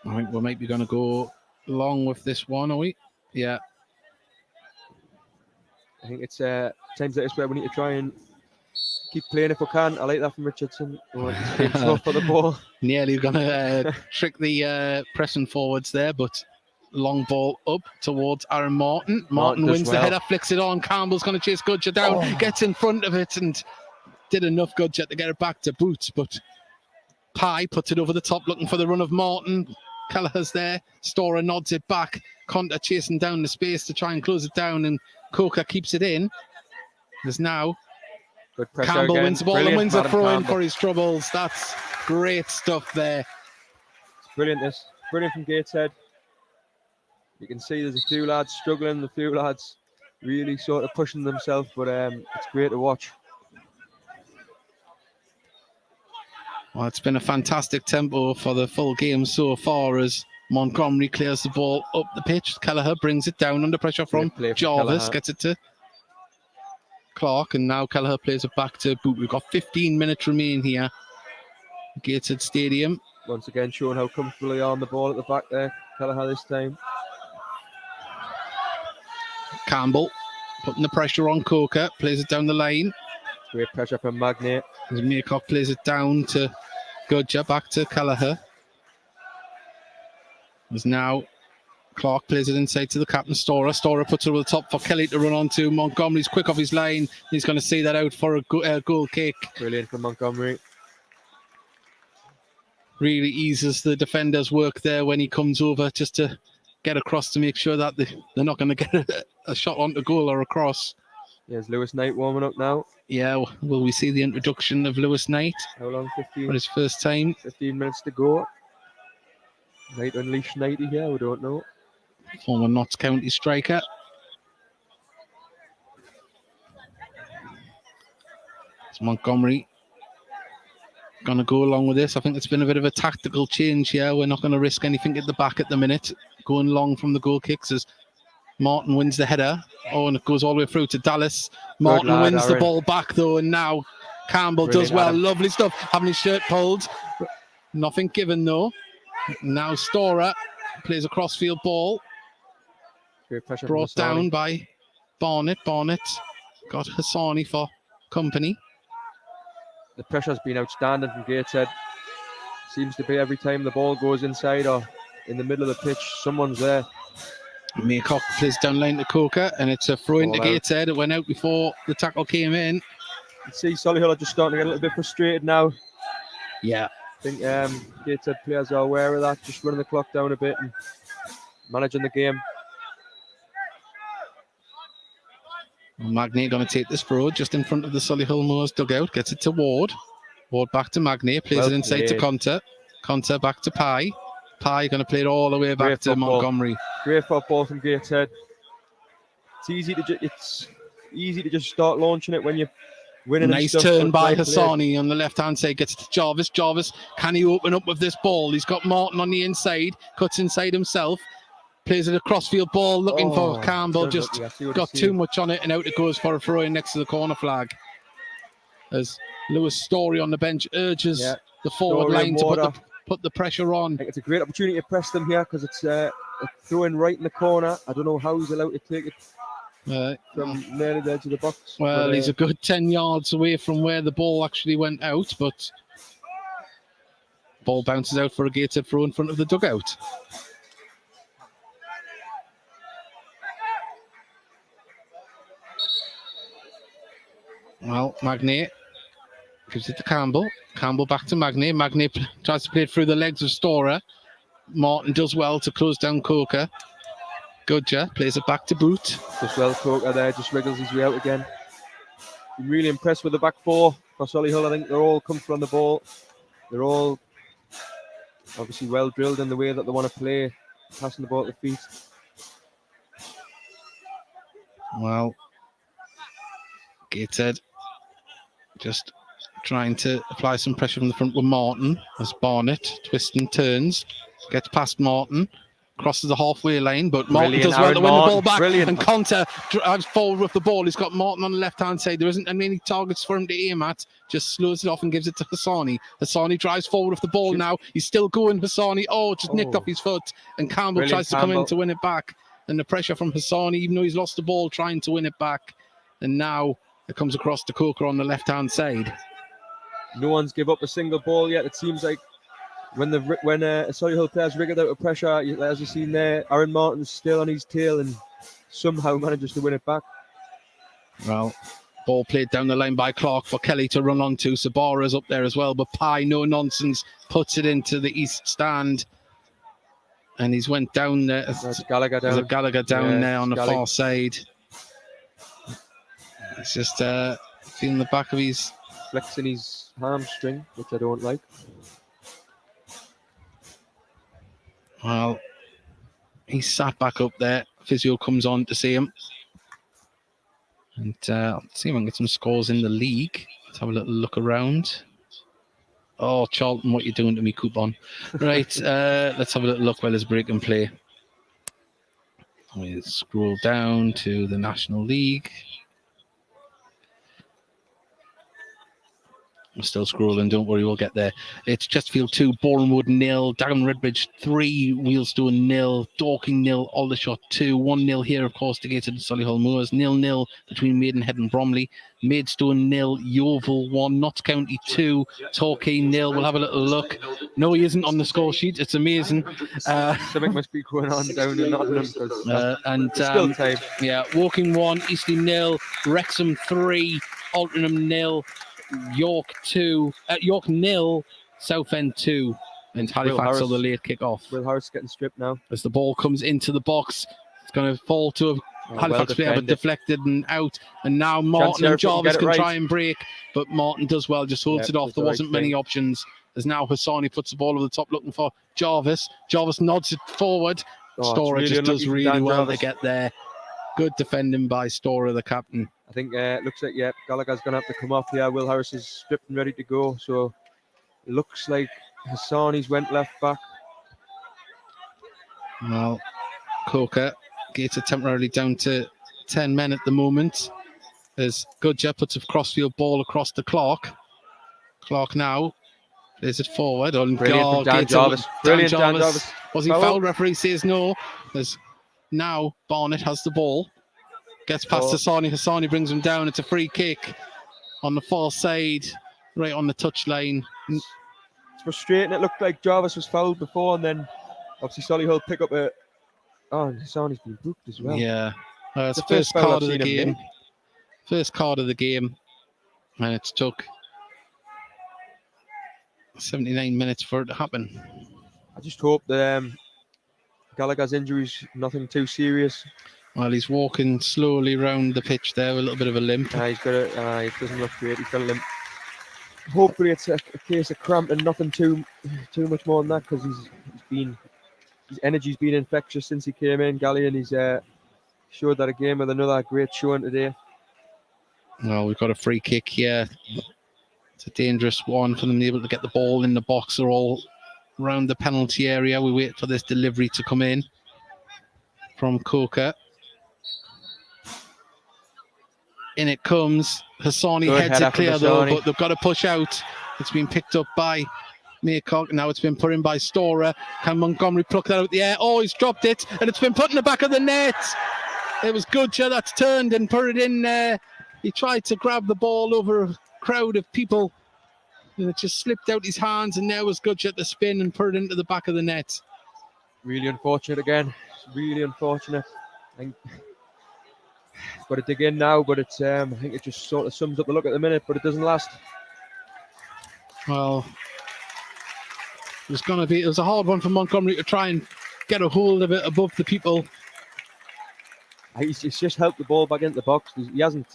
I think we might be going to go long with this one, are we? Yeah. I think it's times like this where we need to try and keep playing if we can. I like that from Richardson. For the ball. Nearly going to trick the pressing forwards there, but long ball up towards Aaron Martin. Martin wins the header, flicks it on. Campbell's going to chase Goodger down, gets in front of it and did enough Goodger to get it back to Boots, but Pye puts it over the top looking for the run of Martin. Kelleher's there. Storer nods it back. Conta chasing down the space to try and close it down, and Coker keeps it in. There's now Good pressure Campbell again. wins the ball and Brilliant wins a from Adam throw in Campbell. for his troubles. That's great stuff there. It's brilliant. This brilliant from Gateshead. You can see there's a few lads struggling, a few lads really sort of pushing themselves, but it's great to watch. Well, it's been a fantastic tempo for the full game so far as Montgomery clears the ball up the pitch. Kelleher brings it down under pressure from Great play from Jarvis, Kelleher. gets it to Clark, and now Kelleher plays it back to Boot. We've got 15 minutes remain here. Gateshead Stadium. Once again, showing how comfortable they are on the ball at the back there. Kelleher this time. Campbell putting the pressure on Coker, plays it down the line. Great pressure from Magnate. As Maycock plays it down to Gudger, back to Kelleher. As now Clark plays it inside to the captain, Storer. Storer puts it over the top for Kelly to run onto. Montgomery's quick off his line. He's going to see that out for a goal kick. Brilliant from Montgomery. Really eases the defender's work there when he comes over just to get across to make sure that they're not going to get a shot onto goal or across. There's Lewis Knight warming up now. Yeah, will we see the introduction of Lewis Knight How long? for 15, his first time? 15 minutes to go. Might unleash Knighty here, we don't know. Former Notts County striker. It's Montgomery going to go along with this. I think it's been a bit of a tactical change here. We're not going to risk anything at the back at the minute. Going long from the goal kicks as Martin wins the header. Oh, and it goes all the way through to Dallas. Martin lad, wins the Aaron. ball back though, and now Campbell Brilliant, does well. Adam. Lovely stuff. Having his shirt pulled. Nothing given though. Now Storer plays a crossfield ball. Great pressure Brought from Hassani. down by Barnett. Barnett got Hassani for company. The pressure's been outstanding from Gateshead. Seems to be every time the ball goes inside or in the middle of the pitch, someone's there. Maycock plays down line to Coker, and it's a throw into Ball out. Gateshead. It went out before the tackle came in. You can see Solihull are just starting to get a little bit frustrated now. Yeah. I think Gateshead players are aware of that, just running the clock down a bit and managing the game. Magnay going to take this throw just in front of the Solihull Moors dugout. Gets it to Ward. Ward back to Magnay. Plays Well it inside to played. Conter. Conter back to Pye. Pye going to play it all the way back Great to football. Montgomery. Great football from Gateshead. It's easy to just start launching it when you're winning. Nice and stuff, turn but by well played. Hassani on the left-hand side. Gets it to Jarvis. Jarvis, can he open up with this ball? He's got Martin on the inside. Cuts inside himself. Plays it a crossfield ball. Looking for Campbell. turned Just up, yeah, see what got he's too seen. much on it, and out it goes for a throw-in next to the corner flag. As Lewis Story on the bench urges Yeah. the forward Story line and to Warder. put the pressure on. I think it's a great opportunity to press them here because it's a throw-in right in the corner. I don't know how he's allowed to take it from nearly the edge of the box. Well, but, he's a good 10 yards away from where the ball actually went out, but ball bounces out for a Gateshead throw in front of the dugout. Well, Magnay gives it to Campbell. Campbell back to Magnay. Magnay tries to play it through the legs of Storer. Martin does well to close down Coker. Gudger plays it back to Boot. just well Coker there, just wriggles his way out again. I'm really impressed with the back four for Solihull. I think they're all comfortable on the ball. They're all obviously well drilled in the way that they want to play, passing the ball at the feet. Well, Gateshead just trying to apply some pressure from the front with Martin as Barnett twists and turns, gets past Martin, crosses the halfway line, but Martin Brilliant, does well to Aaron win the Martin, ball back. brilliant. And Conter drives forward with the ball. He's got Martin on the left-hand side. There isn't many targets for him to aim at. Just slows it off and gives it to Hassani. Hassani drives forward with the ball now. He's still going, Hassani. Oh, just nicked off his foot. And Campbell Brilliant, tries to come in Campbell. to win it back. And the pressure from Hassani, even though he's lost the ball, trying to win it back. And now it comes across to Coker on the left-hand side. No one's give up a single ball yet. It seems like when a Solihull player's wriggled out of pressure, as you've seen there, Aaron Martin's still on his tail and somehow manages to win it back. Well, ball played down the line by Clark for Kelly to run onto. Sabara's up there as well, but Pye, no nonsense, puts it into the east stand. And he's went down there. That's Gallagher There's down. a Gallagher down Yeah, there on the Gallagher. far side. It's just feeling the back of his... Flexing his hamstring, which I don't like. Well, he's sat back up there. Physio comes on to see him. And I'll see if I can get some scores in the league. Let's have a little look around. Oh, Charlton, what you doing to me, coupon? Right, let's have a little look while there's break and play. We'll scroll down to the National League. I'm still scrolling, don't worry, we'll get there. It's Chesterfield 2, Bournemouth 0, Dagenham Redbridge 3, Wheelstone 0, Dorking 0, Aldershot 2, 1-0 here, of course, to Gateshead Vs Solihull Moors, 0-0 between Maidenhead and Bromley, Maidstone 0, Yeovil 1, Notts County 2, Torquay 0. We'll have a little look. No, he isn't on the score sheet. It's amazing. Something must be going on down in Nottingham. Still time. Yeah, Woking 1, Eastleigh 0, Wrexham 3, Altrincham 0, York 2, York 0, Southend 2, and Halifax on the late kick off. Will Harris getting stripped now. As the ball comes into the box, it's going to fall to a Halifax player, but deflected and out. And now Martin and Jarvis can try and break, but Martin does well, just holds it off. There wasn't many options. As now Hassani puts the ball over the top looking for Jarvis. Jarvis nods it forward. Storer just does really well to get there. Good defending by Storer, the captain. I think it looks like, Gallagher's going to have to come off here. Will Harris is stripped and ready to go. So it looks like Hassani's went left back. Well, Coker gets it temporarily down to 10 men at the moment. As Goodger puts a crossfield ball across to Clark. Clark now plays it forward. On Brilliant Dan Jarvis. Brilliant Dan Jarvis. Was he fouled? Referee says no. As now Barnett has the ball. Gets past Hassani. Hassani brings him down. It's a free kick on the far side, right on the touchline. It's frustrating. It looked like Jarvis was fouled before, and then obviously Solihull pick up a... Oh, and Hassani's been booked as well. Yeah. It's the first card of the game. First card of the game. And it took 79 minutes for it to happen. I just hope that Gallagher's injuries nothing too serious. Well, he's walking slowly around the pitch there with a little bit of a limp. He's got it doesn't look great. He's got a limp. Hopefully it's a case of cramp and nothing too much more than that, because his energy's been infectious since he came in, Gally, and he's showed that again with another great showing today. Well, we've got a free kick here. It's a dangerous one for them able to get the ball in the box. They're all around the penalty area. We wait for this delivery to come in from Coker. In it comes. Hassani heads it clear though, but they've got to push out. It's been picked up by Maycock. Now it's been put in by Storer. Can Montgomery pluck that out the air? Oh, he's dropped it, and it's been put in the back of the net. It was Goodger that's turned and put it in there. He tried to grab the ball over a crowd of people, and it just slipped out his hands, and there was Goodger at the spin and put it into the back of the net. Really unfortunate again. It's really unfortunate. I think got to dig in now, but it's I think it just sort of sums up the look at the minute, but it doesn't last. Well, it was a hard one for Montgomery to try and get a hold of it above the people. He's just helped the ball back into the box. He hasn't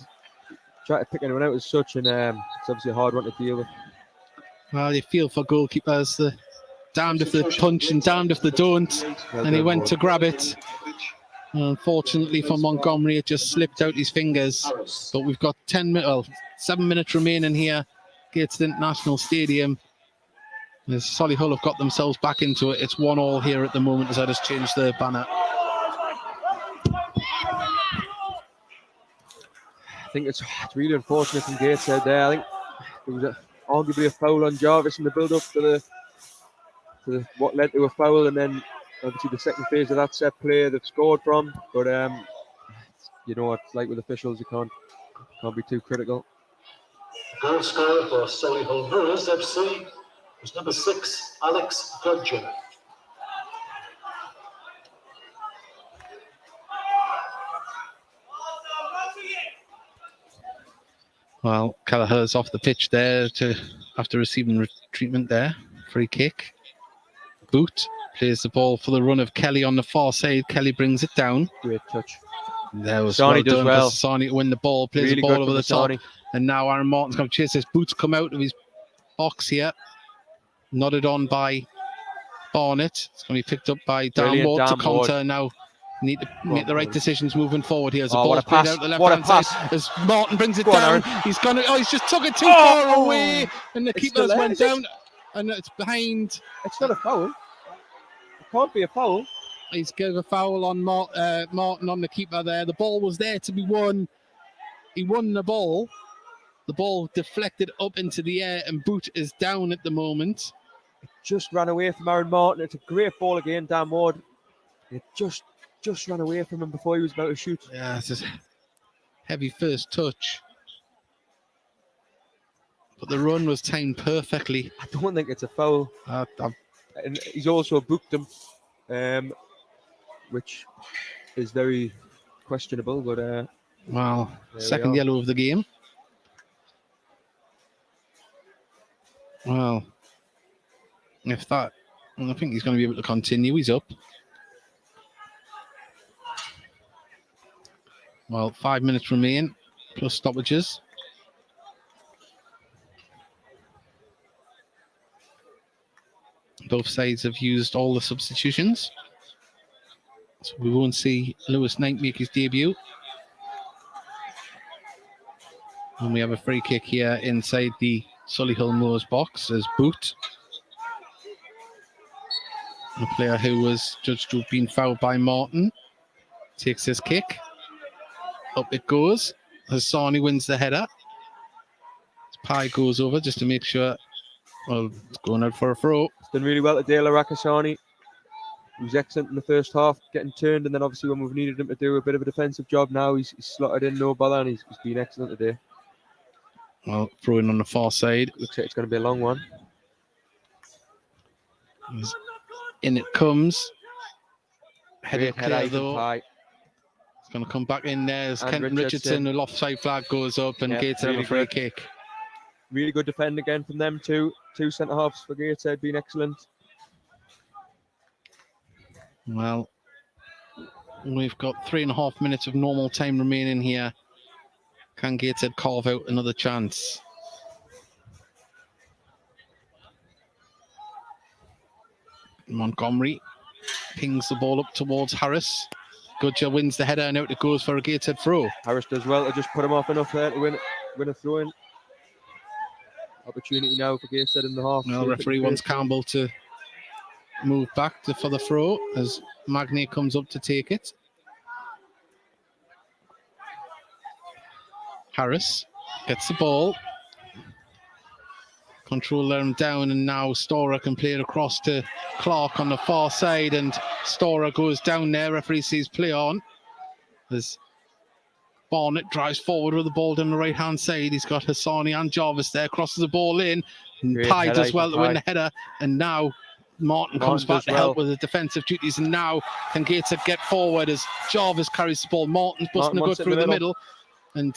tried to pick anyone out as such, and it's obviously a hard one to deal with. Well, you feel for goalkeepers, the damned if they punch and damned if they don't. And he went to grab it. Unfortunately for Montgomery, it just slipped out his fingers. But we've got 7 minutes remaining here. Gateshead International Stadium. As Solihull have got themselves back into it. It's 1-1 here at the moment as I just changed the banner. I think it's really unfortunate from Gateshead there. I think there was arguably a foul on Jarvis in the build-up to what led to a foul, and then obviously the second phase of that set play they've scored from. But you know what it's like with officials, you can't be too critical. Goal scorer for Solihull Moors FC was number 6, Alex Goodger. Well, Kelleher's off the pitch there after receiving treatment there. Free kick. Boot plays the ball for the run of Kelly on the far side. Kelly brings it down. Great touch. There was Sani does done well. for Sani to win the ball, plays Really the ball good over from the top. Sani. And now Aaron Martin's going to chase his boots, come out of his box here. Nodded on by Barnett. It's going to be picked up by Dan Brilliant, Ward to Dan Ward. counter now. Need to Go make on, the right Barnett. decisions moving forward here. As the Oh, what ball's a played pass. out the What a left-hand side. pass. As Martin brings it Go on, down, Aaron. he's just took it too Oh! far away. And the It's keeper still there, went is it? down. And it's behind. It's not a foul. It can't be a foul. He's given a foul on Martin on the keeper there. The ball was there to be won. He won the ball. The ball deflected up into the air, and Boot is down at the moment. Just ran away from Aaron Martin. It's a great ball again, Dan Ward. It just ran away from him before he was about to shoot. Yeah, it's a heavy first touch. But the run was timed perfectly. I don't think it's a foul. And he's also booked him, which is very questionable. But Well, we second are. yellow of the game. Well, if that, I think he's going to be able to continue. He's up. Well, 5 minutes remain, plus stoppages. Both sides have used all the substitutions. So we won't see Lewis Knight make his debut. And we have a free kick here inside the Solihull Moors box as Boot. A player who was judged to have been fouled by Martin takes his kick. Up it goes as Sani wins the header. Pi goes over just to make sure. Well, it's going out for a throw. He's done really well today, Larakasani. He was excellent in the first half, getting turned, and then obviously when we've needed him to do a bit of a defensive job now, he's slotted in no bother, and he's been excellent today. Well, throwing on the far side. Looks like it's going to be a long one. In it comes. Headed Great header, clear Ethan though. Pye. It's going to come back in there as And Kenton Richardson, the offside flag goes up and Yeah, Gateshead have really a free good. kick. Really good defend again from them too. Two centre halves for Gateshead, been excellent. Well, we've got 3.5 minutes of normal time remaining here. Can Gateshead carve out another chance? Montgomery pings the ball up towards Harris. Goodger wins the header and out it goes for a Gateshead throw. Harris does well to just put him off enough there to win a throw-in. Opportunity now for Gateshead in the half. Well, referee wants Campbell to move back for the throw as Magny comes up to take it. Harris gets the ball. Controller him down, and now Storer can play it across to Clark on the far side, and Storer goes down there. Referee sees play on as Barnett drives forward with the ball down the right hand side. He's got Hassani and Jarvis there, crosses the ball in, and Great Pye header, does well to win Pye. the header, and now Martin comes back does to help with the defensive duties, and now can Gateshead get forward as Jarvis carries the ball. Martin's busting Martin a good wants it through in the the middle, and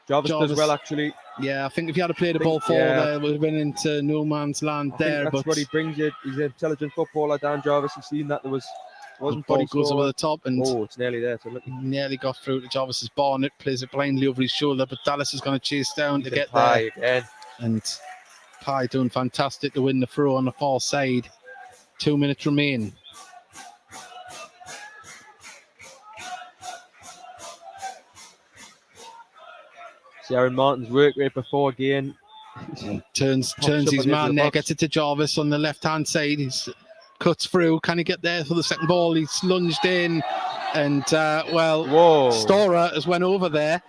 Jarvis Jarvis does well actually. yeah, I think if he had played the ball forward there, would have been into no man's land I there. think that's But what he brings it. He's an intelligent footballer, Dan Jarvis. You've seen that there wasn't the ball body goes over score. the top, and Oh, it's nearly there. So look, nearly got through to Jarvis's Barnett, plays it blindly over his shoulder, but Dallas is going to chase down to Ethan get Pye there. again. And Pye doing fantastic to win the throw on the far side. 2 minutes remain. See Aaron Martin's work rate before again. Turns Pops up his on the edge of man the there, box. gets it to Jarvis on the left hand side. He's cuts through. Can he get there for the second ball? He's lunged in, and Whoa. Storer has went over there.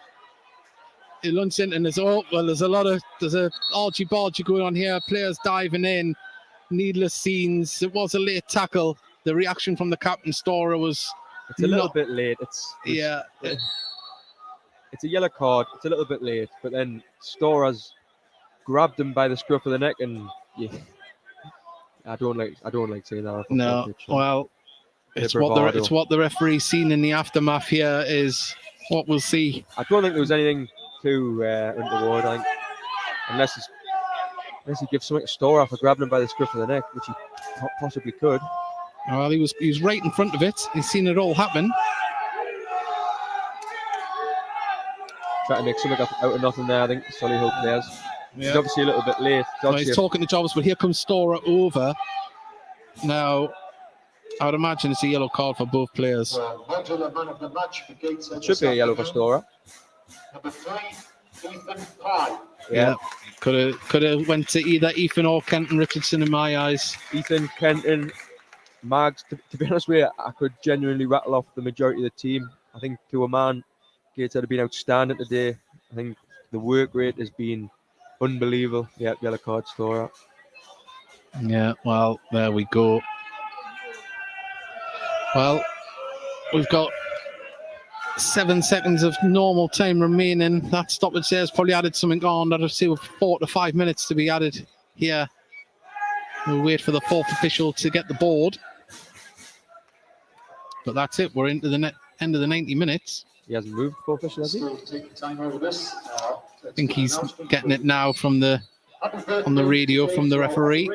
He lunged in, and there's a argy bargy going on here. Players diving in, needless scenes. It was a late tackle. The reaction from the captain Storer was It's a little not- bit late. It's a yellow card. It's a little bit late, but then Storer's grabbed him by the scruff of the neck, and yeah, I don't like saying that. on a no. football pitch. Well, Bit it's of bravado. what the referee's seen in the aftermath here is what we'll see. I don't think there was anything too untoward. I think unless he gives something to Storer for grabbing him by the scruff of the neck, which he possibly could. Well, he was right in front of it. He's seen it all happen. try to make something out of nothing there. I think Solihull players. He's obviously a little bit late. Well, he's talking to Jobs, but here comes Storer over. Now, I would imagine it's a yellow card for both players. Modular man of the match for Gateshead. It should be a yellow for Storer. Number 3, Ethan Pye. Yeah. Could have went to either Ethan or Kenton Richardson in my eyes. Ethan, Kenton, Mags. To be honest with you, I could genuinely rattle off the majority of the team. I think to a man, Gateshead have been outstanding today. I think the work rate has been unbelievable. Yeah, yellow card Storer. Yeah, well, there we go. Well, we've got 7 seconds of normal time remaining. That stoppage there has probably added something on. That'll say 4 to 5 minutes to be added here. We'll wait for the fourth official to get the board. But that's it. We're into the end of the 90 minutes. He hasn't moved for official, has he? Still taking time over this. I think he's getting it now from the on the radio from the referee.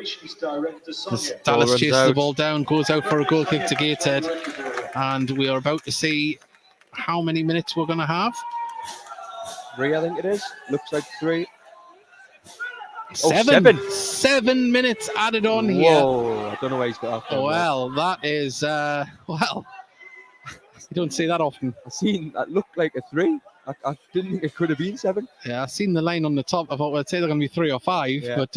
As Dallas chases the ball down, goes out for a goal kick to Gateshead, and we are about to see how many minutes we're going to have. 3, I think it is. Looks like 3. Seven. 7 minutes added on here. Whoa, I don't know where he's got off. Well, that is well. You don't see that often. I seen that looked like a 3. I didn't think it could have been 7. Yeah, I've seen the line on the top. I thought, well, I'd say they're going to be 3 or 5, yeah. But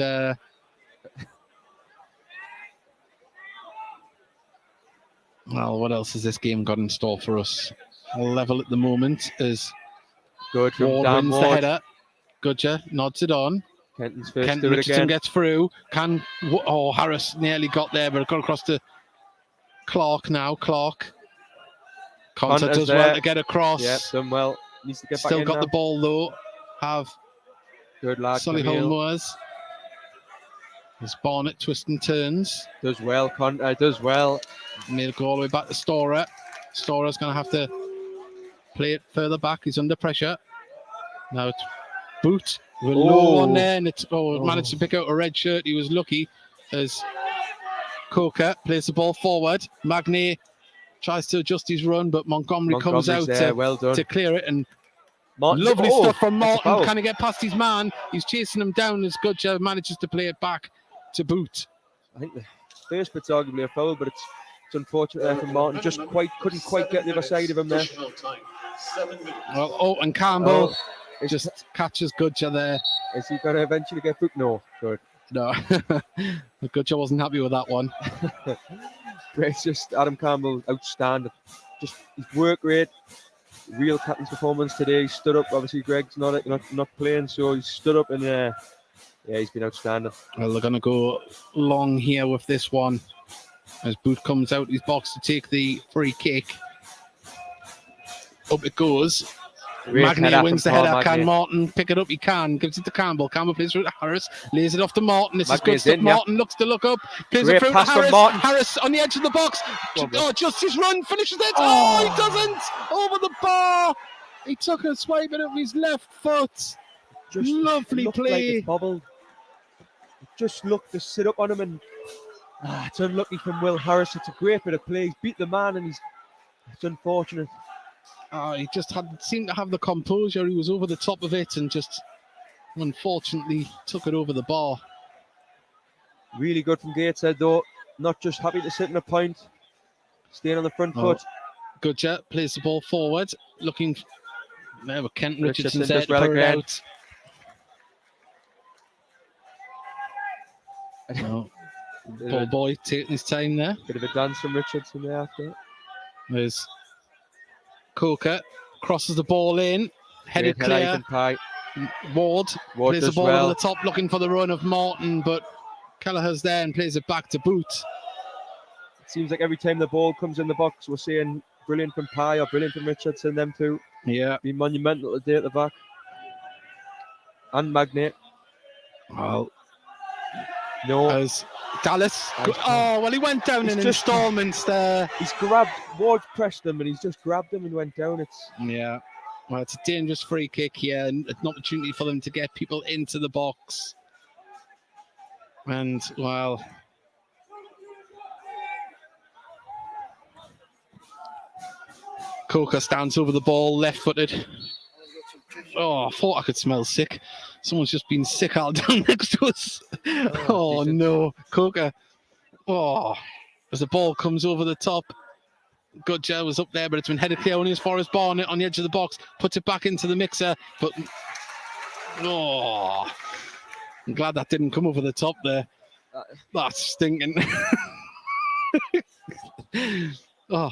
well, what else has this game got in store for us? Level at the moment is good from Ward Dan wins Ward. the header. Goodger nods it on. Kenton's first Kenton do it Richardson again. gets through. Harris nearly got there, but it got across to Clark now. Clark. Conta Conta's does there. well to get across. Yep, done well. Needs to get back Still in got now. the ball though. Have Good lad. Solihull Camille. Moors. As Barnett twists and turns. Does well. Conta does well. Made it go all the way back to Storer. Storer's going to have to play it further back. He's under pressure. Now it's Boot. We're low on there, and it's managed to pick out a red shirt. He was lucky as Coker plays the ball forward. Magny tries to adjust his run, but Montgomery comes out to clear it. And Martin, lovely stuff from that's a Martin. foul. Can he get past his man? He's chasing him down as Goodger manages to play it back to Boot. I think the first bit's arguably a foul, but it's unfortunate there from Martin. Just couldn't quite get the other side of him there. Well, and Campbell just catches Goodger there. Is he going to eventually get booked? No. Good. No, Goodger wasn't happy with that one. But it's just Adam Campbell, outstanding. Just his work rate, real captain's performance today. He stood up. Obviously, Greg's not playing, so he stood up and yeah, he's been outstanding. Well, they're going to go long here with this one as Boot comes out his box to take the free kick. Up it goes. Magny wins the header. Can Martin pick it up? He can. Gives it to Campbell. Campbell plays through to Harris. Lays it off to Martin. This is good stuff. Martin looks to look up. Plays it through to Harris. Harris on the edge of the box. Just his run. Finishes it. Oh, he doesn't. Over the bar. He took a swipe at it with his left foot. Just lovely play. Like it's bobbled. It just looked to sit up on him, and it's unlucky from Will Harris. It's a great bit of play. He's beat the man, and it's unfortunate. He just seemed to have the composure. He was over the top of it and just unfortunately took it over the bar. Really good from Gateshead though. Not just happy to sit in a point, staying on the front foot. Goodger plays the ball forward, looking there with Kenton Richardson there does to well put it again. out. Ball boy taking his time there. Bit of a dance from Richardson there after. There's Coker crosses the ball in, headed clear. Ward plays the ball over the top, looking for the run of Martin, but Kelleher's there and plays it back to Boot. It seems like every time the ball comes in the box, we're seeing brilliant from Pye or brilliant from Richardson. Them two, be monumental today at the back. And Magnet. Well, no. As Dallas. He went down in installments there. He's grabbed, Ward pressed him and he's just grabbed him and went down. Well, it's a dangerous free kick here and an opportunity for them to get people into the box. And, well, Coker stands over the ball, left-footed. Oh, I thought I could smell sick. Someone's just been sick out down next to us. Oh, no. Coker. Oh, as the ball comes over the top. Good gel was up there, but it's been headed clear only as far as Barnett on the edge of the box. Puts it back into the mixer, but oh, I'm glad that didn't come over the top there. That's stinking. Oh,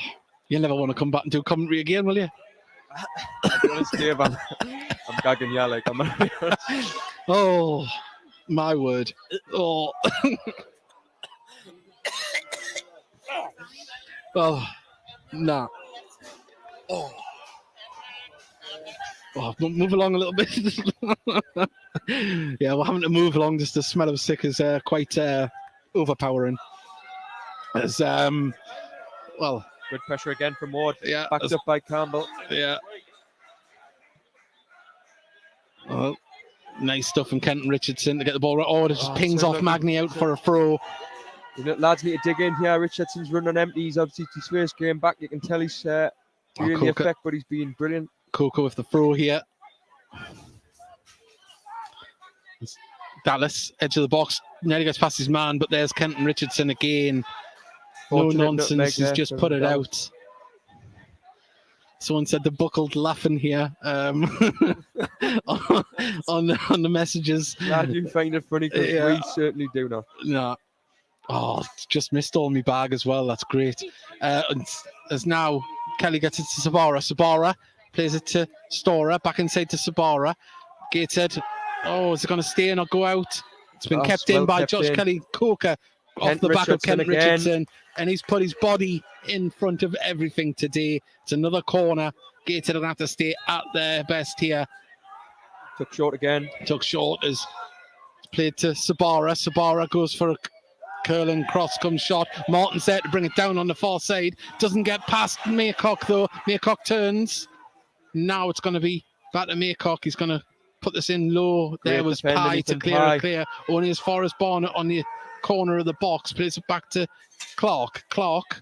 you'll never want to come back and do commentary again, will you? I'll be honest, Dave, I'm gagging, yeah, like, I'm gonna be honest. Oh, my word. Oh. Oh, nah. Oh. Oh, move along a little bit. Yeah, we're having to move along. Just the smell of sick is quite overpowering. As well, Good pressure again from Ward. yeah, Backed up by Campbell. yeah. Well, nice stuff from Kenton Richardson to get the ball right. Oh, it just pings off Magny out for a throw. You know, lads need to dig in here. Richardson's running on empty. He's obviously his first game back. You can tell he's feeling the effect, but he's been brilliant. Coco with the throw here. Dallas, edge of the box, nearly gets past his man, but there's Kenton Richardson again. No nonsense, he's just put it out. Someone said the buckled laughing here on the messages. I do find it funny because we certainly do not. No. Oh, just missed all my bag as well. That's great. As now Kelly gets it to Sabara. Sabara plays it to Stora. Back inside to Sabara. Gateshead. Oh, is it going to stay in or go out? It's been kept in by Josh Kelly. Coker off the back of Kent Richardson. And he's put his body in front of everything today. It's another corner. Gateshead will have to stay at their best here. Took short again. Took short as played to Sabara. Sabara goes for a curling cross, comes shot. Martin's there to bring it down on the far side. Doesn't get past Maycock though. Maycock turns. Now it's going to be back to Maycock. He's going to put this in low. There was Pye to clear. Only as far as Barnett on the corner of the box. Plays it back to Clark. Clark.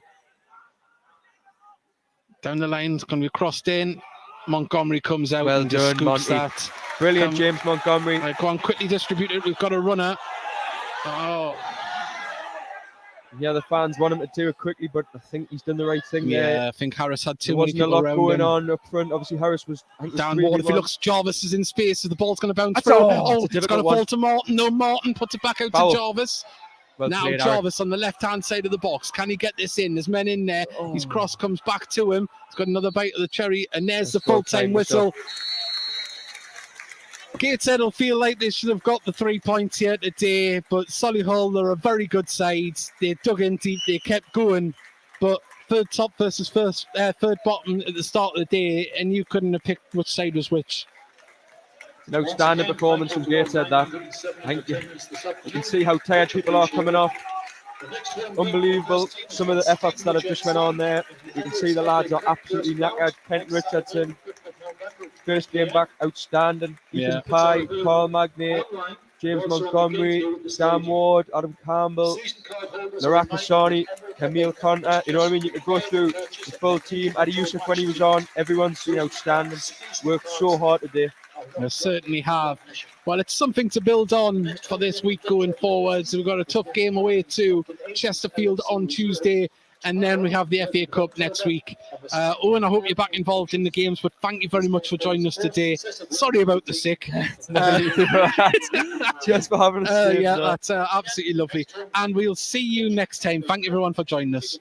Down the line. It's going to be crossed in. Montgomery comes out and just scoops that. Brilliant, James Montgomery. Right, go on, quickly distribute it. We've got a runner. Oh. Yeah, the fans want him to do it quickly, but I think he's done the right thing there. Yeah, I think Harris had too many people wasn't a lot going him. on up front. Obviously, Harris was downward. If he looks, Jarvis is in space, so the ball's going to bounce through. It's going to fall to Martin. No, Martin puts it back out to Jarvis. Well now played, Jarvis on the left-hand side of the box. Can he get this in? There's men in there. His cross comes back to him. He's got another bite of the cherry, and there's the full-time whistle. Gateshead will feel like they should have got the 3 points here today, but Solihull, they're a very good side. They dug in deep, they kept going, but third top versus third bottom at the start of the day, and you couldn't have picked which side was which. An outstanding performance from Gateshead, that. Thank you. You can see how tired people are coming off. Unbelievable. Some of the efforts that have just went on there. You can see the lads are absolutely knackered. Kent Richardson, first game back, outstanding. Ethan Pye, Paul Magnay, James Montgomery, Sam Ward, Adam Campbell, Narakasani, Camille Conter. You know what I mean? You could go through the full team. Adi Yusuf when he was on. Everyone's been outstanding. Worked so hard today. They certainly have. Well, it's something to build on for this week going forward. So we've got a tough game away to Chesterfield on Tuesday, and then we have the FA Cup next week. Owen, I hope you're back involved in the games, but thank you very much for joining us today. Sorry about the sick. Just for having us. Yeah, that's absolutely lovely. And we'll see you next time. Thank you everyone for joining us.